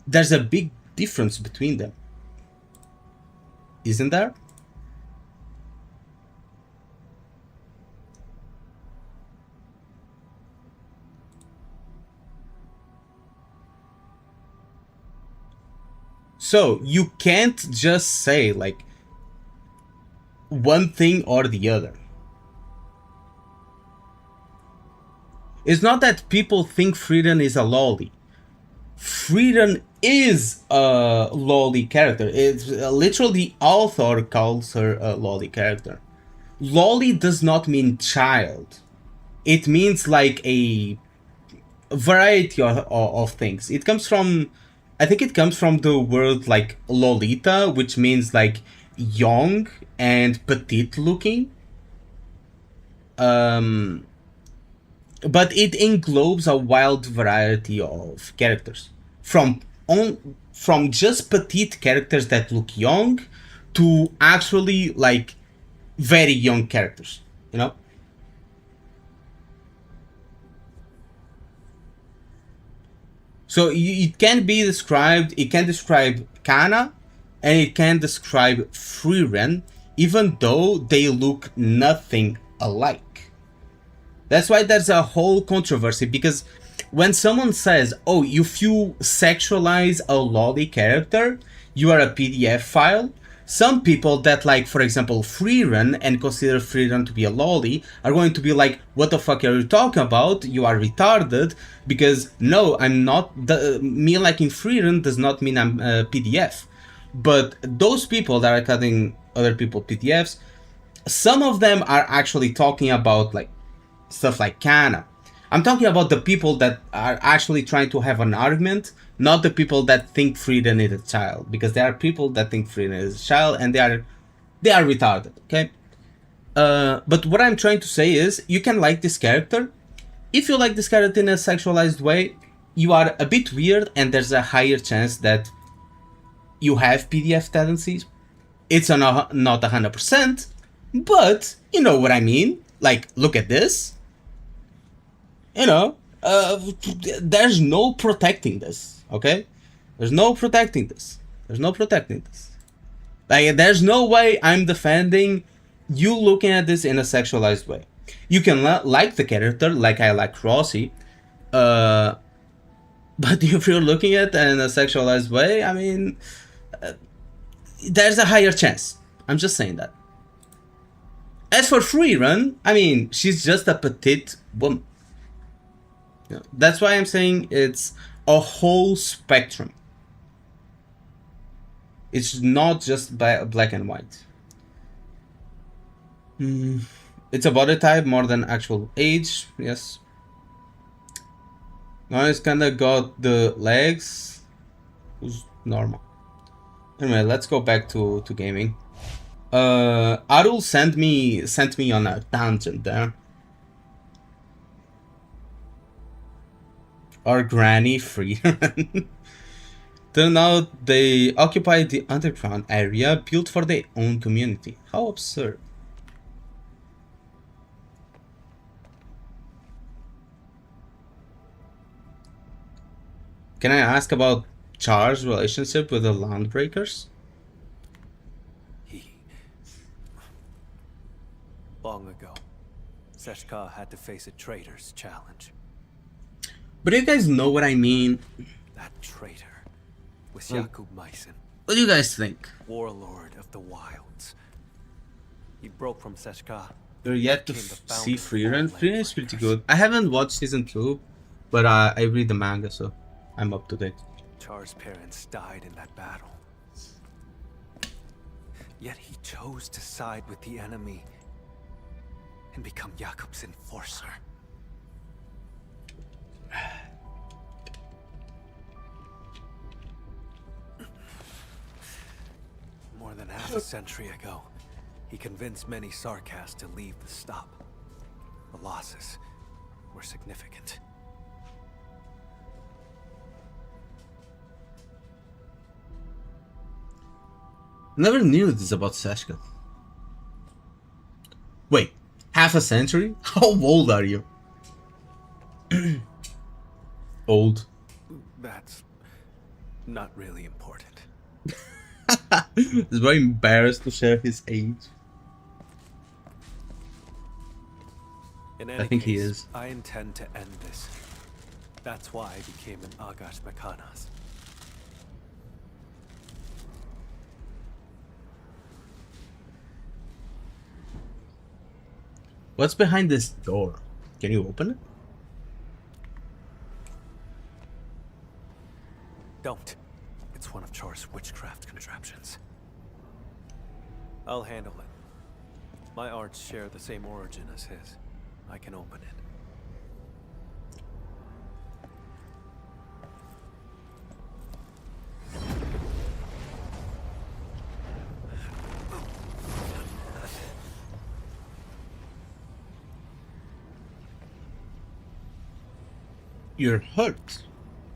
There's a big difference between them, isn't there? So you can't just say like one thing or the other. It's not that people think Frieren is a loli. Frieren is a loli character. It's literally the author calls her a loli character. Loli does not mean child. It means like a variety of things. It comes from, I think it comes from the word like Lolita, which means like young and petite looking. But it englobes a wide variety of characters, from just petite characters that look young to actually like very young characters, you know. So it can be described, it can describe Kana and it can describe Frieren, even though they look nothing alike. That's why there's a whole controversy, because when someone says, oh, if you sexualize a loli character, you are a PDF file, some people that like, for example, Frieren and consider Frieren to be a loli are going to be like, what the fuck are you talking about? You are retarded, because no, I'm not, me liking Frieren does not mean I'm a PDF. But those people that are cutting other people PDFs, some of them are actually talking about like stuff like Kana. I'm talking about the people that are actually trying to have an argument, not the people that think Frieren is a child, because there are people that think Frieren is a child and they are retarded, okay? But what I'm trying to say is, you can like this character. If you like this character in a sexualized way, you are a bit weird and there's a higher chance that you have PDF tendencies. It's not 100%, but you know what I mean. Like, look at this. You know, there's no protecting this, okay? There's no protecting this. There's no protecting this. Like, there's no way I'm defending you looking at this in a sexualized way. You can like the character, like I like Rossi, but if you're looking at it in a sexualized way, I mean, there's a higher chance. I'm just saying that. As for Frieren, I mean, she's just a petite woman. Yeah, that's why I'm saying it's a whole spectrum. It's not just black and white. It's a body type more than actual age, yes. Now it's kinda got the legs, who's normal. Anyway, let's go back to gaming. Arul sent me on a tangent there. Or Granny Frieren. Turn out they occupied the underground area built for their own community. How absurd. Can I ask about Char's relationship with the Landbreakers? Long ago, Seshka had to face a traitor's challenge. But you guys know what I mean. That traitor was Jakub Meissen. What do you guys think? Warlord of the wilds. He broke from Seshka. You're yet to see Frieren. Frieren is pretty good. I haven't watched season 2, but I read the manga, so I'm up to date. Char's parents died in that battle. Yet he chose to side with the enemy and become Jakub's enforcer. More than half a century ago, he convinced many Sarkas to leave the stop. The losses were significant. Never knew this about Seshka. Wait, half a century? How old are you? Old. That's not really important. He's very embarrassed to share his age. In I any think case, he is. I intend to end this. That's why I became an Agash Mekanas. What's behind this door? Can you open it? Don't. It's one of Char's witchcraft contraptions. I'll handle it. My arts share the same origin as his. I can open it. You're hurt.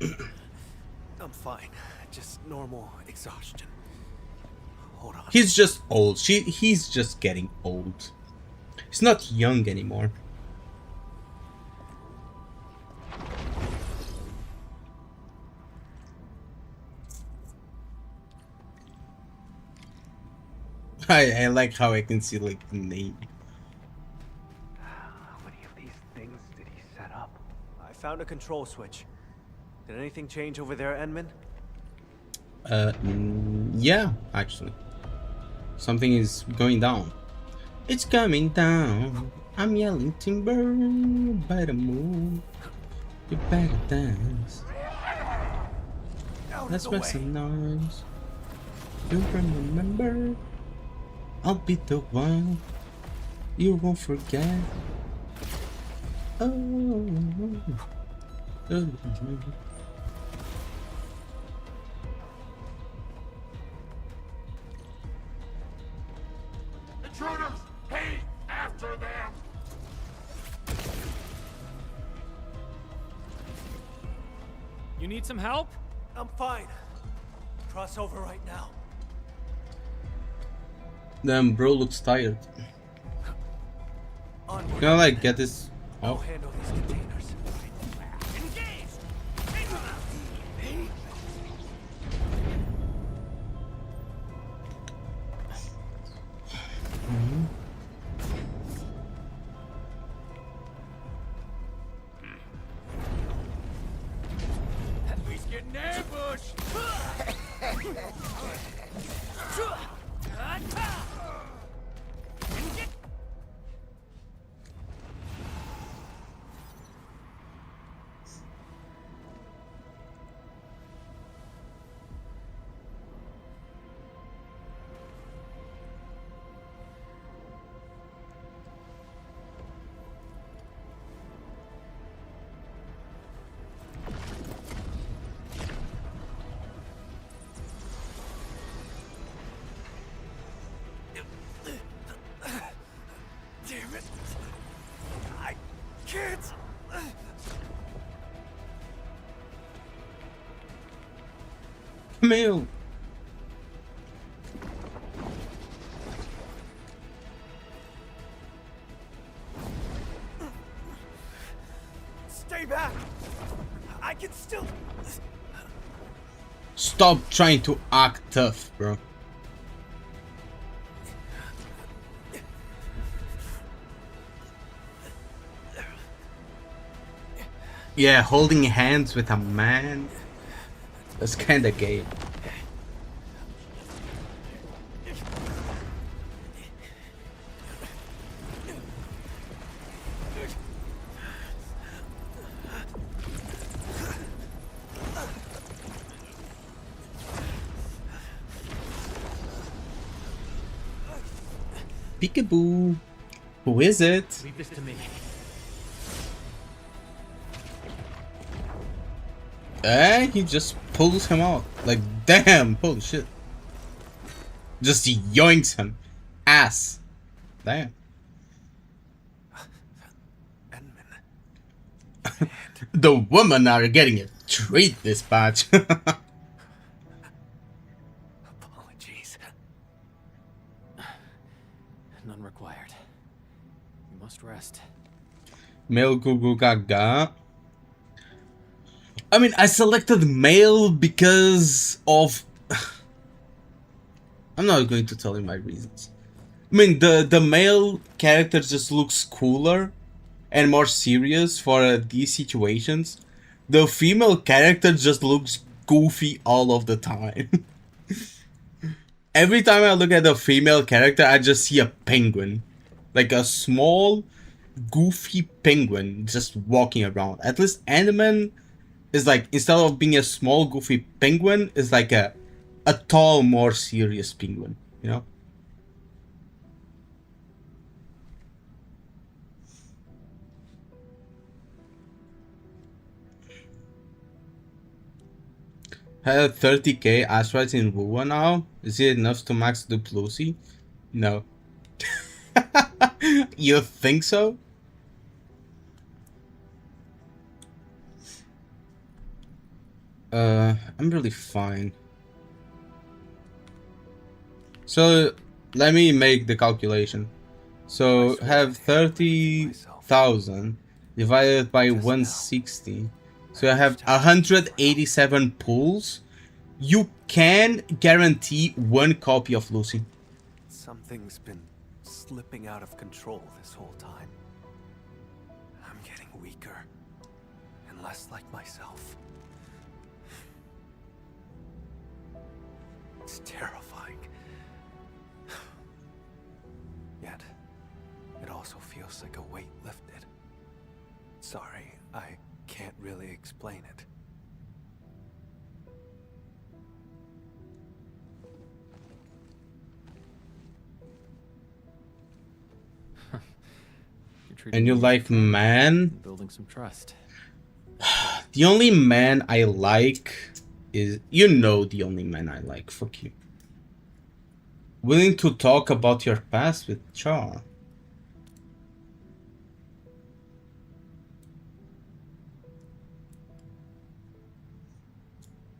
I'm fine. Just normal exhaustion. Hold on. He's just old. He's just getting old. He's not young anymore. I like how I can see like the name. How many of these things did he set up? I found a control switch. Did anything change over there, Enman? Yeah, actually. Something is going down. It's coming down. I'm yelling timber by the moon. You better dance. Let's make some noise. You can remember. I'll be the one you won't forget. Oh. Intruders! Hey! After them! You need some help? I'm fine. Cross over right now. Damn, bro looks tired. Onward. Can I like get this I'll off? handle these containers. He's getting ambushed! Damn it! I can't! Camille! Stay back! I can still... Stop trying to act tough, bro. Yeah, holding hands with a man. That's kinda gay. Peekaboo. Who is it? Leave this to me. He just pulls him out. Like, damn, holy shit. Just yoinks him. Ass. Damn. The women are getting a treat this batch. Apologies. None required. must rest. Male Gugu Gaga. I mean, I selected male because of... I'm not going to tell you my reasons. I mean, the male character just looks cooler and more serious for these situations. The female character just looks goofy all of the time. Every time I look at a female character, I just see a penguin. Like a small, goofy penguin just walking around. At least Ant-Man is like, instead of being a small, goofy penguin, is like a tall, more serious penguin, you know? Had 30k asteroids in Wuwa now? Is it enough to max Duplusi? No. You think so? I'm really fine. So, let me make the calculation. So, have 30,000 divided by 160. So I have 187 pulls. You can guarantee one copy of Lucy. Something's been slipping out of control this whole time. I'm getting weaker and less like myself. It's terrifying. Yet, it also feels like a weight lifted. Sorry, I can't really explain it. And you like man? Building some trust. The only man I like is... You know the only man I like. Fuck you. Willing to talk about your past with Char.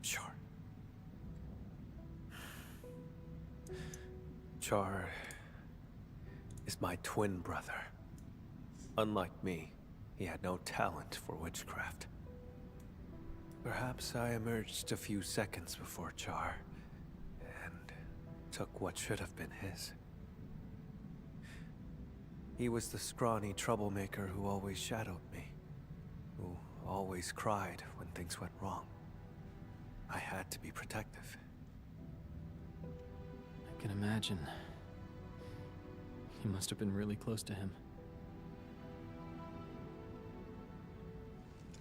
Sure. Char is my twin brother. Unlike me, he had no talent for witchcraft. Perhaps I emerged a few seconds before Char, and took what should have been his. He was the scrawny troublemaker who always shadowed me, who always cried when things went wrong. I had to be protective. I can imagine. You must have been really close to him.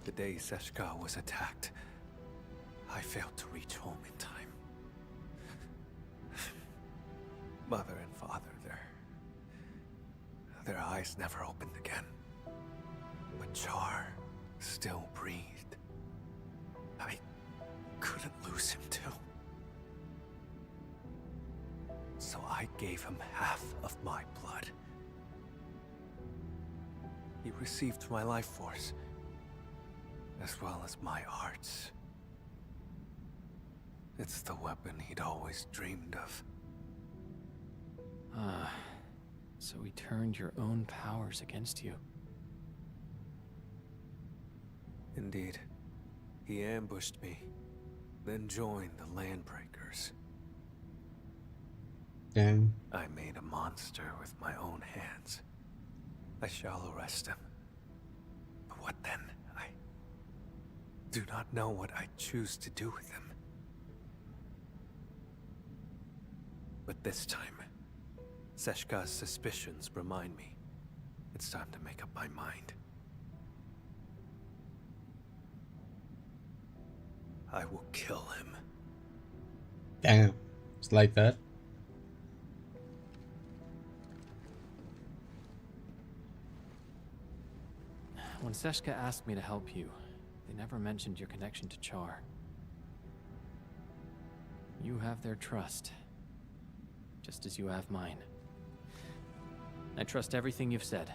The day Seshka was attacked, I failed to reach home in time. Mother and father, their eyes never opened again. But Char still breathed. I couldn't lose him too. So I gave him half of my blood. He received my life force, as well as my arts. It's the weapon he'd always dreamed of. Ah, so he turned your own powers against you. Indeed. He ambushed me, then joined the Landbreakers. Damn. I made a monster with my own hands. I shall arrest him. But what then? I do not know what I choose to do with him. But this time, Seshka's suspicions remind me it's time to make up my mind. I will kill him. Damn. It's like that. When Seshka asked me to help you, they never mentioned your connection to Char. You have their trust, just as you have mine. I trust everything you've said.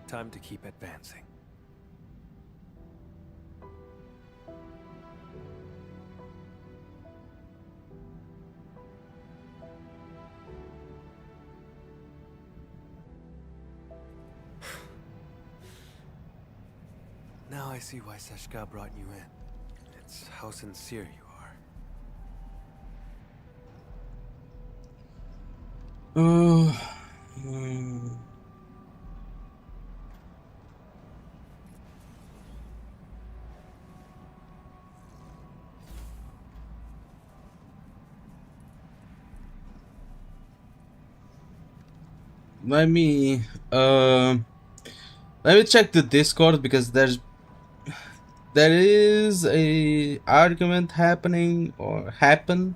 Time to keep advancing. Now I see why Seshka brought you in. It's how sincere you are. Let me check the Discord because there is a argument happening or happened.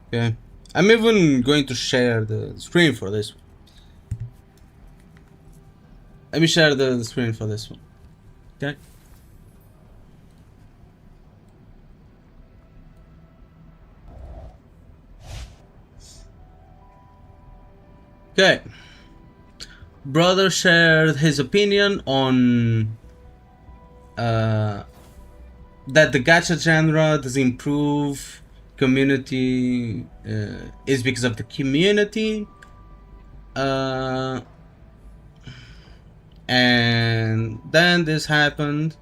Okay, I'm even going to share the screen for this one. Let me share the screen for this one. Okay. Okay. Brother shared his opinion on that the gacha genre does improve community is because of the community, and then this happened.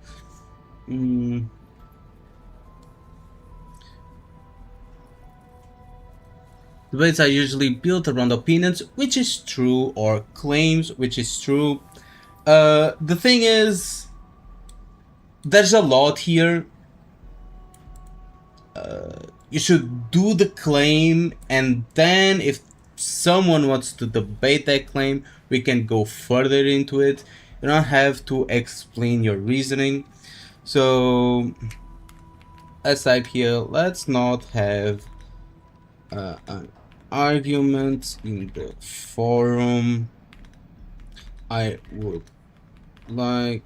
Debates are usually built around opinions, which is true, or claims, which is true. The thing is, there's a lot here. You should do the claim, and then if someone wants to debate that claim, we can go further into it. You don't have to explain your reasoning. So let's type here, let's not have an argument in the forum. I would like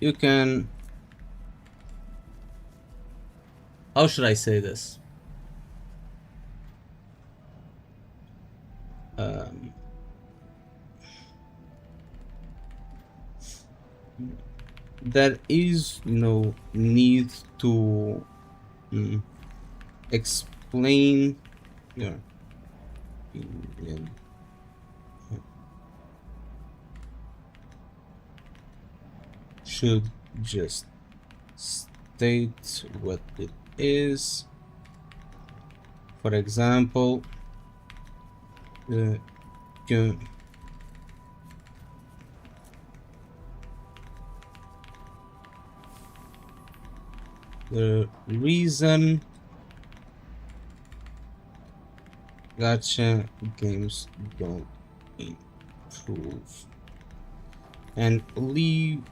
you can, how should I say this? There is no need to explain your opinion. Should just state what it is. For example, the reason gacha games don't improve, and leave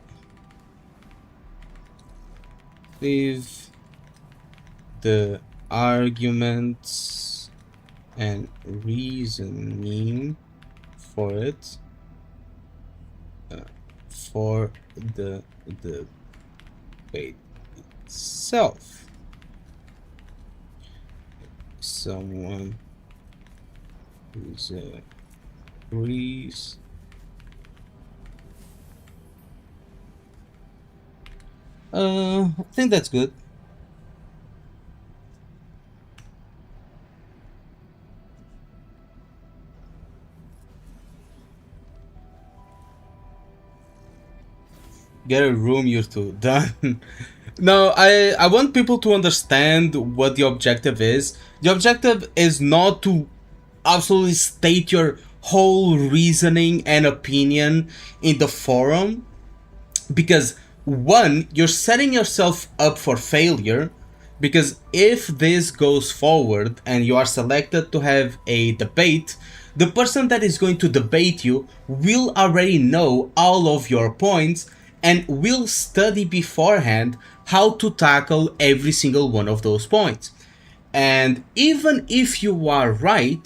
the arguments and reasoning for it for the debate itself. Someone who's agrees. I think that's good. Get a room, you two. Done. No, I want people to understand what the objective is. The objective is not to absolutely state your whole reasoning and opinion in the forum, because one, you're setting yourself up for failure, because if this goes forward and you are selected to have a debate, the person that is going to debate you will already know all of your points, and will study beforehand how to tackle every single one of those points. And even if you are right,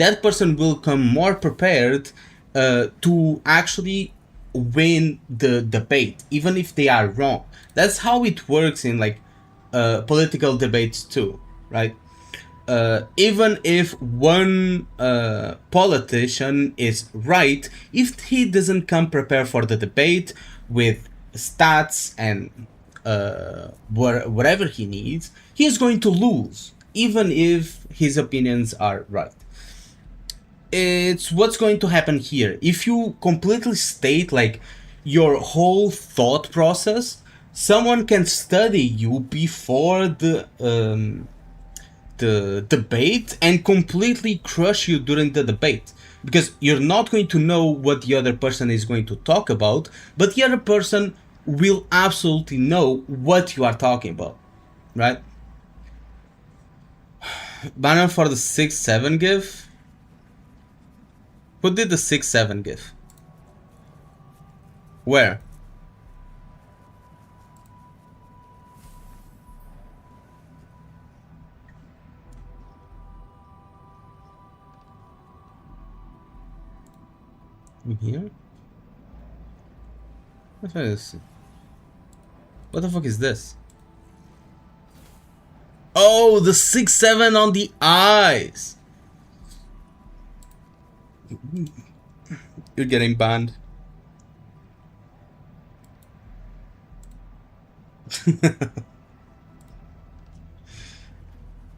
that person will come more prepared to actually win the debate, even if they are wrong. That's how it works in like political debates too, right? Even if one politician is right, if he doesn't come prepared for the debate with stats and whatever he needs, he is going to lose, even if his opinions are right. It's what's going to happen here. If you completely state like your whole thought process, someone can study you before the debate and completely crush you during the debate, because you're not going to know what the other person is going to talk about, but the other person will absolutely know what you are talking about, right? Banner for the 6-7 gif. Who did the 6-7 gif? Where? In here? What the fuck is this? Oh, the 6-7 on the eyes! You're getting banned.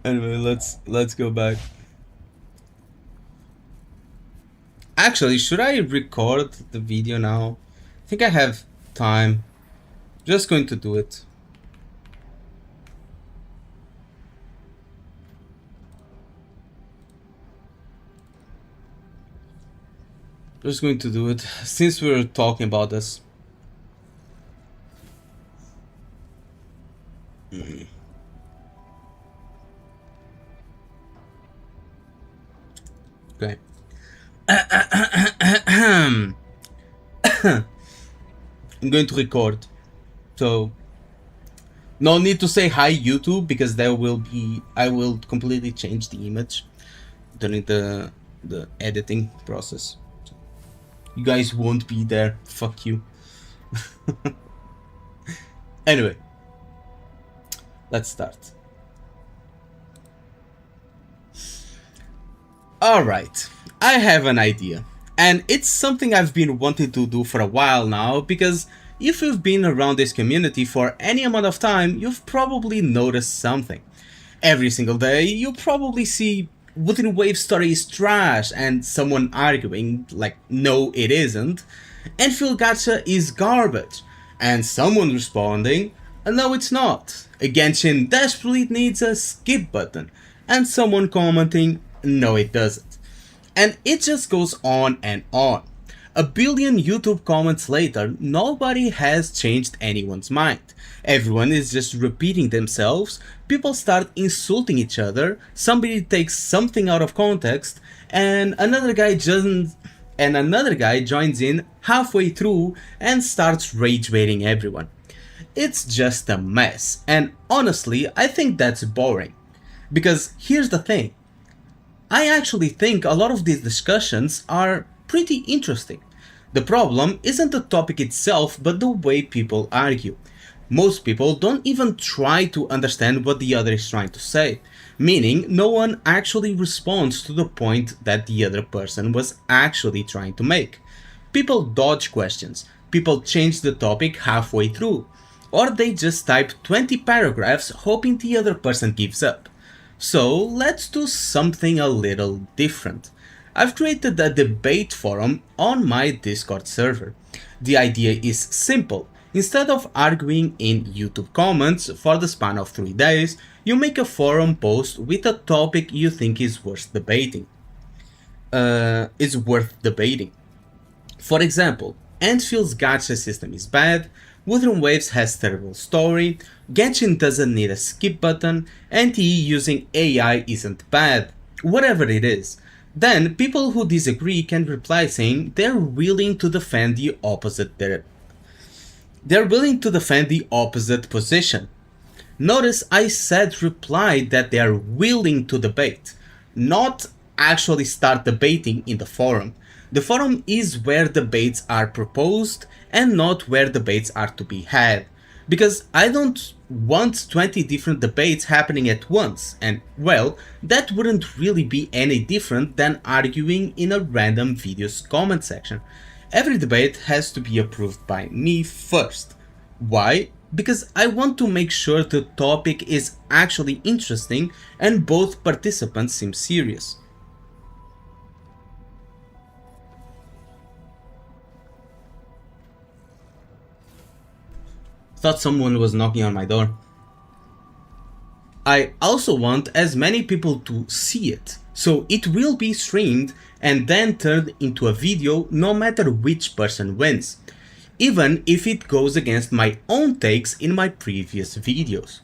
Anyway, let's go back. Actually, should I record the video now? I think I have time. Just going to do it. Just going to do it since we're talking about this. Okay. I'm going to record, so no need to say hi YouTube, because there will be, I will completely change the image during the editing process. So you guys won't be there. Fuck you. Anyway, let's start. Alright, I have an idea, and it's something I've been wanting to do for a while now, because if you've been around this community for any amount of time, you've probably noticed something. Every single day, you probably see Wooden Wave story is trash and someone arguing like no it isn't, Endfield gacha is garbage, and someone responding no it's not, Genshin desperately needs a skip button, and someone commenting no it doesn't. And it just goes on and on. A billion YouTube comments later, nobody has changed anyone's mind. Everyone is just repeating themselves, people start insulting each other, somebody takes something out of context, and another guy joins in halfway through and starts rage baiting everyone. It's just a mess, and honestly, I think that's boring. Because here's the thing. I actually think a lot of these discussions are pretty interesting. The problem isn't the topic itself, but the way people argue. Most people don't even try to understand what the other is trying to say, meaning no one actually responds to the point that the other person was actually trying to make. People dodge questions, people change the topic halfway through, or they just type 20 paragraphs hoping the other person gives up. So let's do something a little different. I've created a debate forum on my Discord server. The idea is simple. Instead of arguing in YouTube comments for the span of 3 days, you make a forum post with a topic you think is worth debating. For example, Endfield's gacha system is bad, Wuthering Waves has terrible story, Genshin doesn't need a skip button, and using AI isn't bad. Whatever it is, Then people who disagree can reply saying they're willing to defend the opposite position. Notice I said reply that they are willing to debate, not actually start debating in the forum. The forum is where debates are proposed and not where debates are to be had. Because I don't want 20 different debates happening at once, and well, that wouldn't really be any different than arguing in a random video's comment section. Every debate has to be approved by me first. Why? Because I want to make sure the topic is actually interesting and both participants seem serious. Thought someone was knocking on my door. I also want as many people to see it, so it will be streamed and then turned into a video no matter which person wins, even if it goes against my own takes in my previous videos.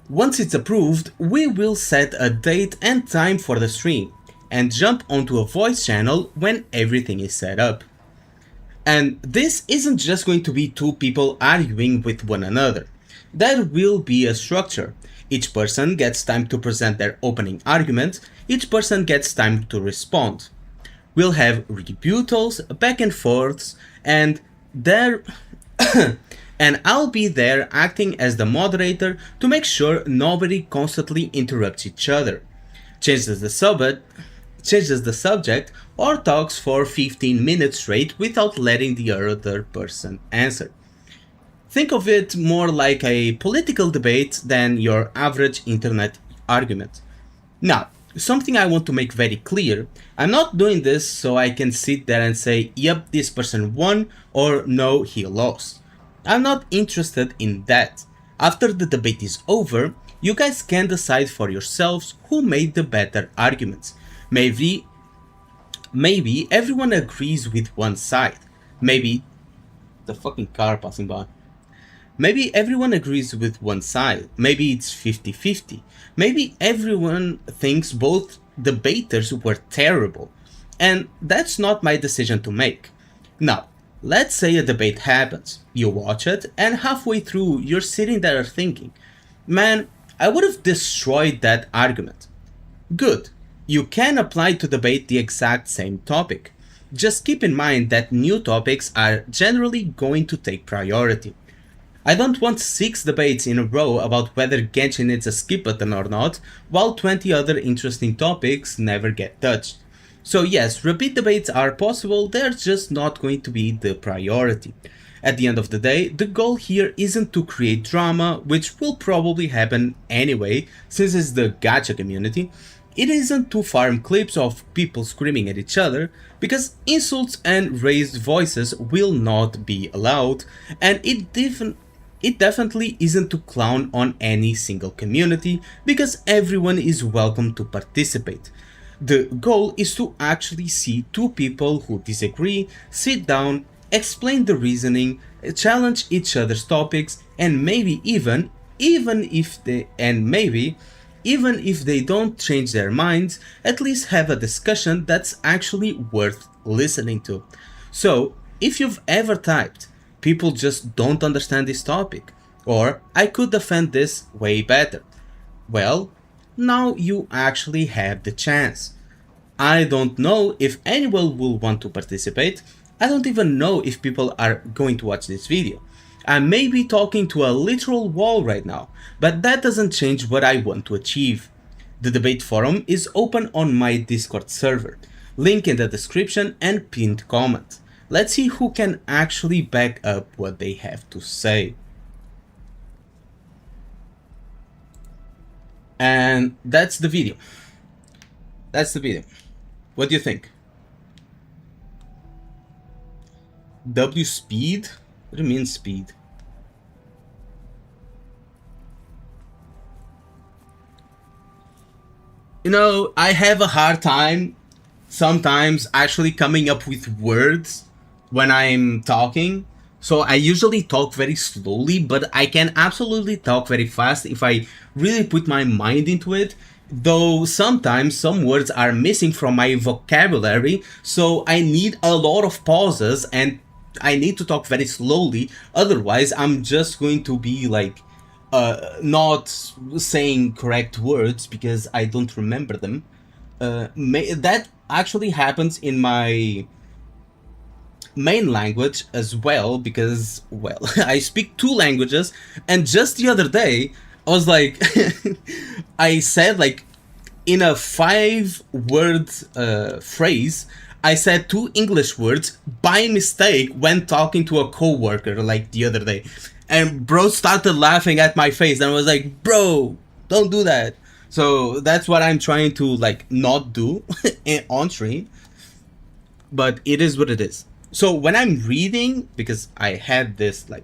Once it's approved, we will set a date and time for the stream, and jump onto a voice channel when everything is set up. And this isn't just going to be two people arguing with one another. There will be a structure. Each person gets time to present their opening argument, each person gets time to respond. We'll have rebuttals, back and forths, and and I'll be there acting as the moderator to make sure nobody constantly interrupts each other, changes the subject, or talks for 15 minutes straight without letting the other person answer. Think of it more like a political debate than your average internet argument. Now, something I want to make very clear, I'm not doing this so I can sit there and say, yep, this person won, or no, he lost. I'm not interested in that. After the debate is over, you guys can decide for yourselves who made the better arguments. Maybe everyone agrees with one side. Maybe the fucking car passing by. Maybe everyone agrees with one side. Maybe it's 50-50. Maybe everyone thinks both debaters were terrible. And that's not my decision to make. Now, let's say a debate happens. You watch it, and halfway through you're sitting there thinking, man, I would have destroyed that argument. Good. You can apply to debate the exact same topic. Just keep in mind that new topics are generally going to take priority. I don't want 6 debates in a row about whether Genshin needs a skip button or not, while 20 other interesting topics never get touched. So yes, repeat debates are possible, they're just not going to be the priority. At the end of the day, the goal here isn't to create drama, which will probably happen anyway, since it's the gacha community. It isn't to farm clips of people screaming at each other, because insults and raised voices will not be allowed, and it definitely isn't to clown on any single community, because everyone is welcome to participate. The goal is to actually see two people who disagree sit down, explain the reasoning, challenge each other's topics, and maybe even if they don't change their minds, at least have a discussion that's actually worth listening to. So, if you've ever typed, people just don't understand this topic, or I could defend this way better, well, now you actually have the chance. I don't know if anyone will want to participate. I don't even know if people are going to watch this video. I may be talking to a literal wall right now, but that doesn't change what I want to achieve. The debate forum is open on my Discord server, link in the description and pinned comment. Let's see who can actually back up what they have to say. And that's the video. What do you think? W speed? What do you mean speed? You know, I have a hard time sometimes actually coming up with words when I'm talking. So I usually talk very slowly, but I can absolutely talk very fast if I really put my mind into it. though sometimes some words are missing from my vocabulary, so I need a lot of pauses and I need to talk very slowly, otherwise I'm just going to be like not saying correct words because I don't remember them. That actually happens in my main language as well, because, well, I speak 2 languages, and just the other day I was like I said, like, in a 5-word phrase, I said 2 English words by mistake when talking to a coworker, like, the other day, and bro started laughing at my face, and I was like, bro, don't do that. So that's what I'm trying to, like, not do on stream, but it is what it is. So when I'm reading, because I had this, like,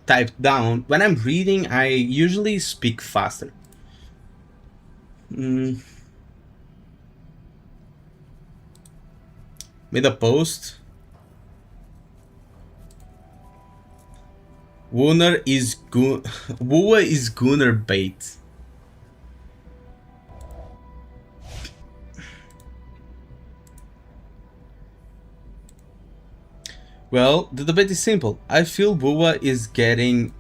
typed down, when I'm reading, I usually speak faster. Made a post. Wooner is Wooa is Gunner bait. Well, the debate is simple. I feel Wooa is getting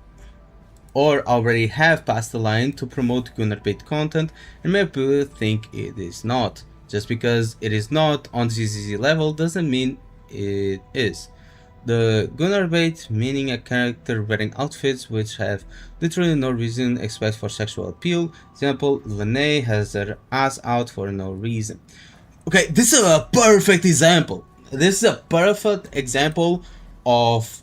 or already have passed the line to promote Gunner bait content, and many people think it is not. Just because it is not on ZZZ level doesn't mean it is. The Gunner bait, meaning a character wearing outfits which have literally no reason except for sexual appeal. Example, Lene has her ass out for no reason. Okay, this is a perfect example. This is a perfect example of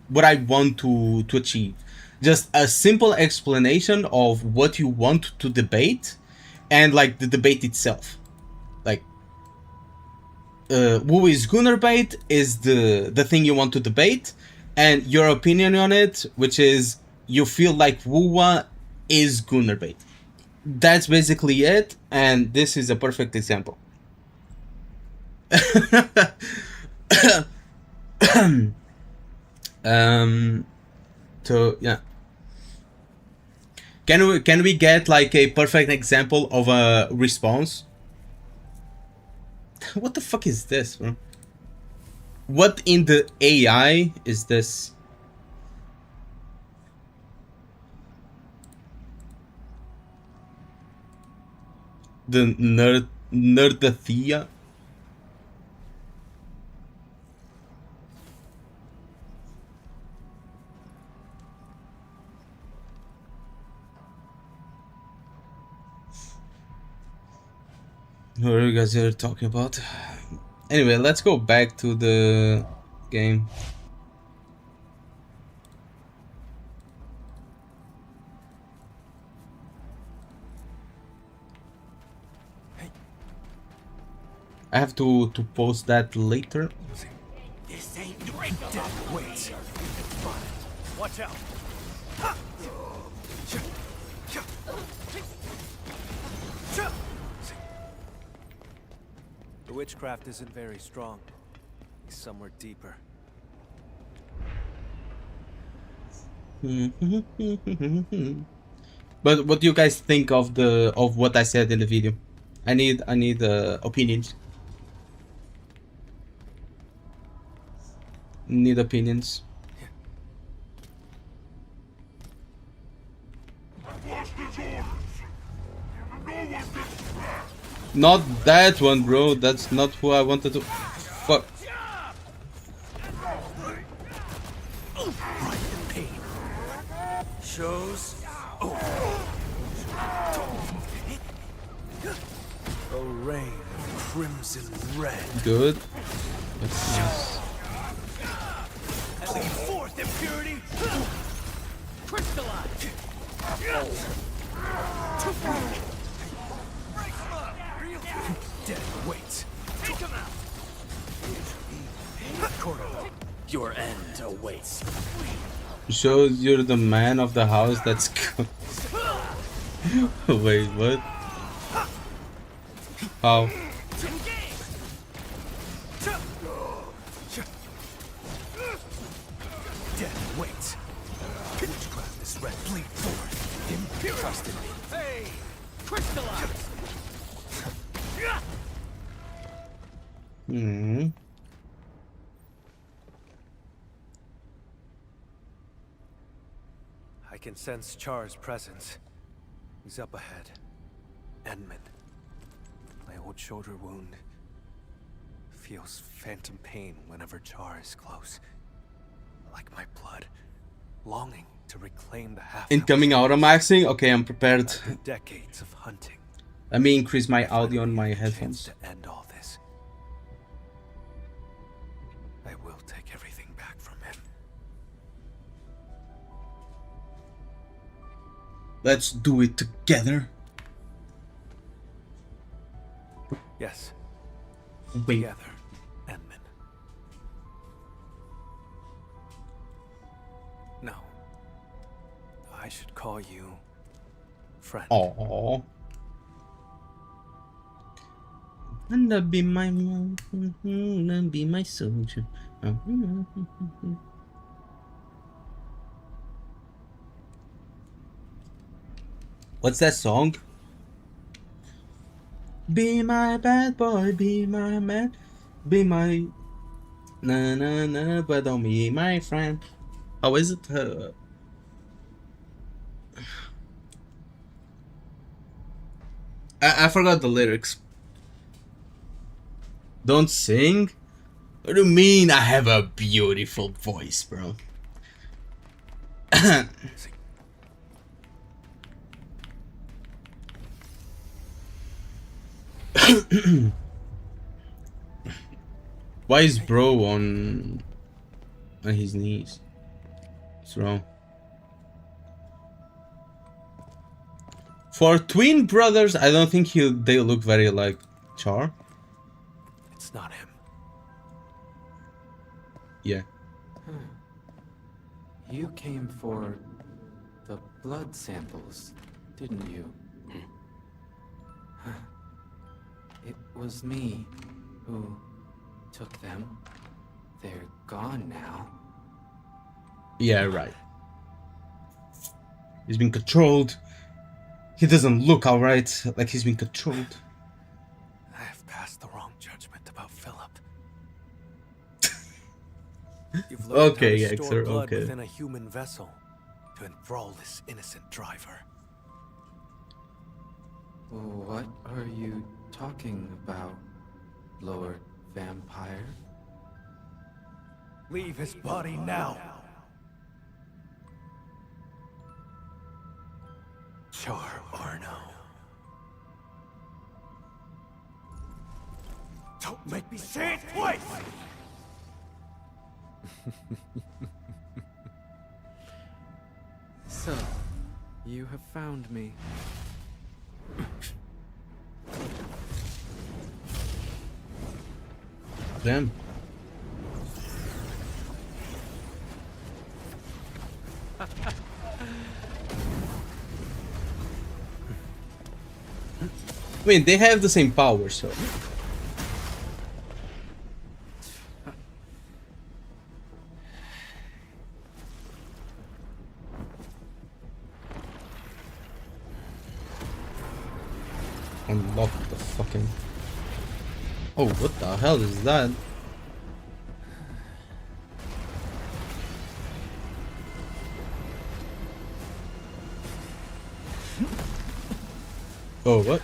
what I want to achieve. Just a simple explanation of what you want to debate, and like the debate itself. Like, who is Gunner bait is the thing you want to debate, and your opinion on it, which is you feel like Woowa is Gunner bait. That's basically it, and this is a perfect example. So yeah, can we get like a perfect example of a response? What the fuck is this, bro? What in the AI is this? The nerdathia? What are you guys here talking about? Anyway, let's go back to the game. I have to post that later. This ain't dead. Wait. Watch out. The witchcraft isn't very strong. It's somewhere deeper. But what do you guys think of what I said in the video? I need opinions. Need opinions. Not that one, bro. That's not who I wanted to. Fuck. Shows. A rain of crimson red. Good. That's nice. Lead forth, impurity. Crystallize. Dead weight. Take him out. Your end awaits. Shows you're the man of the house. That's good. Wait, what? How? Dead weight. Witchcraft is red. Bleed forth. Impure. Trust in me. Hey, crystallize. Hmm. I can sense Char's presence. He's up ahead. Edmund. My old shoulder wound feels phantom pain whenever Char is close. Like my blood, longing to reclaim the half. Incoming automaxing. Okay, I'm prepared. After decades of hunting. Let me increase my audio on my Chance headphones. to end all this. I will take everything back from him. Let's do it together. Yes. Wait. Together, Edmund. No. I should call you friend. Aww. And be my soldier. What's that song? Be my bad boy, be my man, be my na na na, but don't be my friend. How is it? I forgot the lyrics. Don't sing? What do you mean I have a beautiful voice, bro? Why is bro on his knees? What's wrong? For twin brothers, I don't think they look very like Char. It's not him. Yeah. You came for the blood samples, didn't you? It was me who took them. They're gone now. Yeah, right. He's been controlled. He doesn't look alright, like he's been controlled. I have passed the wrong judgment about Philip. You've learned Okay, how to store Yaxer, blood okay. within a human vessel to enthrall this innocent driver. What are you talking about, Lord Vampire? Leave his body now. Char Arno. Don't make me say it twice! So, you have found me. Damn. I mean, they have the same power, so. Unlock the fucking. Oh, what the hell is that? Oh, what?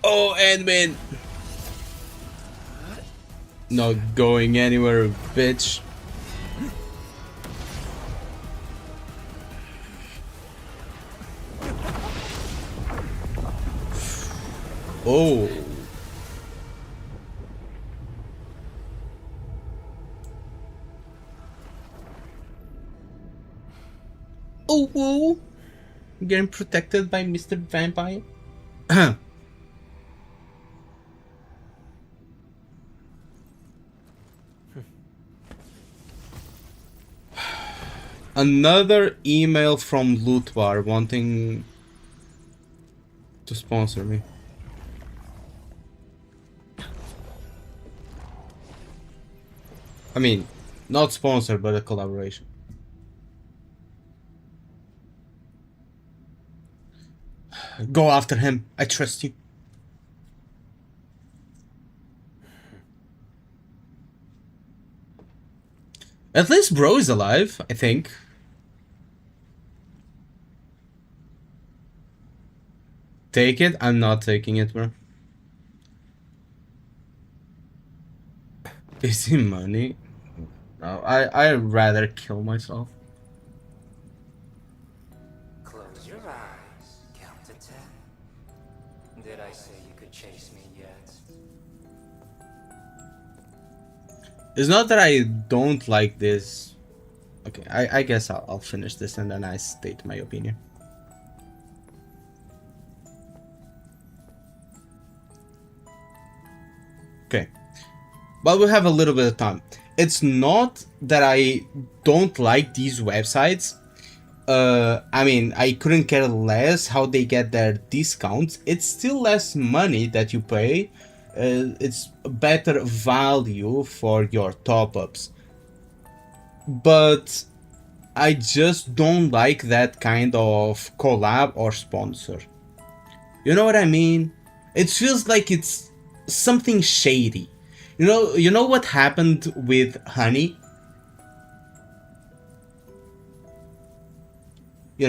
Oh, Edmund! Not going anywhere, bitch. Oh. Oh, whoa. Getting protected by Mr. Vampire. Another email from Lutwar wanting to sponsor me. I mean, not sponsor, but a collaboration. Go after him. I trust you. At least bro is alive, I think. Take it? I'm not taking it, bro. Is he money? No, I'd rather kill myself. Close your eyes. Count to 10. Did I say you could chase me yet? It's not that I don't like this. Okay, I guess I'll finish this and then I state my opinion. Okay, but we have a little bit of time. It's not that I don't like these websites. I mean, I couldn't care less how they get their discounts. It's still less money that you pay. It's better value for your top-ups. But I just don't like that kind of collab or sponsor. You know what I mean? It feels like it's something shady. You know what happened with Honey? You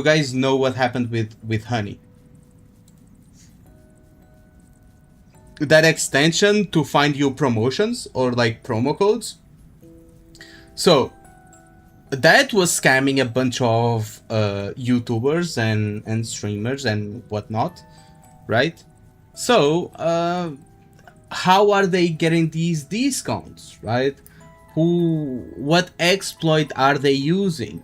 guys know what happened with Honey. That extension to find you promotions or like promo codes. So that was scamming a bunch of YouTubers and streamers and whatnot, right? So how are they getting these discounts, right? What exploit are they using?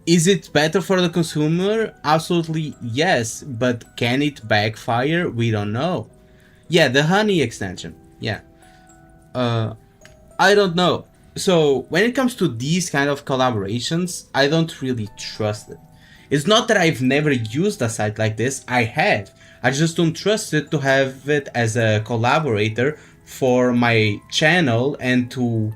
Is it better for the consumer? Absolutely yes, but can it backfire? We don't know. Yeah, the Honey extension. Yeah. I don't know. So when it comes to these kind of collaborations, I don't really trust it. It's not that I've never used a site like this. I have. I just don't trust it to have it as a collaborator for my channel and to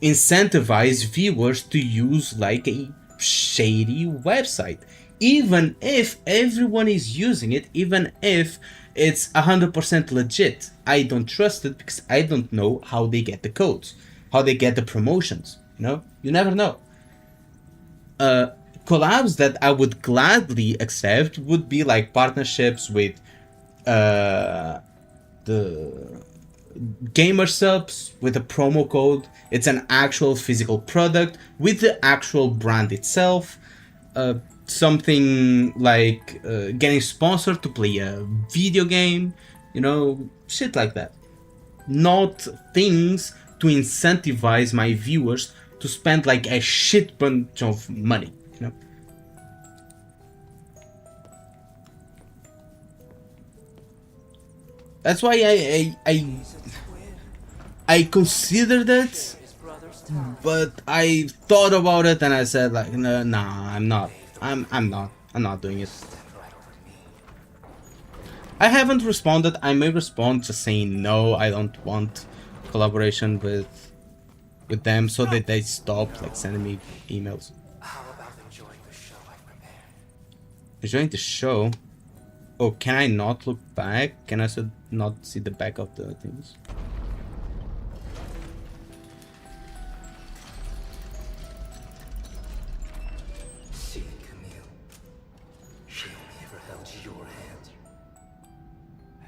incentivize viewers to use like a shady website. Even if everyone is using it, even if it's 100% legit, I don't trust it because I don't know how they get the codes, how they get the promotions. You never know. Collabs that I would gladly accept would be like partnerships with the gamer subs with a promo code. It's an actual physical product with the actual brand itself. Something like getting sponsored to play a video game, shit like that. Not things to incentivize my viewers to spend like a shit bunch of money. That's why I considered it, but I thought about it and I said like, nah, I'm not doing it. I haven't responded. I may respond just saying no, I don't want collaboration with them, so that they stop like sending me emails. How about enjoying the show I prepared? Enjoying the show? Oh, can I not look back? Can I not see the back of the things? See, Camille. She only ever held your hand.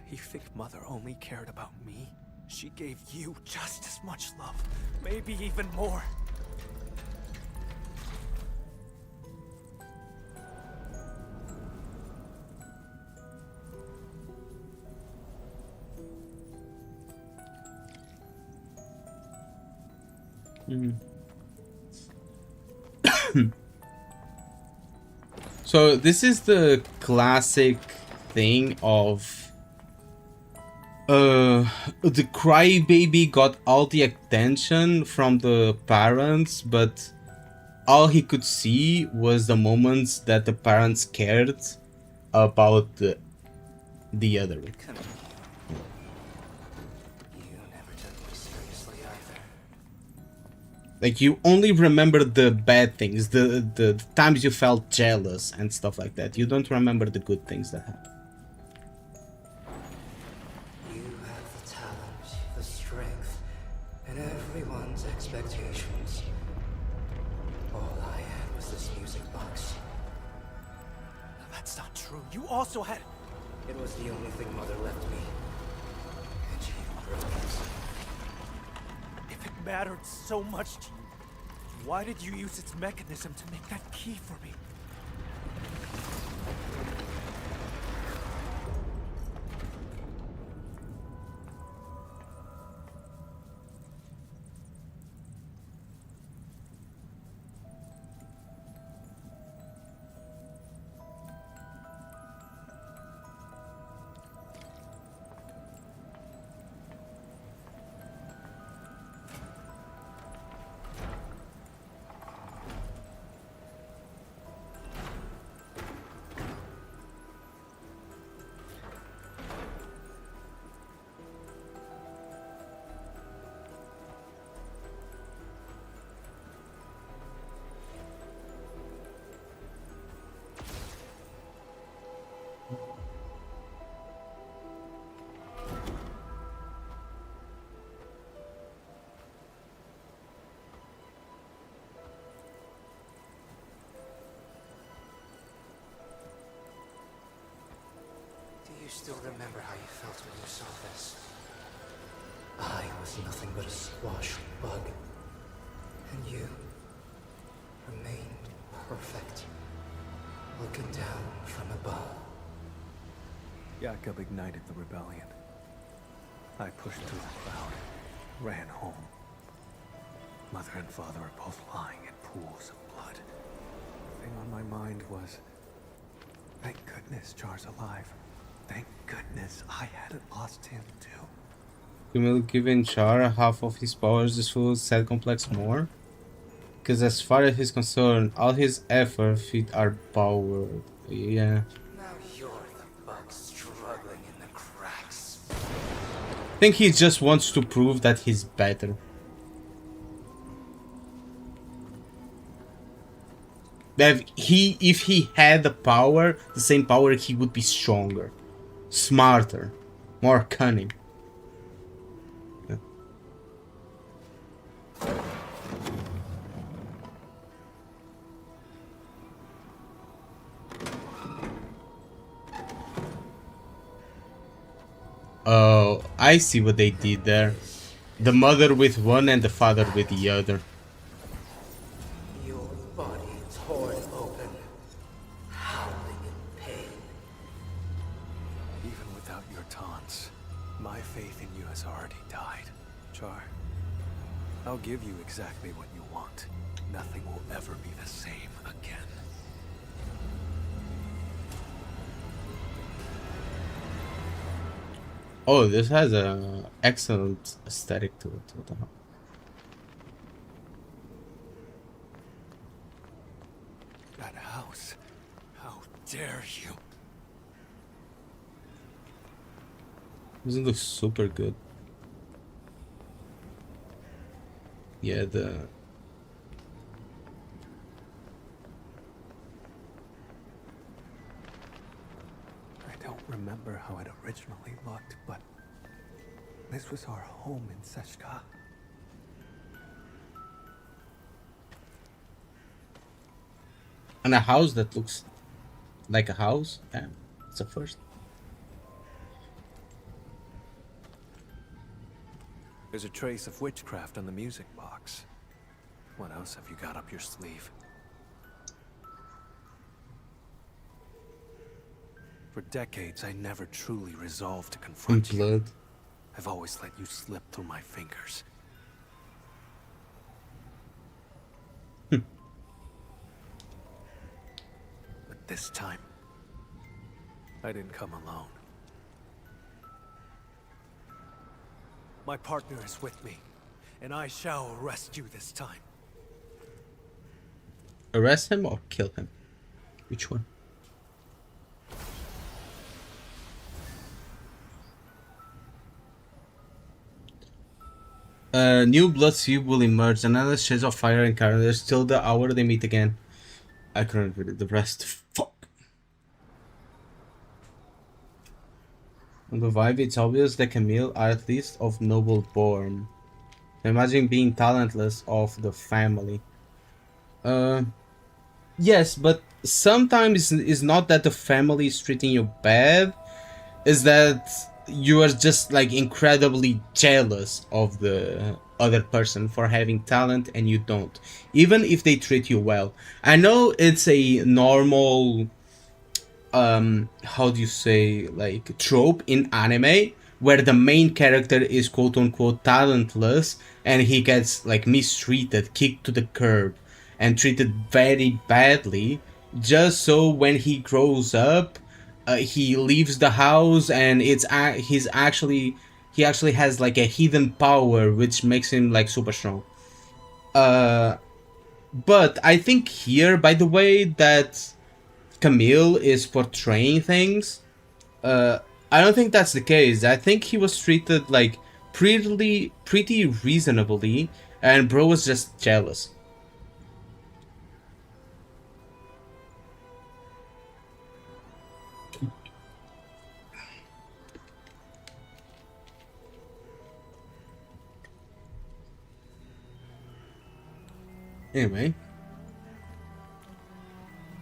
You think Mother only cared about me? She gave you just as much love, maybe even more. So this is the classic thing of the crybaby got all the attention from the parents, but all he could see was the moments that the parents cared about the other. Camille. You never took me seriously either. Like, you only remember the bad things, the times you felt jealous and stuff like that. You don't remember the good things that happened. You have the talent the strength, and everyone's expectations. All I had was this music box. That's not true. You also had... It was the only thing Mother left me. And she broke it. If it mattered so much to you, why did you use its mechanism to make that key for me? Do you still remember how you felt when you saw this? I was nothing but a squash bug. And you remained perfect, looking down from above. Jakob ignited the rebellion. I pushed through the crowd, ran home. Mother and father are both lying in pools of blood. The thing on my mind was, thank goodness Char's alive. Thank goodness I hadn't lost him too. Camille giving Char half of his powers this will set complex more? Because as far as he's concerned, all his effort fit our power. Yeah. Now you're the bug struggling in the cracks. I think he just wants to prove that he's better. That if he had the power, the same power, he would be stronger, smarter, more cunning. Yeah. Oh, I see what they did there. The mother with one and the father with the other. Your body torn open, howling in pain. Even without your taunts, my faith in you has already died. Char, I'll give you exactly what you want. Nothing will ever be the same again. Oh, this has a excellent aesthetic to it. What the hell? That house. How dare you? Doesn't look super good. Yeah, I don't remember how it originally looked, but this was our home in Seshka. and a house that looks like a house. Damn, it's a first. There's a trace of witchcraft on the music box. What else have you got up your sleeve? For decades, I never truly resolved to confront you. Blood. I've always let you slip through my fingers. But this time, I didn't come alone. My partner is with me, and I shall arrest you this time. Arrest him or kill him? Which one? New blood seed will emerge. Another shades of fire and carnage till the hour they meet again. I couldn't read the rest. Fuck. On the vibe, it's obvious that Camille are at least of noble born. Imagine being talentless of the family. Yes, but sometimes it's not that the family is treating you bad, is that you are just like incredibly jealous of the other person for having talent and you don't, even if they treat you well. I know it's a normal how do you say, like, trope in anime where the main character is quote unquote talentless and he gets like mistreated, kicked to the curb and treated very badly, just so when he grows up he leaves the house and he actually has like a hidden power which makes him like super strong. But I think here, by the way, that Camille is portraying things, I don't think that's the case. I think he was treated like pretty reasonably, and bro was just jealous. Anyway,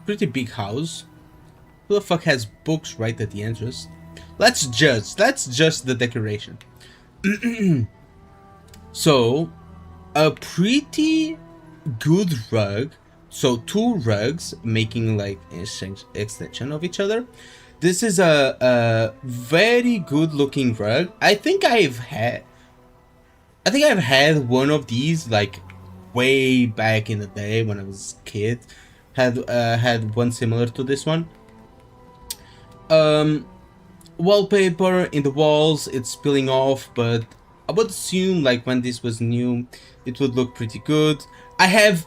pretty big house. Who the fuck has books right at the entrance? Let's judge the decoration. So, a pretty good rug. So 2 rugs making like an extension of each other. This is a very good looking rug. I think I've had one of these like way back in the day when I was a kid. Had one similar to this one. Wallpaper in the walls, it's peeling off, but I would assume like when this was new it would look pretty good. I've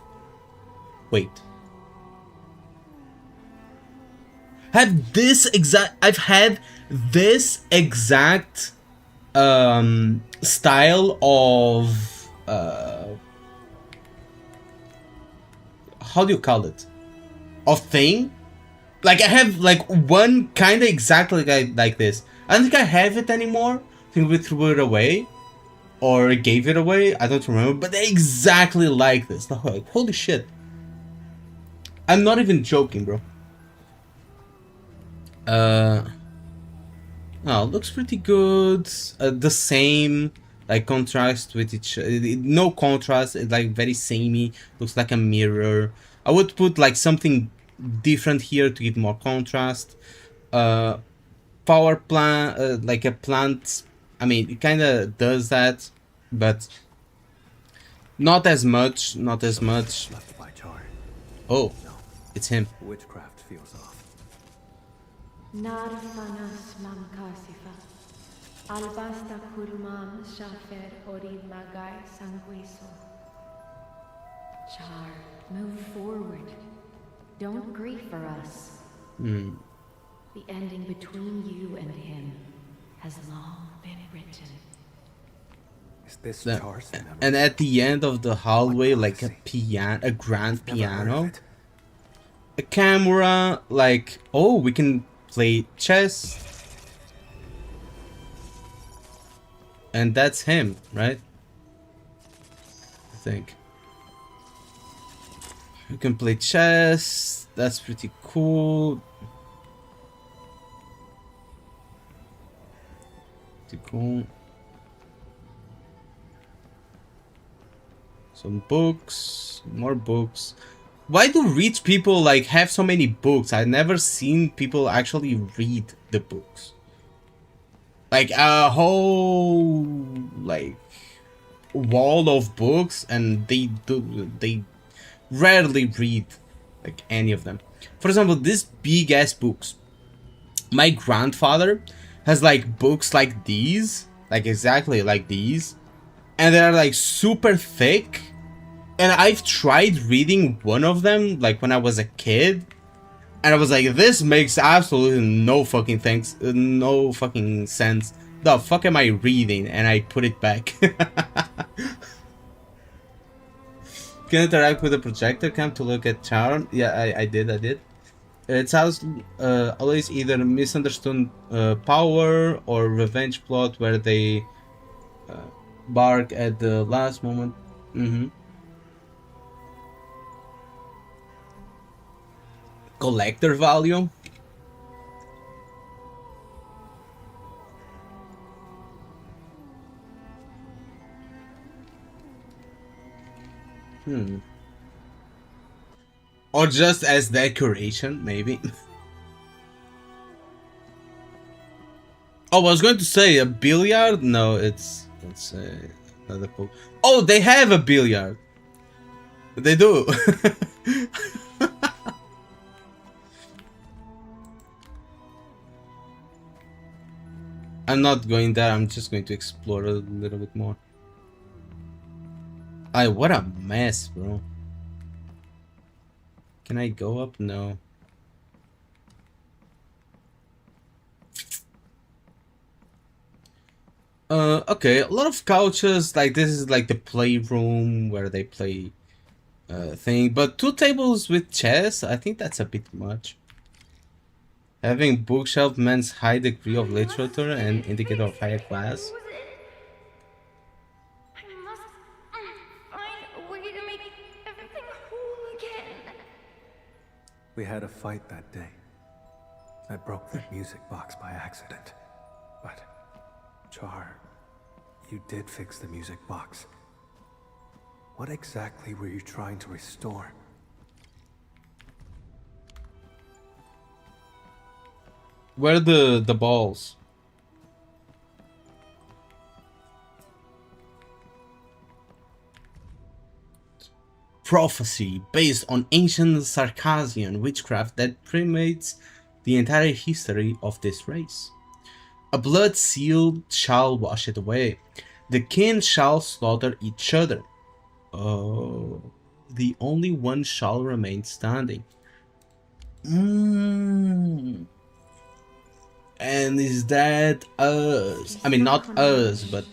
had this exact style of how do you call it, of thing. Like I have like one kind of exactly like this. I don't think I have it anymore. I think we threw it away or gave it away. I don't remember, but they're exactly like this. Like, holy shit. I'm not even joking, bro. Oh, looks pretty good. The same, like, contrast with each. No contrast. It's like very samey. Looks like a mirror. I would put like something different here to give more contrast. Power plant, like a plant. I mean, it kind of does that, but not as much. Not as much. Left by Char. Oh, it's him. Witchcraft feels off. Narfanas mamkasifa. Albasta kulman shafer orid magai sanguiso. Char, move forward. Don't grieve for us. The ending between you and him has long been written. Is this Char's memory? And at the end of the hallway, like a grand piano, a camera, like, oh, we can play chess, and that's him, right? I think. You can play chess. That's pretty cool. Pretty cool. Some books, more books. Why do rich people like have so many books? I've never seen people actually read the books. Like a whole like wall of books, and they rarely read like any of them. For example, these big ass books. My grandfather has like books like these, like exactly like these, and they're like super thick. And I've tried reading one of them like when I was a kid, and I was like, this makes absolutely no fucking sense. The fuck am I reading? And I put it back. Can interact with the projector cam to look at Charm? Yeah, I did. It's always either misunderstood power or revenge plot where they bark at the last moment. Collector value. Or just as decoration, maybe. Oh, I was going to say a billiard. No, it's another pool. Oh, they have a billiard. They do. I'm not going there. I'm just going to explore a little bit more. What a mess, bro. Can I go up? No. Okay, a lot of couches. Like, this is like the playroom where they play thing. But 2 tables with chess, I think that's a bit much. Having bookshelf means high degree of literature and indicator of higher class. We had a fight that day. I broke that music box by accident. But, Char, you did fix the music box. What exactly were you trying to restore? Where are the balls? Prophecy based on ancient Circassian witchcraft that permeates the entire history of this race. A blood seal shall wash it away. The kin shall slaughter each other. Oh, the only one shall remain standing. And is that us? I mean, not us, but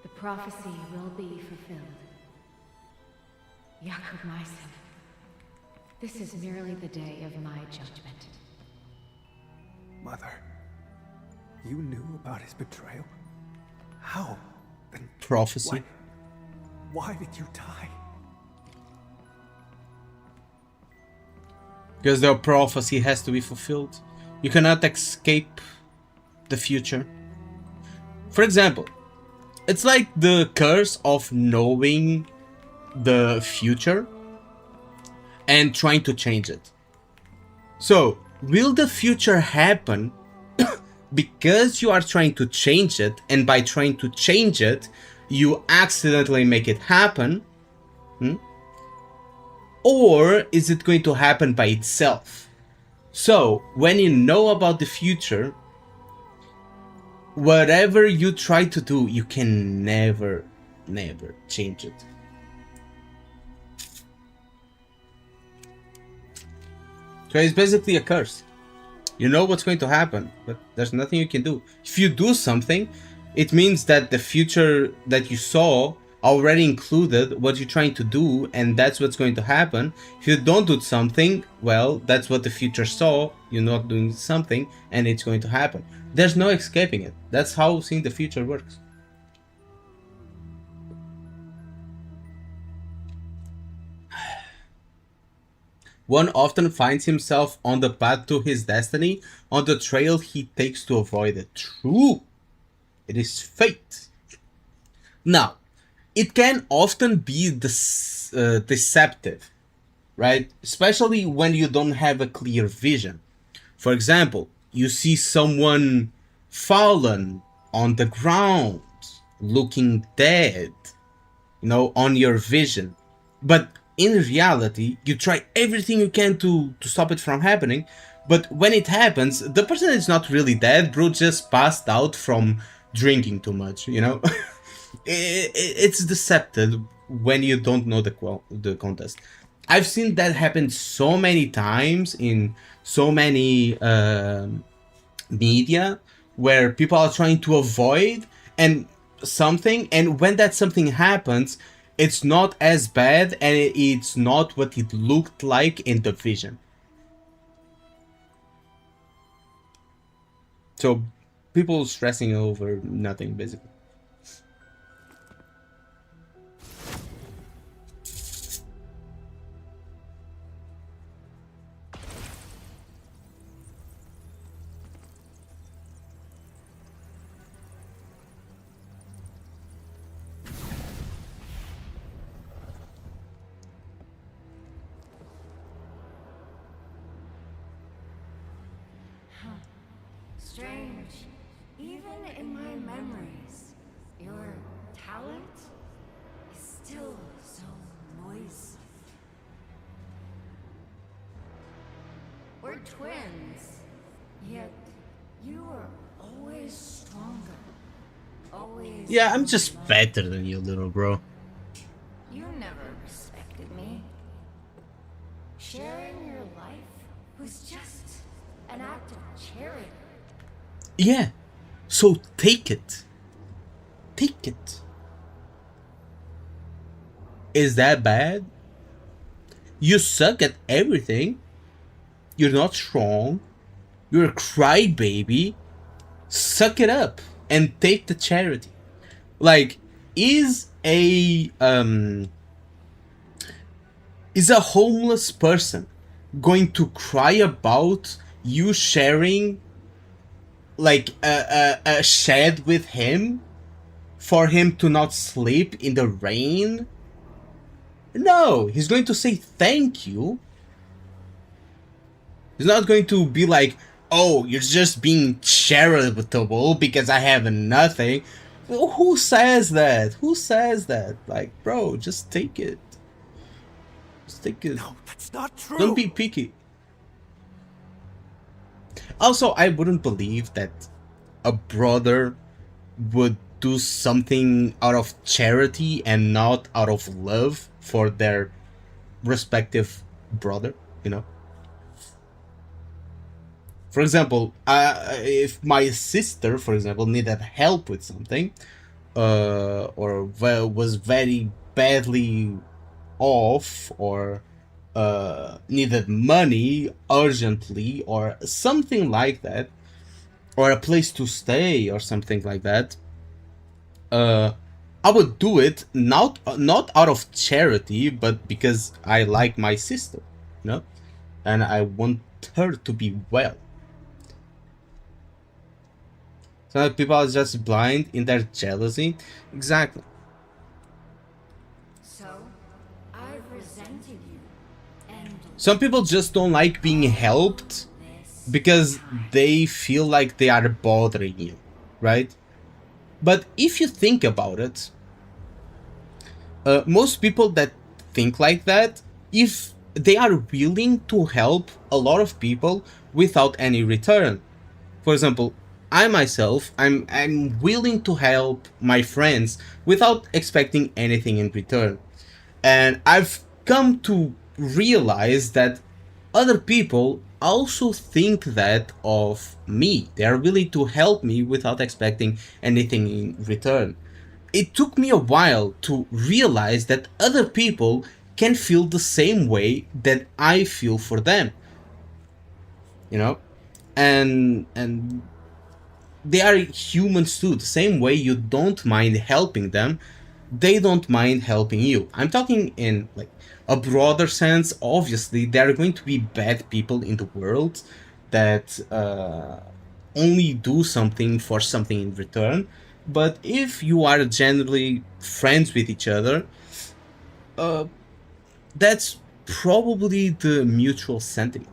the prophecy will be fulfilled. Yakub Myson, this is merely the day of my judgment. Mother, you knew about his betrayal? How? Then prophecy. Why did you die? Because the prophecy has to be fulfilled. You cannot escape the future. For example, it's like the curse of knowing the future and trying to change it. So, will the future happen because you are trying to change it, and by trying to change it, you accidentally make it happen? Or is it going to happen by itself? So, when you know about the future, whatever you try to do, you can never change it. So it's basically a curse. You know what's going to happen, but there's nothing you can do. If you do something, it means that the future that you saw already included what you're trying to do, and that's what's going to happen. If you don't do something, well, that's what the future saw. You're not doing something, and it's going to happen. There's no escaping it. That's how seeing the future works. One often finds himself on the path to his destiny, on the trail he takes to avoid it. True. It is fate. Now, it can often be deceptive, right? Especially when you don't have a clear vision. For example, you see someone fallen on the ground, looking dead, on your vision. But in reality, you try everything you can to stop it from happening. But when it happens, the person is not really dead, bro, just passed out from drinking too much, It's deceptive when you don't know the contest. I've seen that happen so many times in so many media where people are trying to avoid, and something, and when that something happens, it's not as bad and it's not what it looked like in the vision. So people stressing over nothing basically. Strange. Even in my memories, your talent is still so noisy. We're twins, yet you are always stronger. Always. Yeah, I'm just better than you, little bro. You never respected me. Sharing your life was just an act of charity. Yeah, so take it. Take it. Is that bad? You suck at everything. You're not strong. You're a crybaby. Suck it up and take the charity. Like, is a homeless person going to cry about you sharing like a shed with him for him to not sleep in the rain? No, he's going to say thank you. He's not going to be like, oh, you're just being charitable because I have nothing. Who says that? Who says that? Like, bro, just take it. Just take it. No, that's not true. Don't be picky. Also, I wouldn't believe that a brother would do something out of charity and not out of love for their respective brother, you know? For example, if my sister, for example, needed help with something, or was very badly off, or needed money urgently, or something like that, or a place to stay, or something like that, I would do it not out of charity, but because I like my sister, you know, and I want her to be well. So people are just blind in their jealousy. Exactly. So, I've resented you. And Some people just don't like being helped because they feel like they are bothering you, right? But if you think about it, most people that think like that, if they are willing to help a lot of people without any return. For example, I myself, I'm willing to help my friends without expecting anything in return. And I've come to realize that other people also think that of me. They are willing to help me without expecting anything in return. It took me a while to realize that other people can feel the same way that I feel for them. You know? And they are humans too. The same way you don't mind helping them, they don't mind helping you. I'm talking in like a broader sense. Obviously, there are going to be bad people in the world that only do something for something in return. But if you are generally friends with each other, that's probably the mutual sentiment.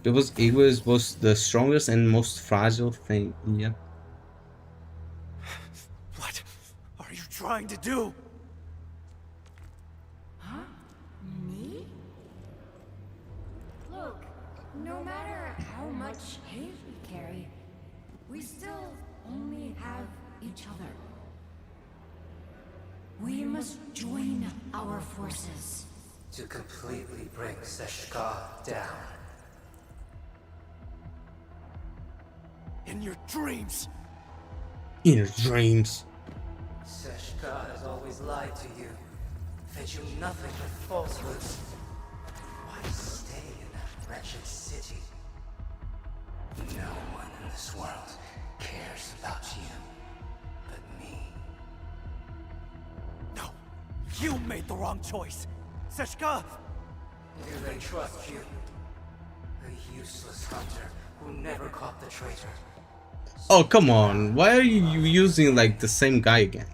Because ego is both the strongest and most fragile thing. Yeah. What are you trying to do? Huh? Me? Look, no matter how much hate we carry, we still only have each other. We must join our forces to completely bring Seshka down. In your dreams! In your dreams. Seshka has always lied to you, fed you nothing but falsehoods. Why stay in that wretched city? No one in this world cares about you but me. No! You made the wrong choice! Seshka! Do they trust you? A useless hunter who never caught the traitor. Oh, come on. Why are you using like the same guy again?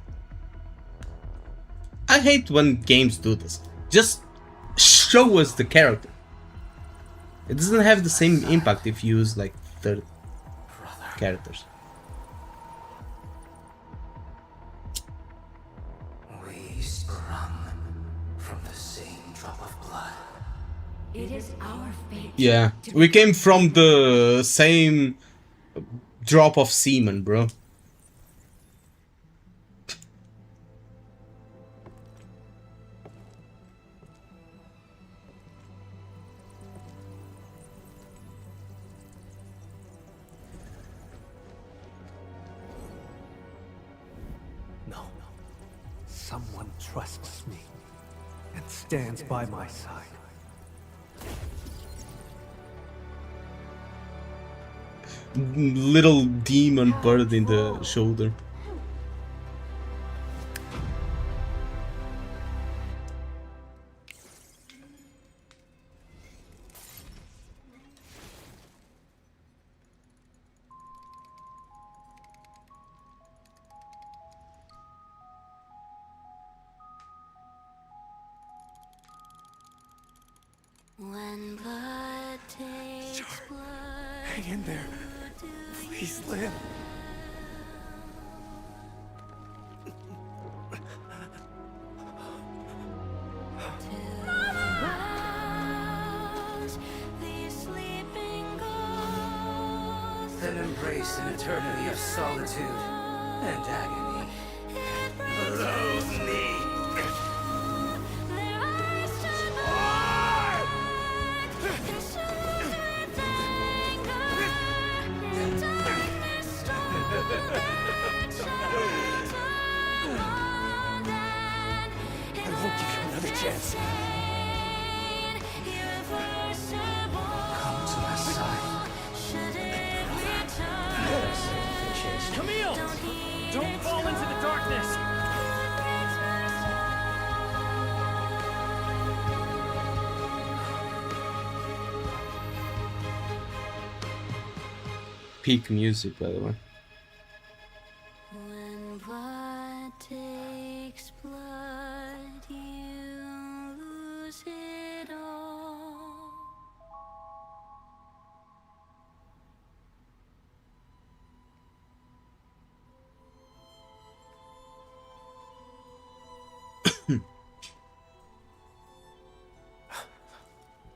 I hate when games do this. Just show us the character. It doesn't have the same impact if you use like third characters. We sprung from the same drop of blood. It is our fate. Yeah, we came from the same drop of semen, bro. No. Someone trusts me and stands by my side. Little demon bird in the shoulder. When blood takes blood, Hang in there. Please live. these sleeping ghosts, Then embrace an eternity of solitude and agony. Loathe me. their eyes turn black, consumed with anger, and darkness stole their shelter more than I won't give you another chance. Come to my side. Camille! Don't fall into the darkness! Peak music, by the way. When blood takes blood, you lose it all.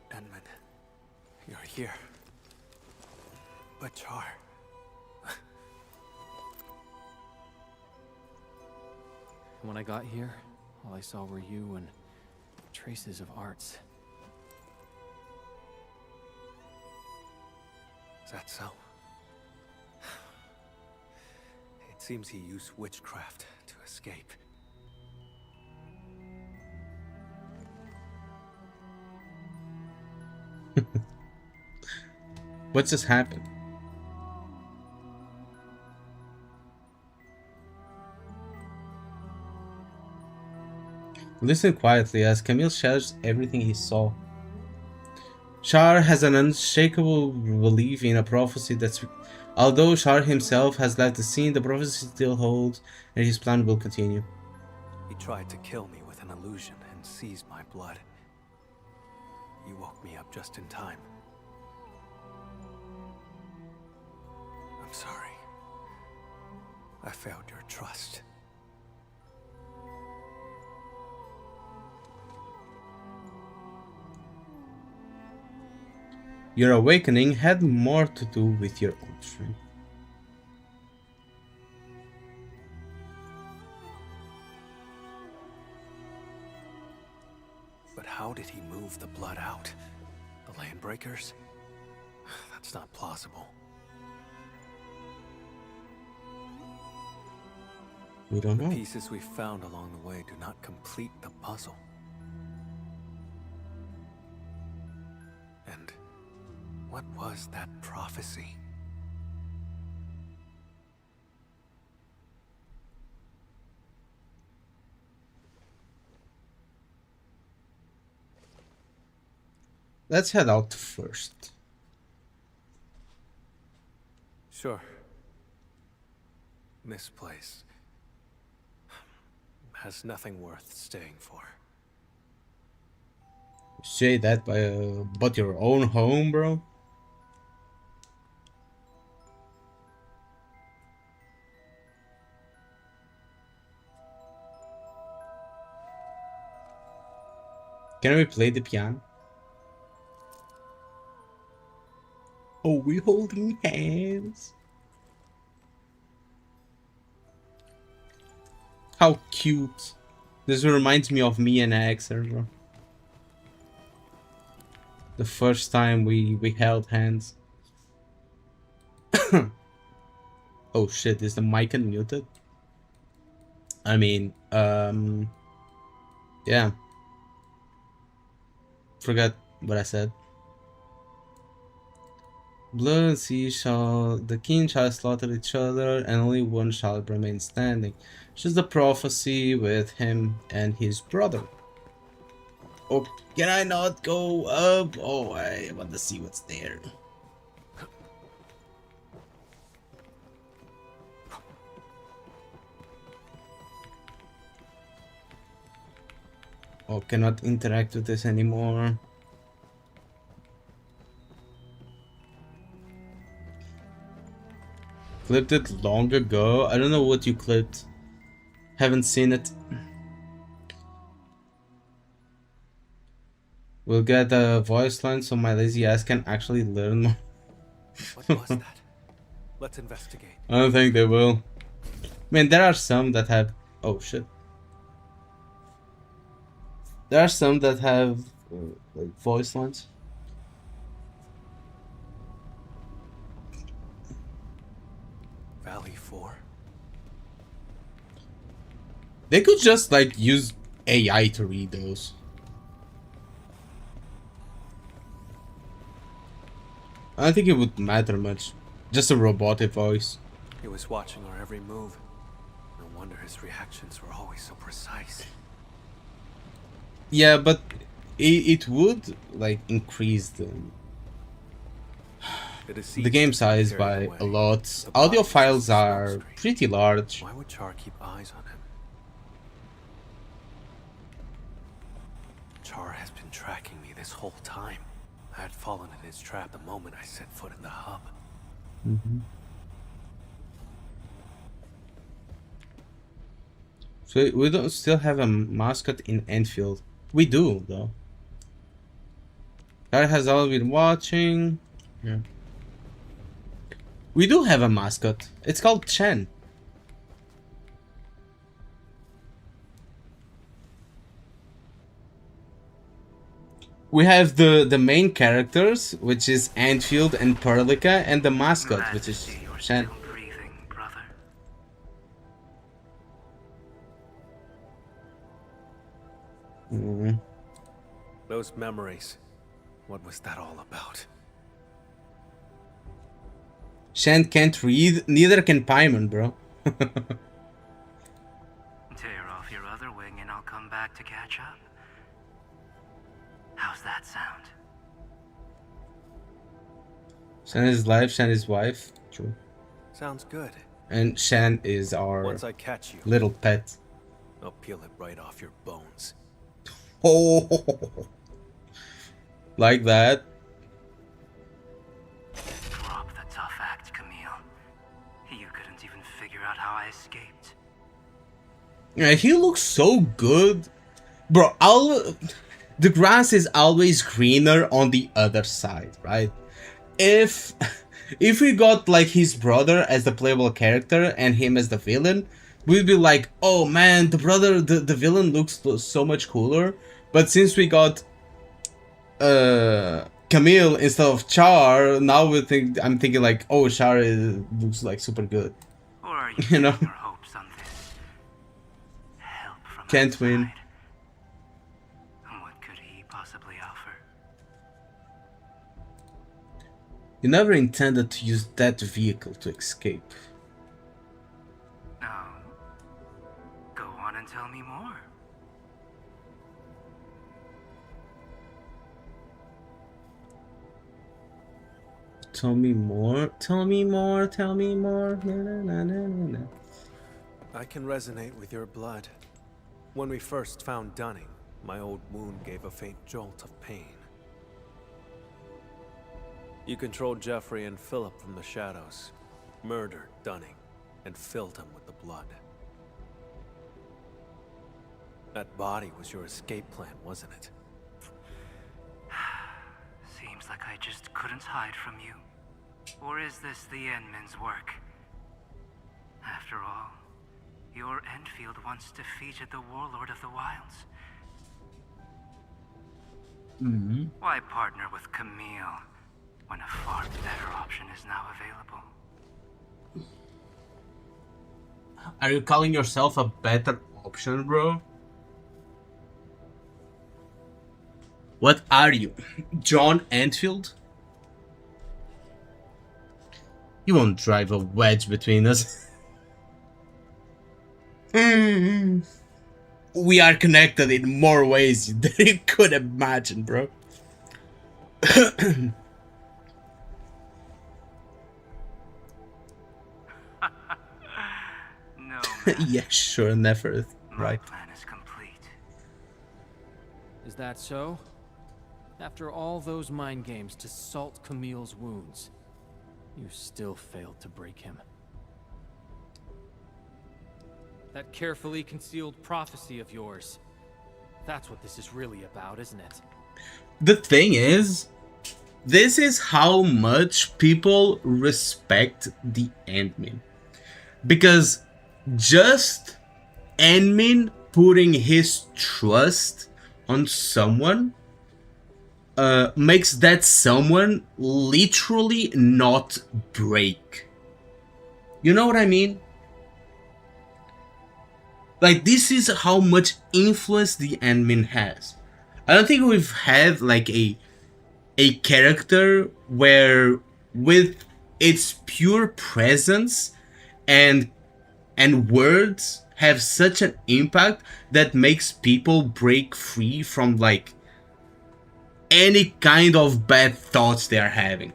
Edmund, you're here. But Char... When I got here, all I saw were you and traces of arts. Is that so? It seems he used witchcraft to escape. What just happened? Listen quietly as Camille shares everything he saw. Shar has an unshakable belief in a prophecy that's... Although Shar himself has left the scene, the prophecy still holds and his plan will continue. He tried to kill me with an illusion and seized my blood. You woke me up just in time. I'm sorry. I failed your trust. Your awakening had more to do with your own strength. But how did he move the blood out? The landbreakers? That's not plausible. We don't know. The pieces we found along the way do not complete the puzzle. And what was that prophecy? Let's head out first. Sure. This place has nothing worth staying for. Say that but your own home, bro? Can we play the piano? Oh, we holding hands. How cute. This reminds me of me and Axel, bro. The first time we held hands. Oh shit, is the mic unmuted? I mean, yeah. Forgot what I said. Blood and sea shall, the king shall slaughter each other, and only one shall remain standing. Just the prophecy with him and his brother. Oh, can I not go up? Oh, I want to see what's there. Oh, cannot interact with this anymore. Clipped it long ago. I don't know what you clipped. Haven't seen it. We'll get a voice line so my lazy ass can actually learn more. What was that? Let's investigate. I don't think they will. I mean, there are some that have... Oh, shit. There are some that have like voice lines. Valley 4. They could just like use AI to read those. I don't think it would matter much. Just a robotic voice. He was watching our every move. No wonder his reactions were always so precise. Yeah, but it would like increase the game size by a lot. Audio files are pretty large. Why would Char keep eyes on him? Char has been tracking me this whole time. I had fallen in his trap the moment I set foot in the hub. So we don't still have a mascot in Endfield. We do though. Guy has all been watching. Yeah. We do have a mascot. It's called Chen. We have the main characters, which is Endfield and Perlica, and the mascot, which is Chen. Those memories. What was that all about? Shen can't read, neither can Paimon, bro. Tear off your other wing and I'll come back to catch up. How's that sound? Shen is life, Shen is wife. True. Sounds good. And Shen is our Once I catch you, little pet. I'll peel it right off your bones. Oh, like that. Drop the tough act, Camille. You couldn't even figure out how I escaped. Yeah, he looks so good. Bro, the grass is always greener on the other side, right? If we got like his brother as the playable character and him as the villain, we'd be like, oh man, the villain looks so much cooler. But since we got Camille instead of Char, now I'm thinking like, oh, Char looks like super good. Or are you You know? pinning your hopes on this help from Can't win. outside? What could he possibly offer? You never intended to use that vehicle to escape. No. Go on and tell me more. Tell me more, tell me more, tell me more. Na, na, na, na, na. I can resonate with your blood. When we first found Dunning, my old wound gave a faint jolt of pain. You controlled Jeffrey and Philip from the shadows, murdered Dunning, and filled him with the blood. That body was your escape plan, wasn't it? Seems like I just couldn't hide from you. Or is this the Endmen's work? After all, your Endfield once defeated the Warlord of the Wilds. Why partner with Camille when a far better option is now available? Are you calling yourself a better option, bro? What are you? John Endfield? You won't drive a wedge between us. We are connected in more ways than you could imagine, bro. No, Yeah, sure, never. my Right. plan is complete. Is that so? After all those mind games to salt Camille's wounds, you still failed to break him. That carefully concealed prophecy of yours. That's what this is really about, isn't it? The thing is, this is how much people respect the Endmin. Because just Endmin putting his trust on someone makes that someone literally not break. You know what I mean? Like, this is how much influence the Endmin has. I don't think we've had like a character where with its pure presence and words have such an impact that makes people break free from like any kind of bad thoughts they are having.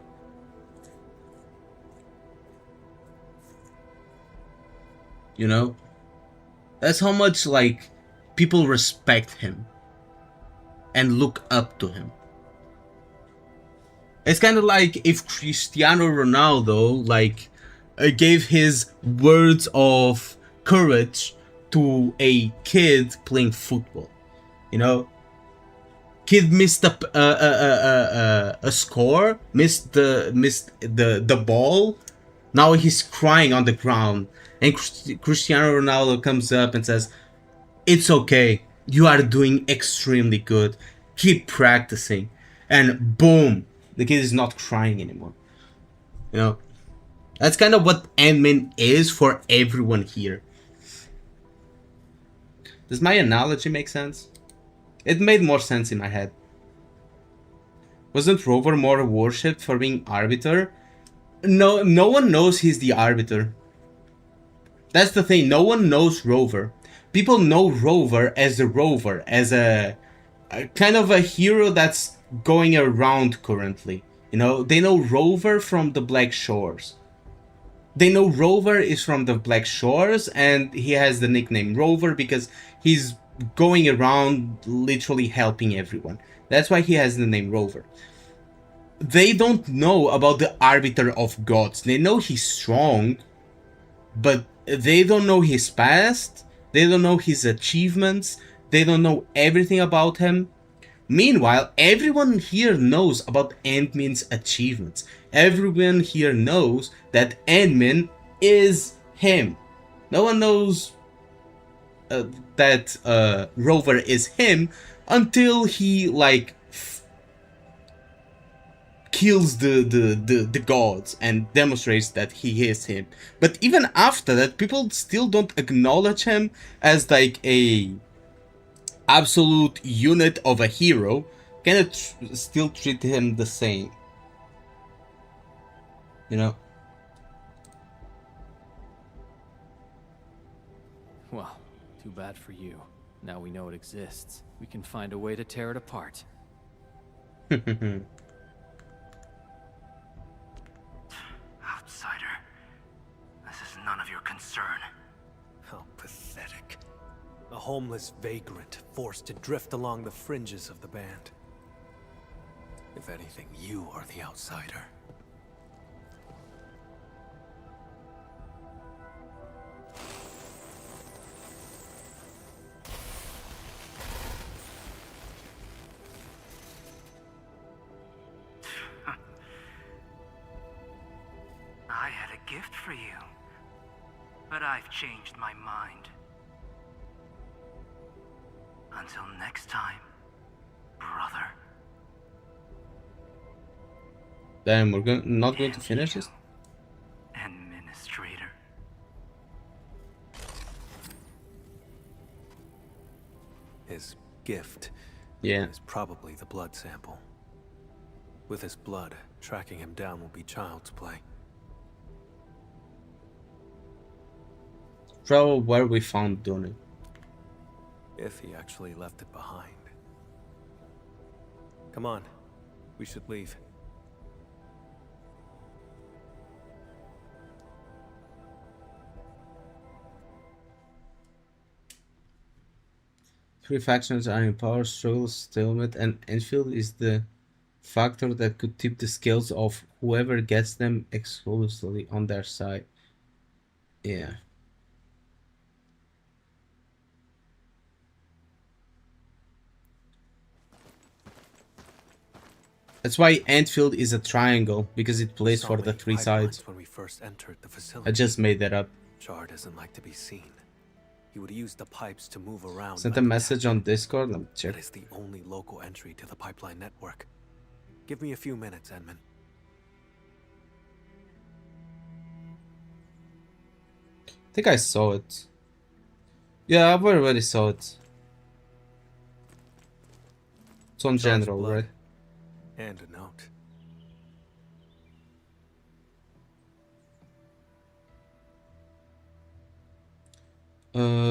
You know? That's how much like people respect him and look up to him. It's kind of like if Cristiano Ronaldo like gave his words of courage to a kid playing football. You know, kid missed a score, missed the ball. Now he's crying on the ground, and Cristiano Ronaldo comes up and says, "It's okay. You are doing extremely good. Keep practicing." And boom, the kid is not crying anymore. You know, that's kind of what Endmin is for everyone here. Does my analogy make sense? It made more sense in my head. Wasn't Rover more worshipped for being Arbiter? No one knows he's the Arbiter. That's the thing, no one knows Rover. People know Rover, as a kind of a hero that's going around currently. You know, they know Rover from the Black Shores. They know Rover is from the Black Shores, and he has the nickname Rover because he's going around literally helping everyone. That's why he has the name Rover. They don't know about the Arbiter of Gods. They know he's strong, but they don't know his past. They don't know his achievements. They don't know everything about him. Meanwhile, everyone here knows about Endmin's achievements. Everyone here knows that Endmin is him. No one knows that Rover is him, until he like kills the gods and demonstrates that he is him. But even after that, people still don't acknowledge him as like a absolute unit of a hero. Cannot still treat him the same, you know. Well, too bad for you. Now we know it exists. We can find a way to tear it apart. Outsider. This is none of your concern. How pathetic. A homeless vagrant forced to drift along the fringes of the band. If anything, you are the outsider. I had a gift for you, but I've changed my mind. Until next time, brother. Damn, we're not going to finish this? Administrator. His gift Yeah. is probably the blood sample. With his blood, tracking him down will be child's play. Probably where we found Donnie. If he actually left it behind. Come on, we should leave. Three factions are in power, struggle, stalemate, and Endfield is the factor that could tip the scales of whoever gets them exclusively on their side. Yeah. That's why Endfield is a triangle, because it plays for the three sides. When we first entered the facility. I just made that up. Char doesn't like to be seen. He would use the pipes to move around. Sent a message on Discord. Let me check. That is the only local entry to the pipeline network. Give me a few minutes, Edmund. I think I saw it. Yeah, I've already saw it. It's on Char's general, blood. right? And a note.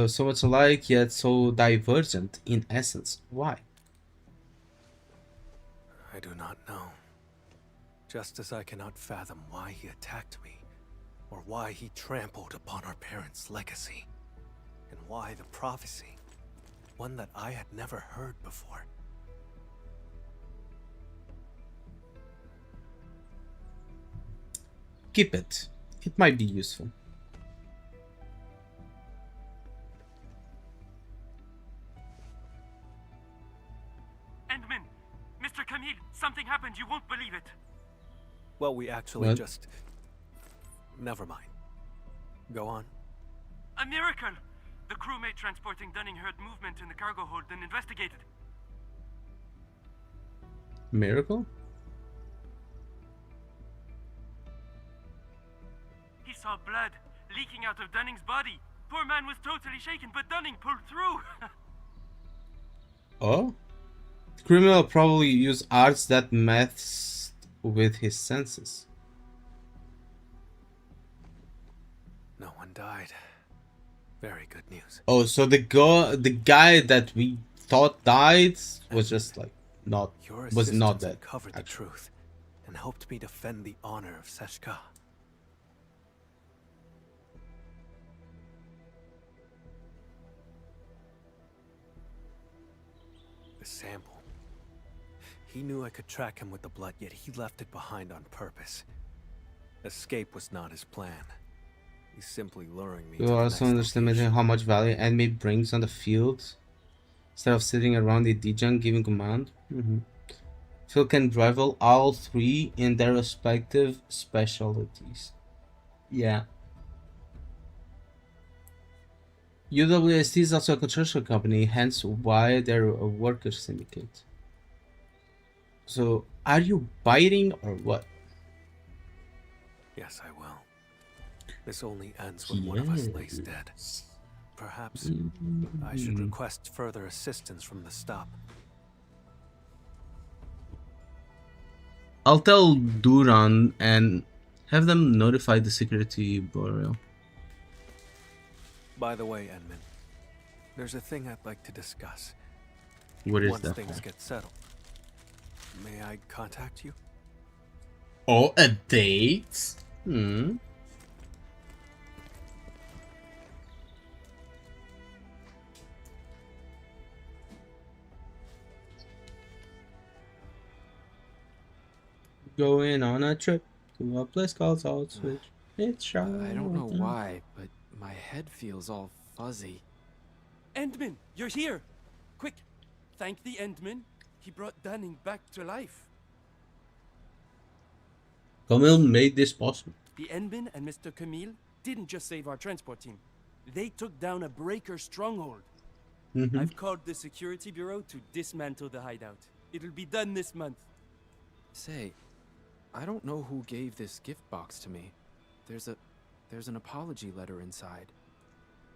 So it's alike yet so divergent in essence. Why? I do not know. Just as I cannot fathom why he attacked me, or why he trampled upon our parents' legacy, and why the prophecy, one that I had never heard before. Keep it. It might be useful. Endman! Mr. Camille, something happened, you won't believe it. Well, we actually What? just... Never mind. Go on. A miracle! The crewmate transporting Dunning heard movement in the cargo hold and investigated. Miracle? He saw blood leaking out of Dunning's body. Poor man was totally shaken, but Dunning pulled through. Oh? The criminal probably used arts that messed with his senses. No one died. Very good news. Oh, so the guy that we thought died was just like not Your was not assistance dead. uncovered the actually. truth and helped me defend the honor of Seshka. The sample. He knew I could track him with the blood, yet he left it behind on purpose. Escape was not his plan. He's simply luring me to You the also next underestimated location. how much value enemy brings on the field. Instead of sitting around the D-Junk giving command. Phil can rival all three in their respective specialties. Yeah. UWST is also a construction company, hence why they're a worker syndicate. So, are you biting or what? Yes, I will. This only ends when one of us lays dead. Perhaps I should request further assistance from the stop. I'll tell Duran and have them notify the security bureau. By the way, Edmund, there's a thing I'd like to discuss. What is Once that? things get settled, may I contact you? Oh, a date? Going on a trip to a place called Salt Switch. It's shy. I don't know why, but my head feels all fuzzy. Endman, you're here! Quick, thank the Endman. He brought Dunning back to life. Camille made this possible. The Endman and Mr. Camille didn't just save our transport team. They took down a breaker stronghold. I've called the security bureau to dismantle the hideout. It'll be done this month. Say, I don't know who gave this gift box to me. There's an apology letter inside.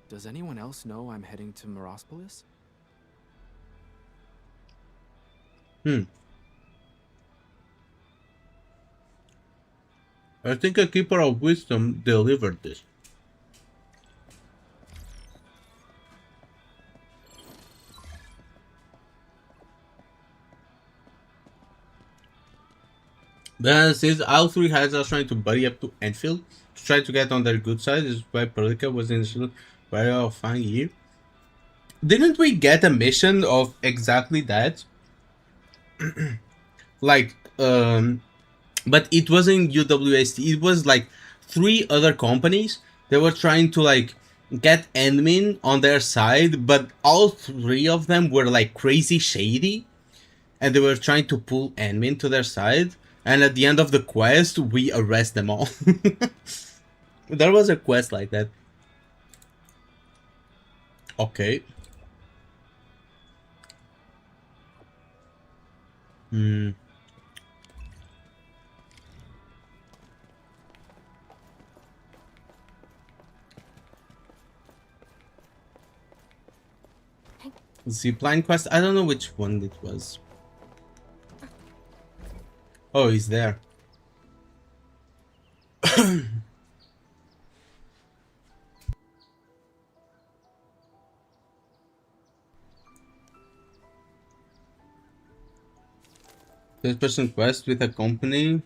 Does anyone else know I'm heading to Morospolis? I think a Keeper of Wisdom delivered this. But since all three heads are trying to buddy up to Endfield to try to get on their good side, this is why Perlica was initially very fine here. Didn't we get a mission of exactly that? Like, but it wasn't UWST, it was like 3 other companies that were trying to like get admin on their side, but all 3 of them were like crazy shady and they were trying to pull admin to their side, and at the end of the quest we arrest them all. There was a quest like that. Okay. Zipline quest? I don't know which one it was. Oh, he's there. This person quest with a company.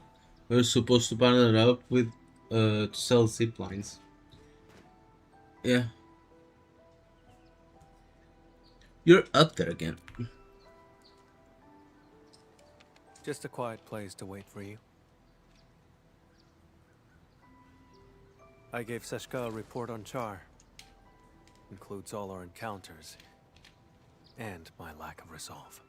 We're supposed to partner up with to sell ziplines. Yeah. You're up there again. Just a quiet place to wait for you. I gave Seshka a report on Char. Includes all our encounters. And my lack of resolve.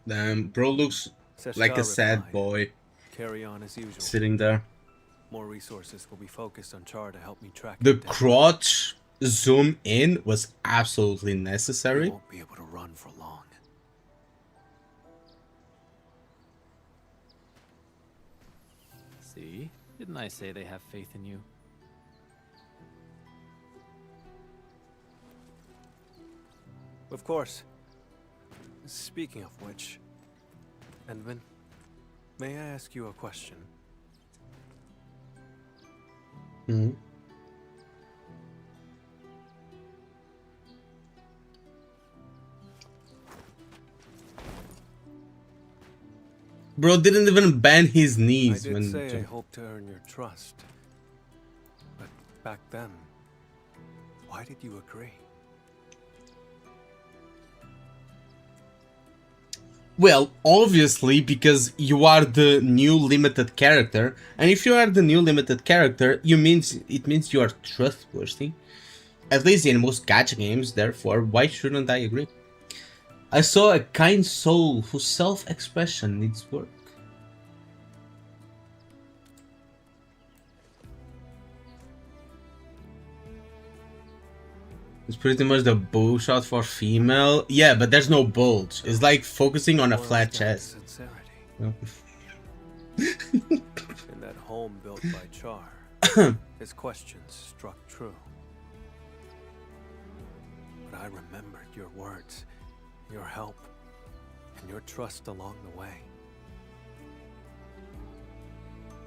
Damn, bro looks like a sad boy. Carry on as usual. Sitting there. More resources will be focused on Char to help me track the crotch zoom in was absolutely necessary. I won't be able to run for long. See? Didn't I say they have faith in you? Of course. Speaking of which, Endman, may I ask you a question? Bro didn't even bend his knees. I did say I hope to earn your trust. But back then, why did you agree? Well, obviously, because you are the new limited character, and if you are the new limited character, it means you are trustworthy. At least in most gacha games, therefore, why shouldn't I agree? I saw a kind soul whose self-expression needs work. It's pretty much the bow shot for female. Yeah, but there's no bulge. It's like focusing on a flat chest. Yep. In that home built by Char, his questions struck true. But I remembered your words, your help, and your trust along the way.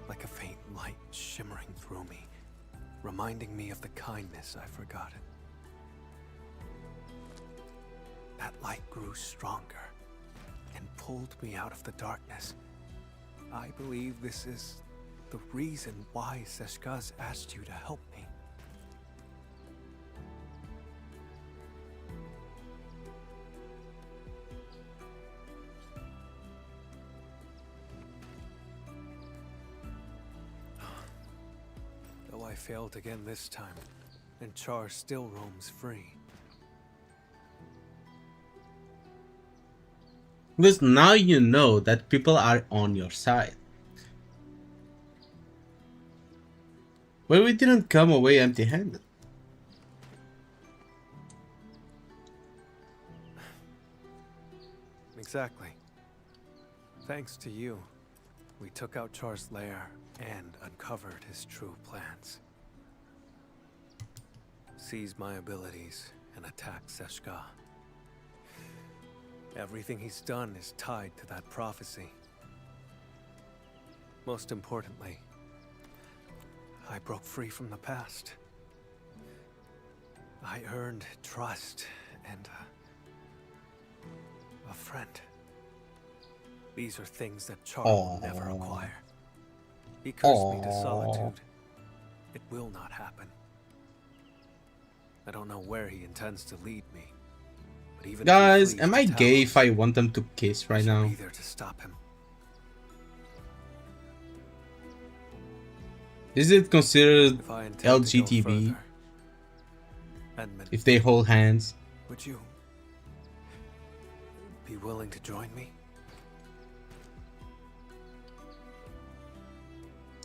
Like a faint light shimmering through me, reminding me of the kindness I've forgotten. That light grew stronger and pulled me out of the darkness. I believe this is the reason why Seshka's asked you to help me. Though I failed again this time, and Char still roams free. Because now you know that people are on your side. But we didn't come away empty-handed. Exactly. Thanks to you, we took out Char's lair and uncovered his true plans. Seized my abilities and attacked Seshka. Everything he's done is tied to that prophecy. Most importantly, I broke free from the past. I earned trust and a friend. These are things that Char will never acquire. He cursed me to solitude. It will not happen. I don't know where he intends to lead me. But even guys, am I gay if I want them to kiss right now? Be there to stop him. Is it considered LGTB if they hold hands? Would you be willing to join me?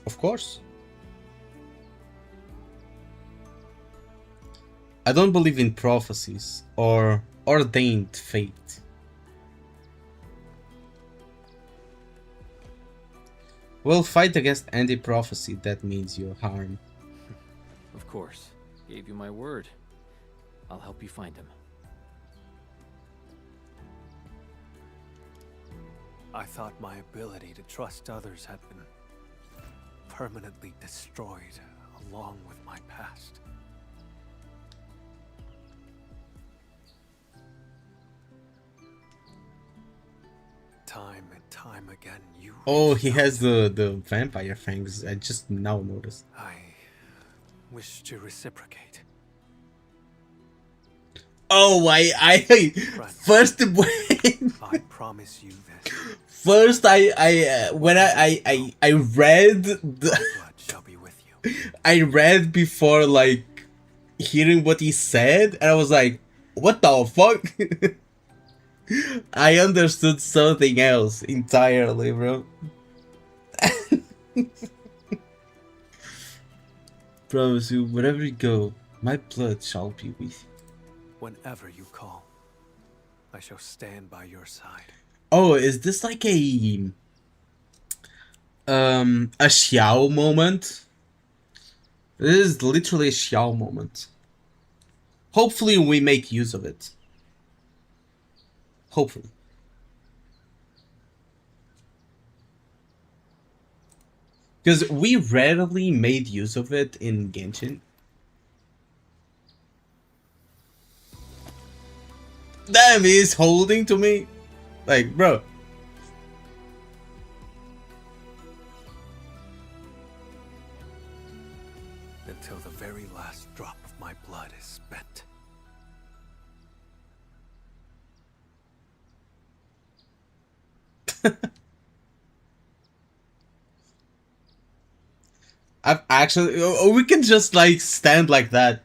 Of course. I don't believe in prophecies or ordained fate. We'll fight against any prophecy that means you harm. Of course. Gave you my word. I'll help you find him. I thought my ability to trust others had been permanently destroyed along with my past. Time and time again, you... Oh, he has the vampire fangs. I just now noticed. I wish to reciprocate. Oh, I first I promise you this. First, when I read the, I read before like hearing what he said, and I was like, what the fuck? I understood something else entirely, bro. Promise you, wherever you go, my blood shall be with you. Whenever you call, I shall stand by your side. Oh, is this like a Xiao moment? This is literally a Xiao moment. Hopefully we make use of it. Hopefully. Because we rarely made use of it in Genshin. Damn, he's holding to me. Like, bro. Until the very last drop of my blood is spent. I've actually... we can just, like, stand like that.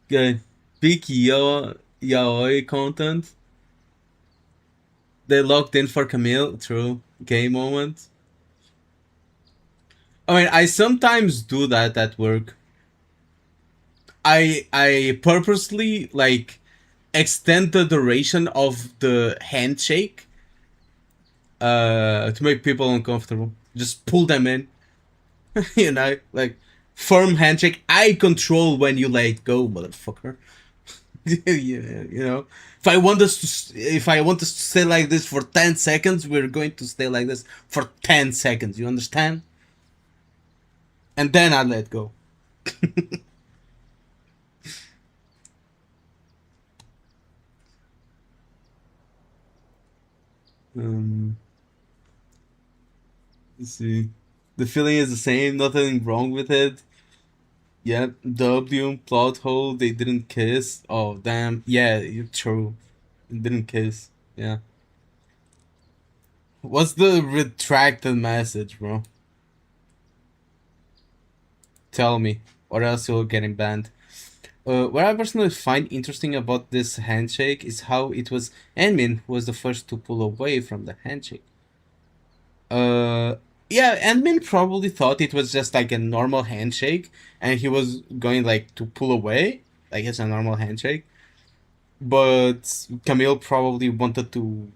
Good. Big yaoi content. They locked in for Camille. True. Gay moment. I mean, I sometimes do that at work. I purposely like extend the duration of the handshake to make people uncomfortable. Just pull them in. You know, like firm handshake. I control when you let go, motherfucker. Yeah, you know. If I want us to stay like this for 10 seconds, we're going to stay like this for 10 seconds. You understand? And then I let go. Let's see. The feeling is the same. Nothing wrong with it. Yep. W plot hole. They didn't kiss. Oh damn. Yeah, you're true. They didn't kiss. Yeah. What's the retracted message, bro? Tell me, or else you're getting banned. What I personally find interesting about this handshake is how it was Enmin who was the first to pull away from the handshake. Yeah, Enmin probably thought it was just like a normal handshake, and he was going like to pull away, like it's a normal handshake. But Camille probably wanted to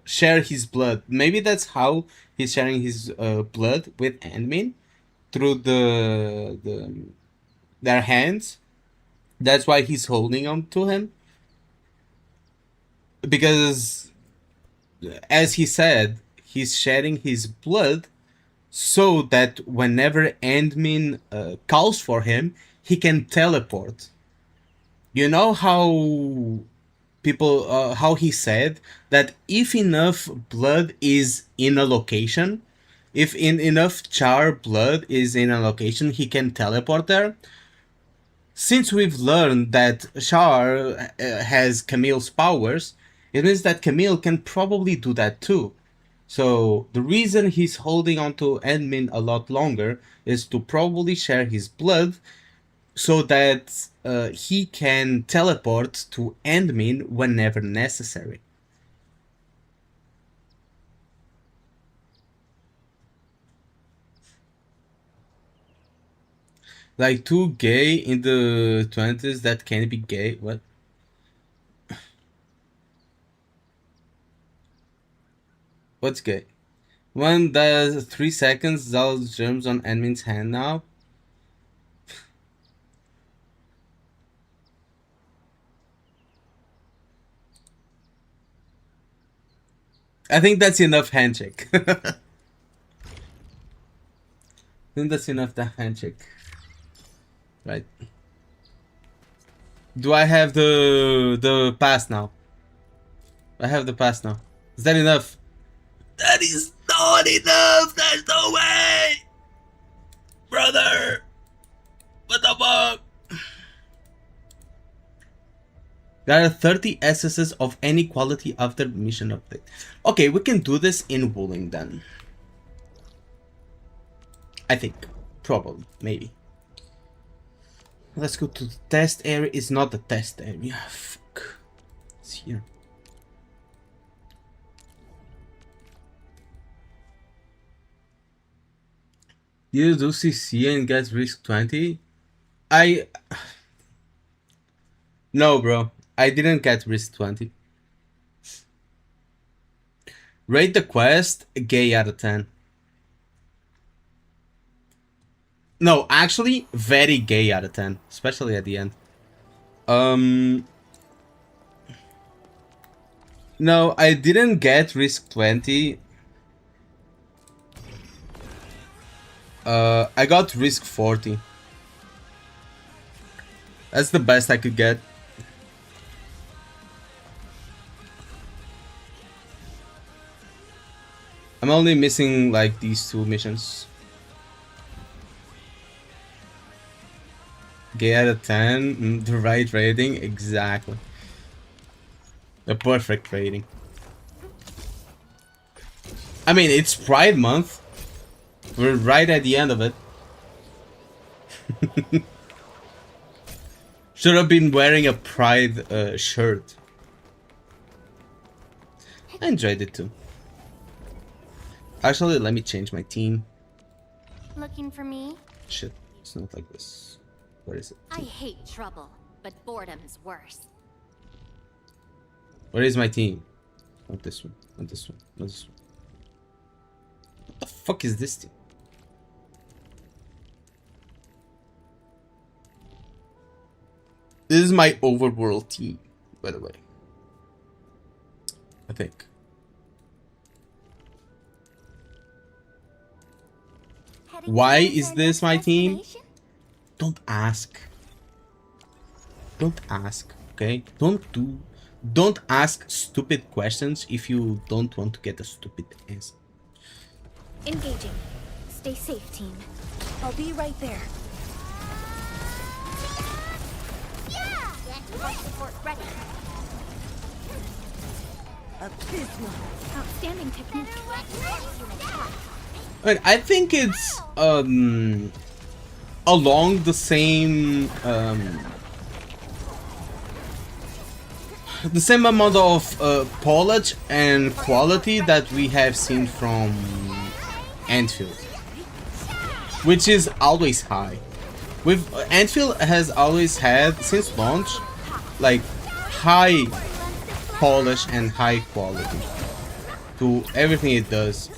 share his blood. Maybe that's how he's sharing his blood with Enmin through their hands. That's why he's holding on to him. Because, as he said, he's shedding his blood so that whenever Endmin calls for him, he can teleport. You know how people, how he said that if enough blood is in a location, if enough char blood is in a location, he can teleport there. Since we've learned that Char has Camille's powers, it means that Camille can probably do that too. So the reason he's holding on to Endmin a lot longer is to probably share his blood so that he can teleport to Endmin whenever necessary. Like two gay in the 20s that can be gay. What? What's gay? One does 3 seconds, those germs on Edmin's hand now. I think that's enough handshake. I think that's enough the handshake. Right. Do I have the pass now? I have the pass now. Is that enough? That is not enough! There's no way! Brother! What the fuck? There are 30 SSs of any quality after mission update. Okay, we can do this in Wooling then. I think. Probably. Maybe. Let's go to the test area. It's not the test area. Fuck. It's here. You do CC and get risk 20? No, bro. I didn't get risk 20. Rate the quest gay out of 10. No, actually, very gay out of 10. Especially at the end. No, I didn't get risk 20. I got risk 40. That's the best I could get. I'm only missing like these two missions. Gay out of 10, the right rating, exactly. The perfect rating. I mean, it's Pride Month. We're right at the end of it. Should have been wearing a Pride shirt. I enjoyed it too. Actually, let me change my team. Looking for me? Shit, it's not like this. Where is it? I hate trouble, but boredom's worse. Where is my team? Not this one. Not this one. Not this one. What the fuck is this team? This is my overworld team, by the way. I think. Why is this my team? Don't ask. Don't ask, okay? Don't ask stupid questions if you don't want to get a stupid answer. Engaging. Stay safe, team. I'll be right there. Support ready. Abysmal. Outstanding technique. Right, I think it's along the same amount of polish and quality that we have seen from Endfield, which is always high. With Endfield has always had since launch like high polish and high quality to everything it does.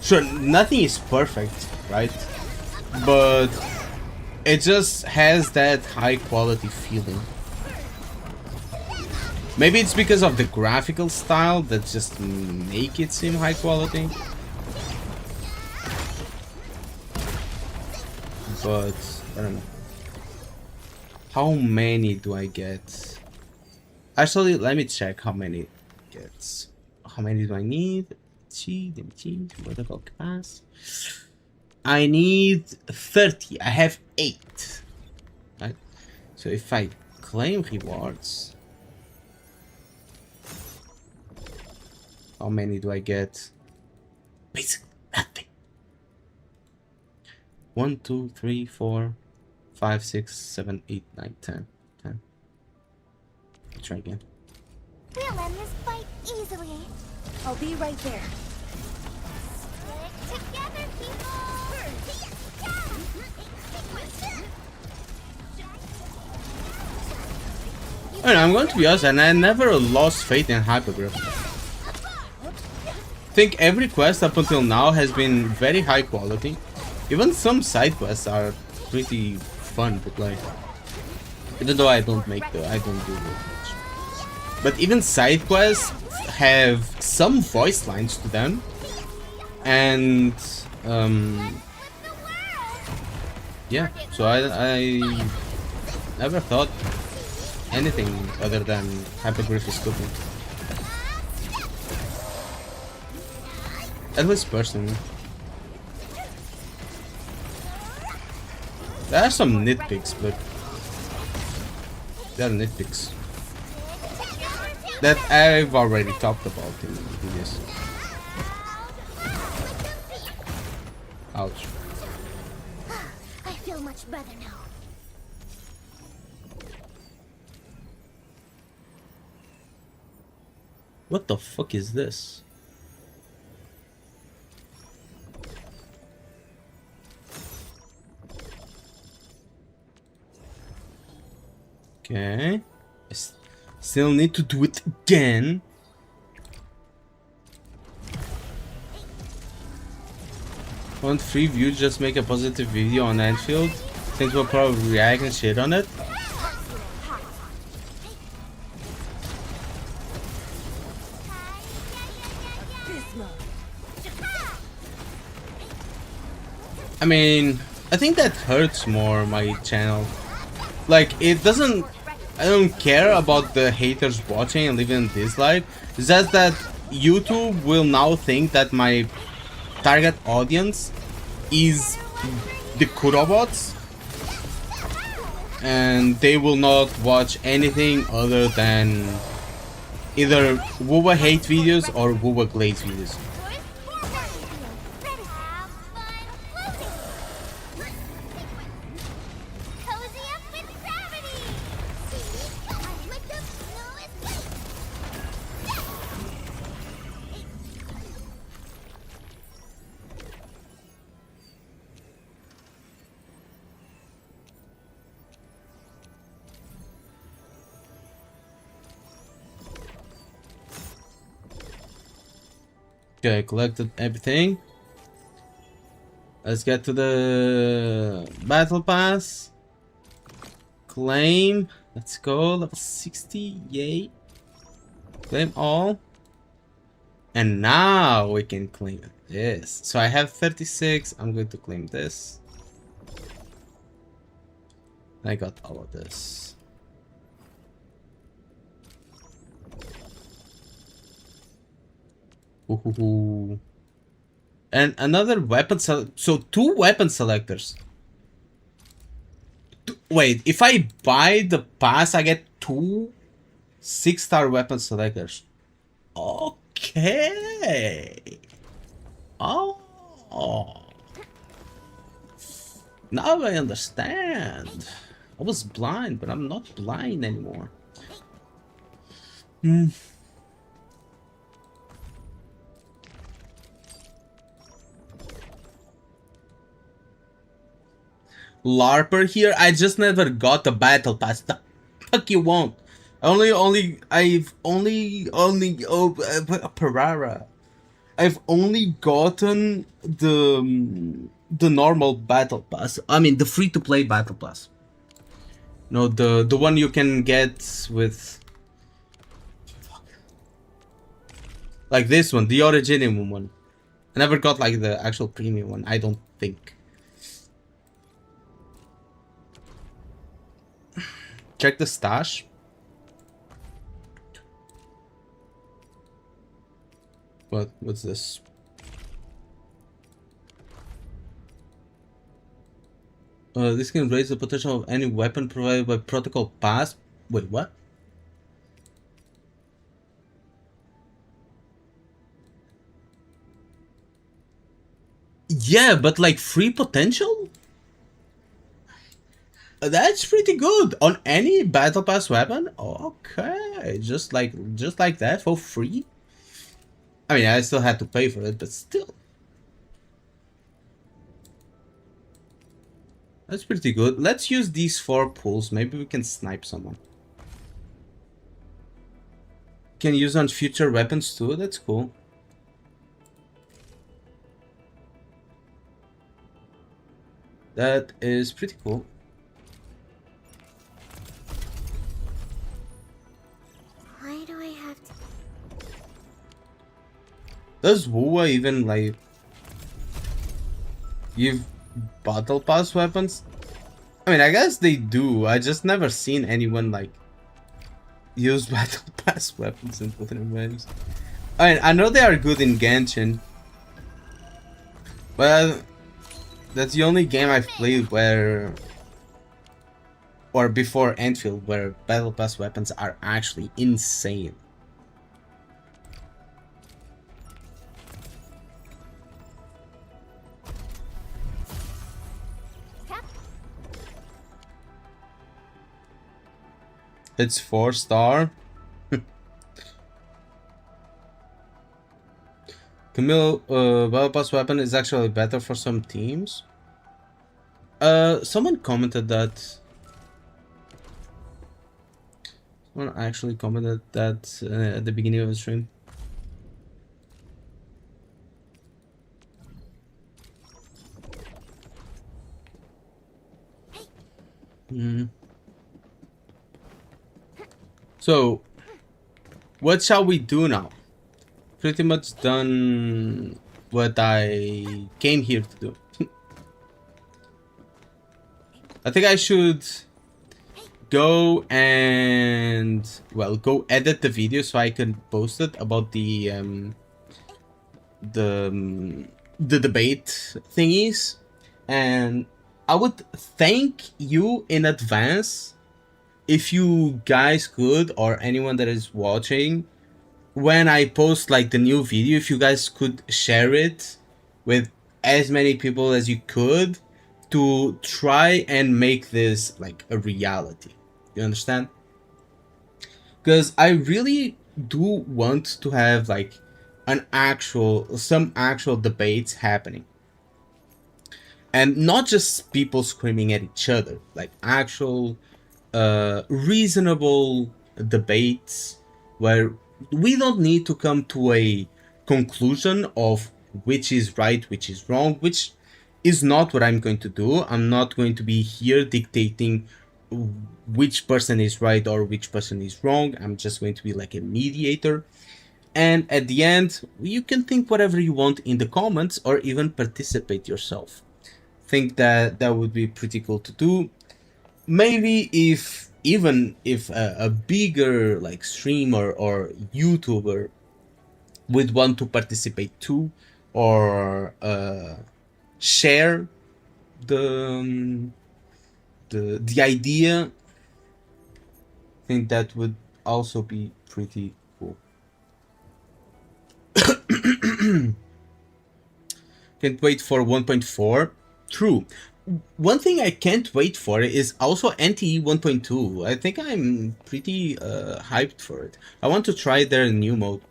Sure, nothing is perfect, right? But it just has that high quality feeling. Maybe it's because of the graphical style that just make it seem high quality. But I don't know. How many do I get? Actually, let me check how many it gets. How many do I need? Vertical class. I need 30. I have 8. Right? So if I claim rewards, how many do I get? Basically nothing. 1, 2, 3, 4, 5, 6, 7, 8, 9, 10. 10. Let's try again. We'll end this fight easily. I'll be right there. Stick together, people! And I'm going to be honest, and I never lost faith in Hypergraph. I think every quest up until now has been very high quality. Even some side quests are pretty fun to play. Even though I don't do it much. But even side quests have some voice lines to them. And yeah, so I never thought anything other than Hyperglyph is stupid. At least personally. There are some nitpicks, but they are nitpicks that I've already talked about in videos. Ouch. I feel much better now. What the fuck is this? Okay. I still need to do it again. Want free views, just make a positive video on Endfield. Things will probably react and shit on it. I mean, I think that hurts more my channel. Like, it doesn't... I don't care about the haters watching and leaving a dislike. It's just that YouTube will now think that my target audience is the Kurobots. And they will not watch anything other than either Wuba hate videos or Wuba glaze videos. Okay, I collected everything. Let's get to the battle pass. Claim. Let's go. Level 60. Yay. Claim all. And now we can claim this. So I have 36. I'm going to claim this. I got all of this. Ooh. And another weapon. So 2 weapon selectors. Wait, if I buy the pass, I get 2 6-star weapon selectors. Okay. Oh. Now I understand. I was blind, but I'm not blind anymore. LARPer here. I just never got a battle pass. The fuck you won't. I've only Parara. I've only gotten the normal battle pass. I mean the free to play battle pass. No, the one you can get with like this one, the original one. I never got like the actual premium one, I don't think. Check the stash. What's this? This can raise the potential of any weapon provided by protocol pass. Wait, what? Yeah, but like free potential? That's pretty good on any battle pass weapon. Okay, just like that for free. I mean, I still had to pay for it, but still, that's pretty good. Let's use these 4 pools. Maybe we can snipe someone. Can use on future weapons too. That's cool. That is pretty cool. Why do I have to? Does Wuwa even like give battle pass weapons? I mean, I guess they do. I just never seen anyone like use battle pass weapons and put in waves. I mean, I know they are good in Genshin, but that's the only game I've played where, or before Endfield, where battle pass weapons are actually insane. It's 4-star. Camille, battle pass weapon is actually better for some teams. Someone commented that. Someone actually commented that at the beginning of the stream. So, what shall we do now? Pretty much done what I came here to do. I think I should go and, well, go edit the video so I can post it about the debate thingies. And I would thank you in advance if you guys could, or anyone that is watching, when I post like the new video, if you guys could share it with as many people as you could to try and make this like a reality. You understand? Because I really do want to have like some actual debates happening. And not just people screaming at each other, like actual reasonable debates where we don't need to come to conclusion of which is right, which is wrong, which is not what I'm going to do. I'm not going to be here dictating which person is right or which person is wrong. I'm just going to be like a mediator. And at the end, you can think whatever you want in the comments or even participate yourself. Think that that would be pretty cool to do. Maybe if a bigger like streamer or YouTuber would want to participate too, or share the idea, I think that would also be pretty cool. Can't wait for 1.4. True. One thing I can't wait for is also NTE 1.2. I think I'm pretty hyped for it. I want to try their new mode.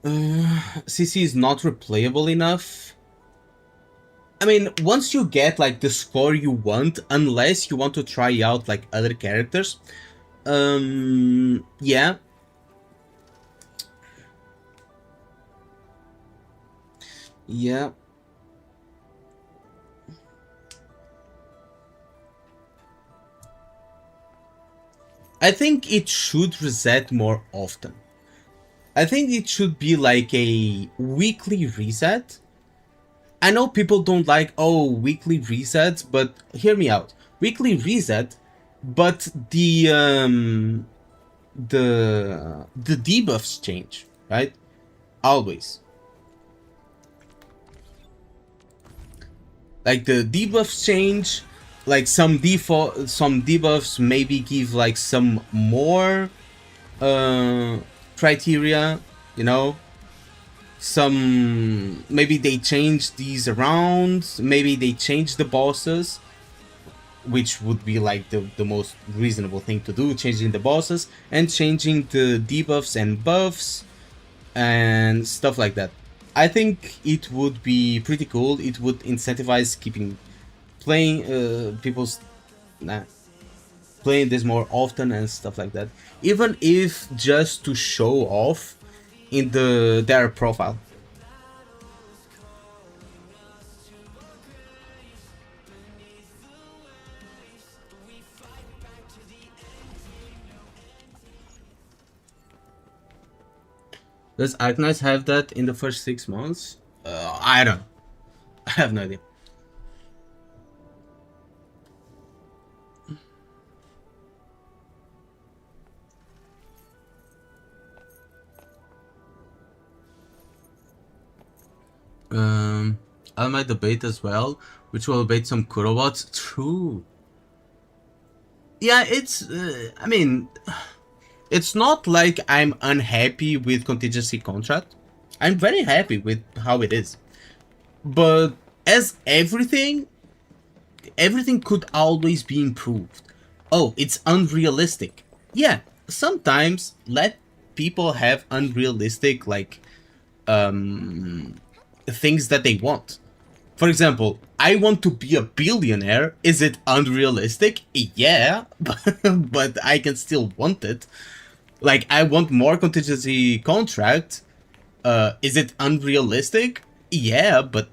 CC is not replayable enough. I mean, once you get like the score you want, unless you want to try out like other characters, yeah. Yeah. I think it should reset more often. I think it should be like a weekly reset. I know people don't like, oh, weekly resets, but hear me out. Weekly reset, but the debuffs change, right? Always. Like the debuffs change, like some debuffs maybe give like some more criteria, you know. Some maybe they change these around, maybe they change the bosses, which would be like the most reasonable thing to do, changing the bosses and changing the debuffs and buffs and stuff like that. I think it would be pretty cool. It would incentivize keeping playing playing this more often and stuff like that. Even if just to show off in their profile. Does Arknights have that in the first 6 months? I don't know. I have no idea. I might debate as well, which will bait some Kurobots. True. Yeah, it's. I mean, it's not like I'm unhappy with contingency contract. I'm very happy with how it is. But as everything could always be improved. Oh, it's unrealistic. Yeah, sometimes let people have unrealistic like things that they want. For example, I want to be a billionaire. Is it unrealistic? Yeah, but I can still want it. Like, I want more contingency contract. Is it unrealistic? Yeah, but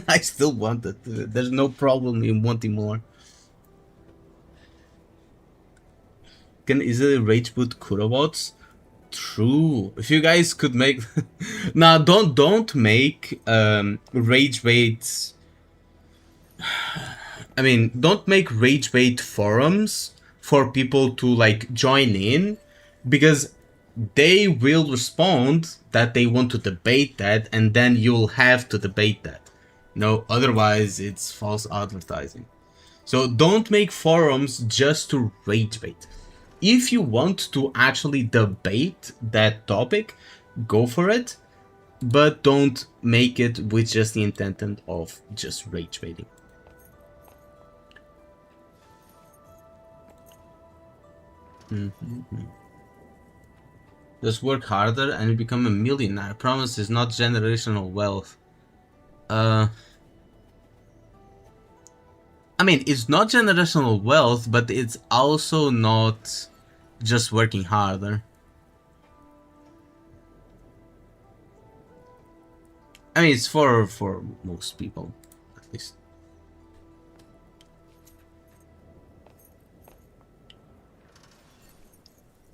I still want it. There's no problem in wanting more. Can easily rage boot Kurobots. True. If you guys could make now, don't make rage baits. I mean, don't make rage bait forums for people to like join in, because they will respond that they want to debate that, and then you'll have to debate that. No, otherwise it's false advertising. So don't make forums just to rage bait. If you want to actually debate that topic, go for it, but don't make it with just the intent of just rage baiting. Just work harder and you become a millionaire. I promise it's not generational wealth. I mean, it's not generational wealth, but it's also not just working harder. I mean, it's for most people, at least.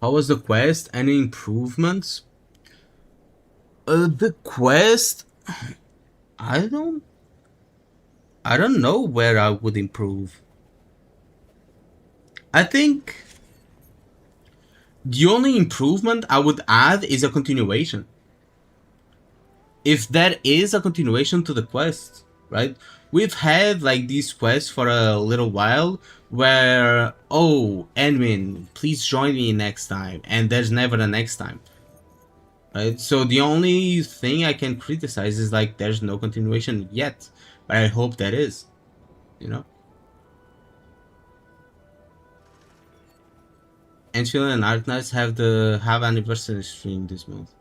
How was the quest? Any improvements? The quest, I don't know where I would improve. I think the only improvement I would add is a continuation. If there is a continuation to the quest, right? We've had like these quests for a little while where, oh, Edwin, please join me next time, and there's never a next time. Right? So the only thing I can criticize is like there's no continuation yet, but I hope that is, you know. Endfield and Arknights have anniversary stream this month.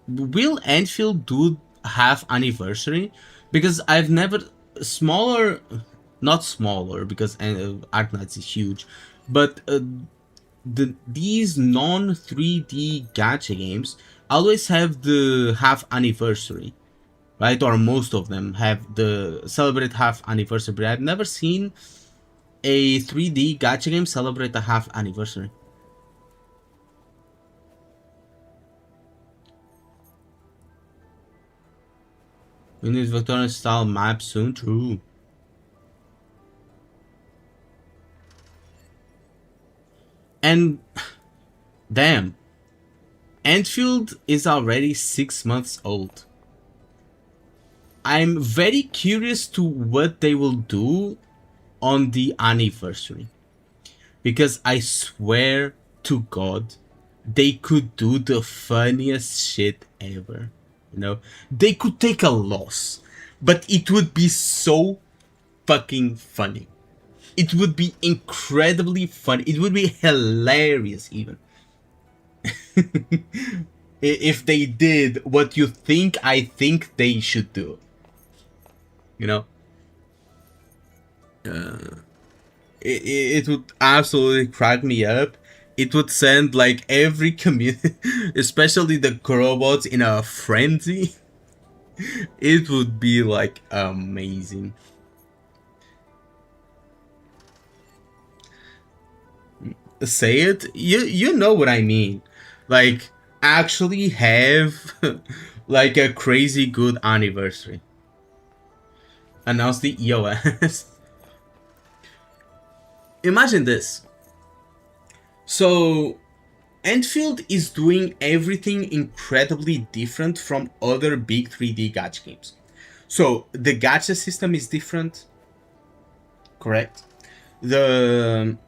Will Endfield do have anniversary? Because I've never smaller, not smaller because Arknights is huge, but these non 3D gacha games always have the half anniversary, right? Or most of them have the celebrate half anniversary. But I've never seen a 3D gacha game celebrate a half anniversary. We need Victorian style map soon. True. And damn, Endfield is already 6 months old. I'm very curious to what they will do on the anniversary, because I swear to God, they could do the funniest shit ever. You know, they could take a loss, but it would be so fucking funny. It would be incredibly funny. It would be hilarious even. If they did what you think I think they should do. You know? It would absolutely crack me up. It would send like every community, especially the robots, in a frenzy. It would be like amazing. Say it, you know what I mean. Like, actually have like a crazy good anniversary. Announce the EOS. Imagine this. So, Endfield is doing everything incredibly different from other big 3D gacha games. So, the gacha system is different, correct? The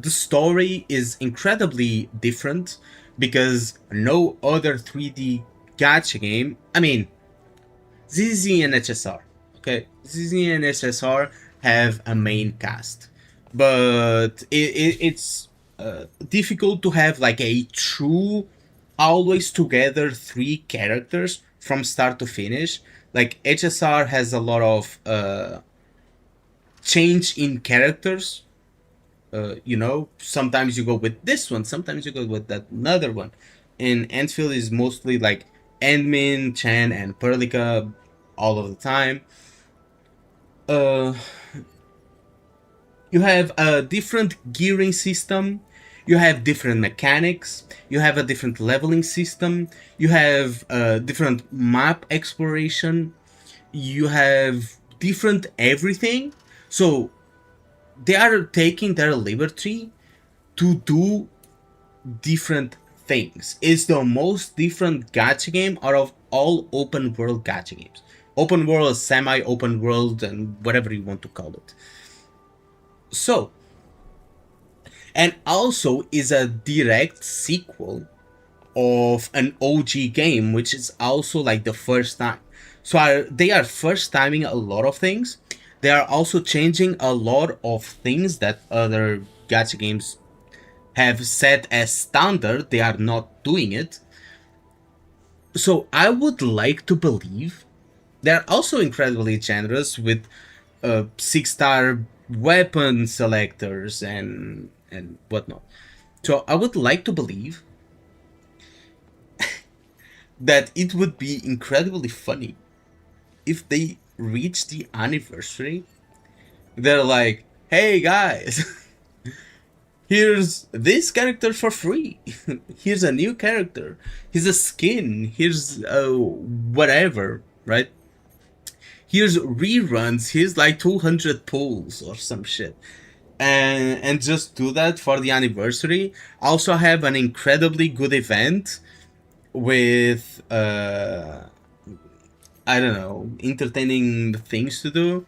story is incredibly different because no other 3D gacha game, I mean, ZZ and HSR, okay? ZZ and HSR have a main cast, but it's difficult to have like a true always together 3 characters from start to finish. Like HSR has a lot of change in characters. You know, sometimes you go with this one, sometimes you go with that another one. And Endfield is mostly like Endmin, Chan, and Perlica all of the time. You have a different gearing system, you have different mechanics, you have a different leveling system, you have different map exploration, you have different everything. So they are taking their liberty to do different things. It's the most different gacha game out of all open world gacha games. Open world, semi-open world, and whatever you want to call it. So, and also is a direct sequel of an OG game, which is also like the first time. So they are first timing a lot of things. They are also changing a lot of things that other gacha games have set as standard. They are not doing it. So I would like to believe they're also incredibly generous with 6-star weapon selectors and whatnot. So I would like to believe that it would be incredibly funny if they reach the anniversary. They're like, hey guys, here's this character for free. Here's a new character. Here's a skin. Here's whatever, right? Here's reruns. Here's like 200 pulls or some shit. And just do that for the anniversary. Also have an incredibly good event with I don't know, entertaining things to do,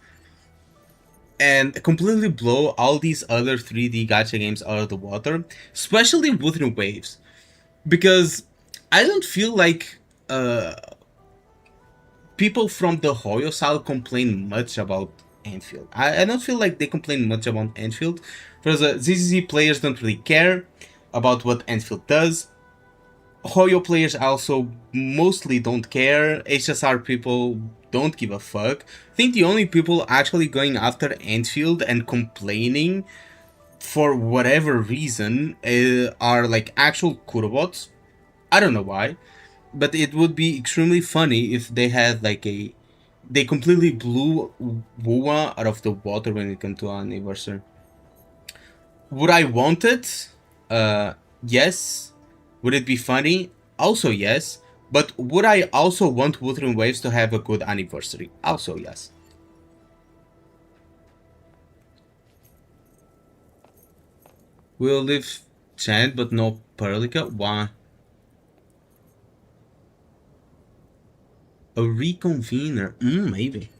and completely blow all these other 3D gacha games out of the water, especially Wuthering Waves, because I don't feel like people from the Hoyo side complain much about Endfield. I don't feel like they complain much about Endfield, because ZZZ players don't really care about what Endfield does. Hoyo players also mostly don't care. HSR people don't give a fuck. I think the only people actually going after Endfield and complaining for whatever reason are like actual Kurobots. I don't know why, but it would be extremely funny if they had like they completely blew Wuwa out of the water when it came to our anniversary. Would I want it? Yes. Would it be funny? Also yes. But would I also want Wuthering Waves to have a good anniversary? Also yes. We'll leave Chant but no Perlica? Why? A reconvener? Maybe.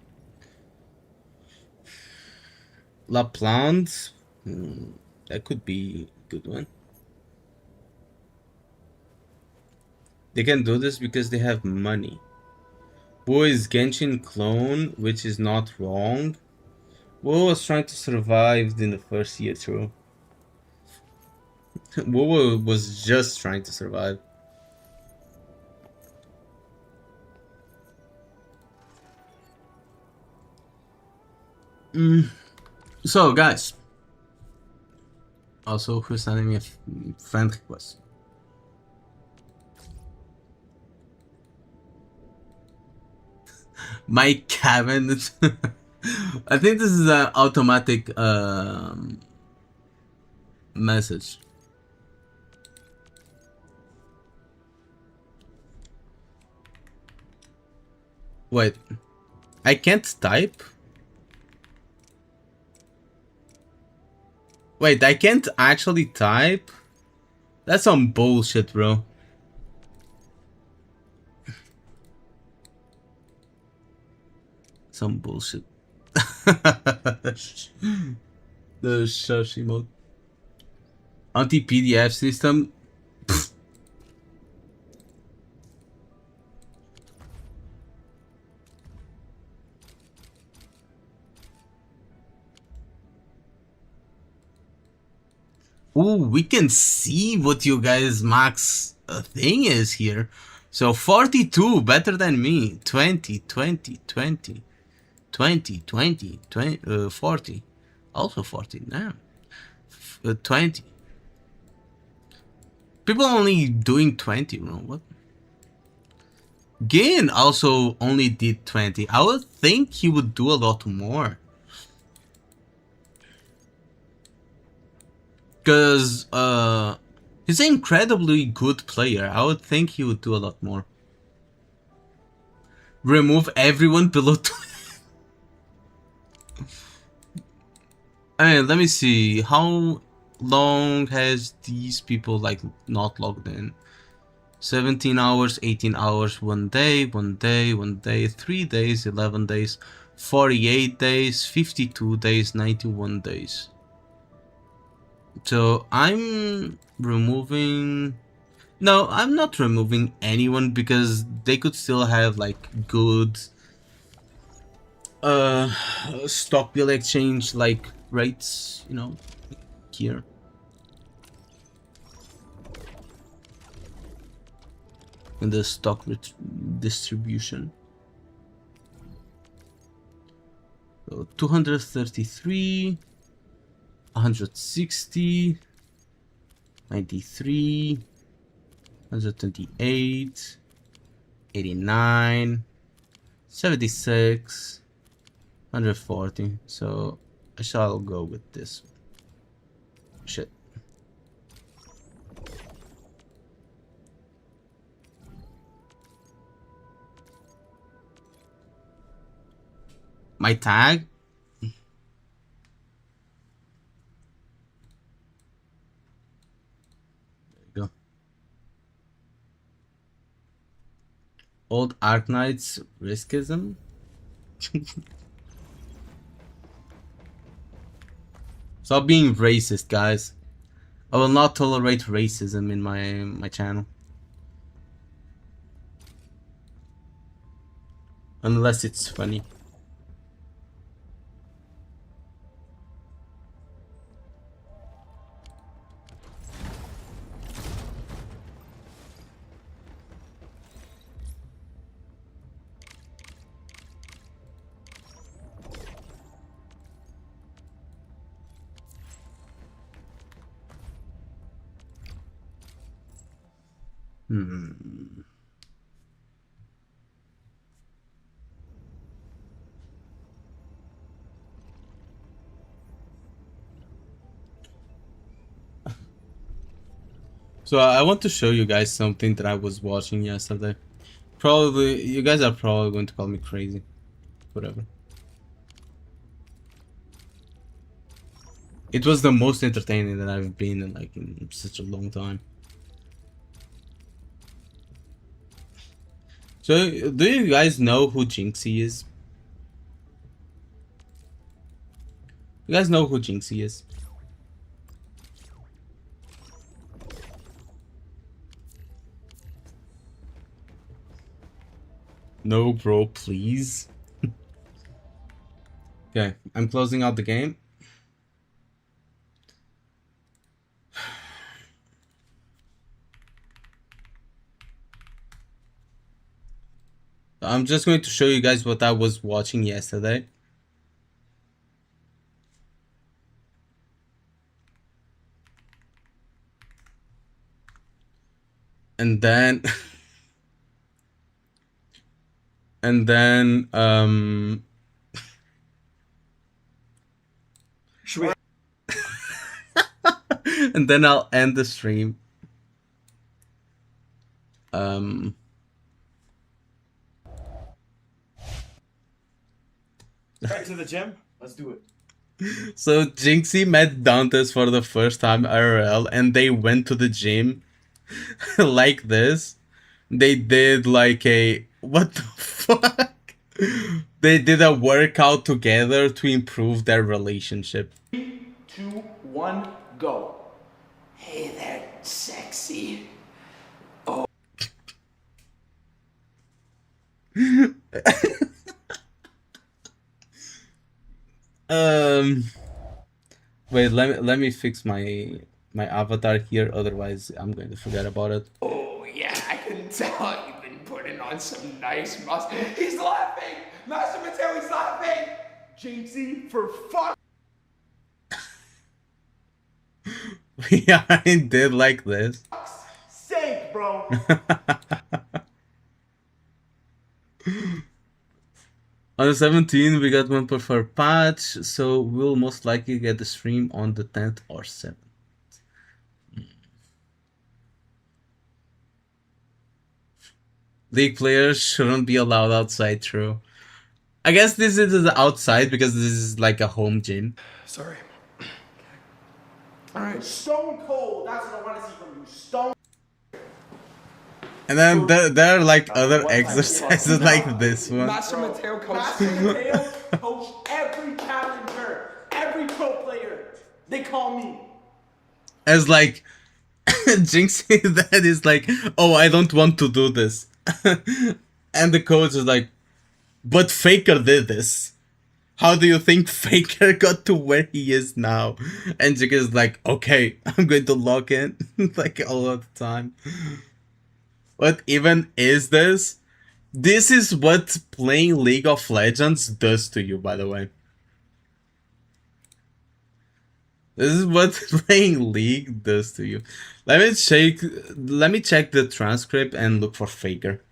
La Plante? That could be a good one. They can do this because they have money. Wu is Genshin clone, which is not wrong. Wu was trying to survive in the first year through. Wu was just trying to survive. So guys, also who's sending me a friend request? My cabinet. I think this is an automatic message. Wait, I can't type? Wait, I can't actually type? That's some bullshit, bro. Some bullshit. The shush emote. Anti-PDF system. Pfft. Ooh, we can see what you guys' max thing is here. So 42, better than me. 20, 20, 20. 20, 20, 20, 40. Also 40, damn. 20. People only doing 20, bro. What? Gin also only did 20. I would think he would do a lot more. Because he's an incredibly good player. I would think he would do a lot more. Remove everyone below 20. I mean, let me see. How long has these people like not logged in? 17 hours, 18 hours, 1 day, 1 day, 1 day, 3 days, 11 days, 48 days, 52 days, 91 days. So I'm removing... No, I'm not removing anyone because they could still have like good stock bill exchange like rates, you know, here. In the stock distribution. So 233, 160, 93, 128, 89, 76, 140. So I shall go with this one. Shit. My tag? There you go. Old Arknights riskism? Stop being racist, guys. I will not tolerate racism in my channel. Unless it's funny. So I want to show you guys something that I was watching yesterday. Probably, you guys are probably going to call me crazy. Whatever. It was the most entertaining that I've been in like in such a long time. So, do you guys know who Jinxie is? You guys know who Jinxie is? No, bro, please. Okay, I'm closing out the game. I'm just going to show you guys what I was watching yesterday. And then and then and then I'll end the stream. Back to the gym? Let's do it. So Jinxie met Dantes for the first time IRL and they went to the gym like this. They did like a what the fuck? They did a workout together to improve their relationship. 3, 2, 1, go. Hey there, sexy. Oh. Wait, let me fix my avatar here, otherwise I'm going to forget about it. Oh yeah, I can tell you've been putting on some nice muscle. He's laughing! Master Mateo, he's laughing! Jinxie, for fuck. Yeah, I did like this. Sake, bro. On the 17th, we got 1.4 patch, so we'll most likely get the stream on the 10th or 7th. League players shouldn't be allowed outside, true. I guess this is outside because this is like a home gym. Sorry. Alright. Stone cold, that's what I want to see from you. Stone. And then there are like other exercises like this one. Master Mateo coach. Master Mateo coach every challenger, every pro player. They call me. As like Jinxie that is like, oh, I don't want to do this. And the coach is like, but Faker did this. How do you think Faker got to where he is now? And Jinxie is like, okay, I'm going to log in like all of the time. What even is this? This is what playing League of Legends does to you, by the way. This is what playing League does to you. Let me check the transcript and look for Faker.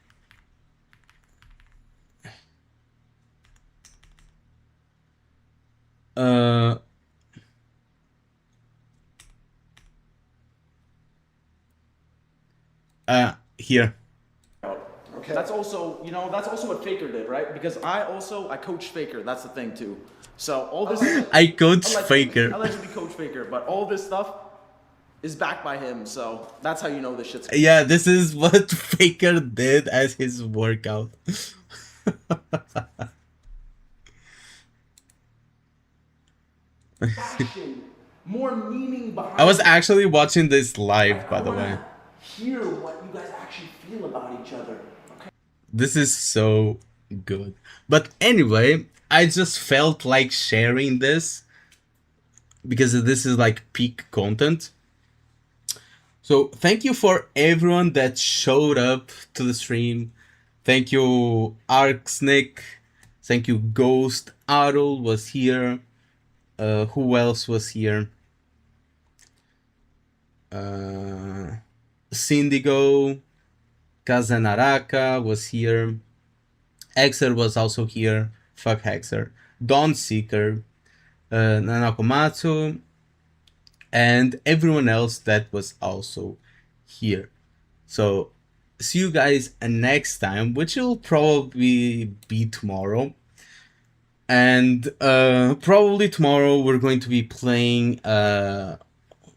Here. Okay. That's also, you know, that's also what Faker did, right? Because I coach Faker. That's the thing too. So all this. I coach Faker. Allegedly coach Faker, but all this stuff is backed by him. So that's how you know this shit's. Yeah, this is what Faker did as his workout. More meaning behind. I was actually watching this live, by the way. Hear what you guys actually feel about each other. Okay. This is so good. But anyway, I just felt like sharing this because this is like peak content. So thank you for everyone that showed up to the stream. Thank you, Arknights. Thank you, Ghost. Arul was here. Who else was here? Syndigo. Kazanaraka was here. Hexer was also here. Fuck Hexer. Dawn Seeker. Nanakomatsu. And everyone else that was also here. So, see you guys next time, which will probably be tomorrow. And probably tomorrow we're going to be playing,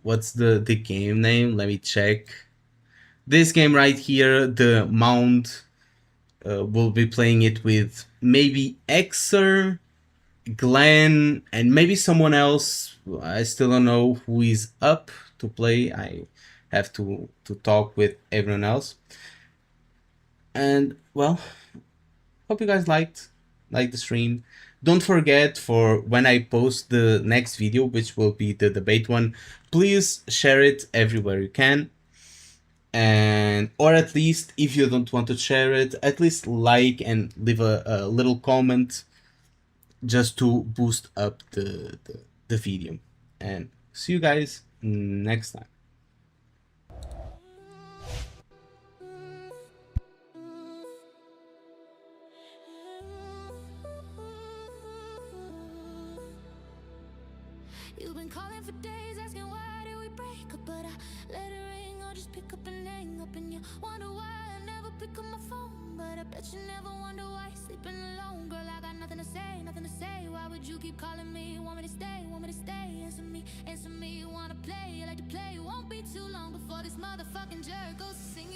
what's the game name? Let me check. This game right here, the Mount. We'll be playing it with maybe Hexer, Glenn, and maybe someone else. I still don't know who is up to play. I have to talk with everyone else. And well, hope you guys liked the stream. Don't forget, for when I post the next video, which will be the debate one, please share it everywhere you can. And or at least, if you don't want to share it, at least like and leave a little comment just to boost up the video. And see you guys next time. You've been calling for days, asking why did we break up, but I let it ring, I'll just pick up and hang up, and you wonder why I never pick up my phone, but I bet you never wonder why, sleeping alone, girl, I got nothing to say, why would you keep calling me, want me to stay, answer me, wanna play, you like to play, won't be too long before this motherfucking jerk goes to sing you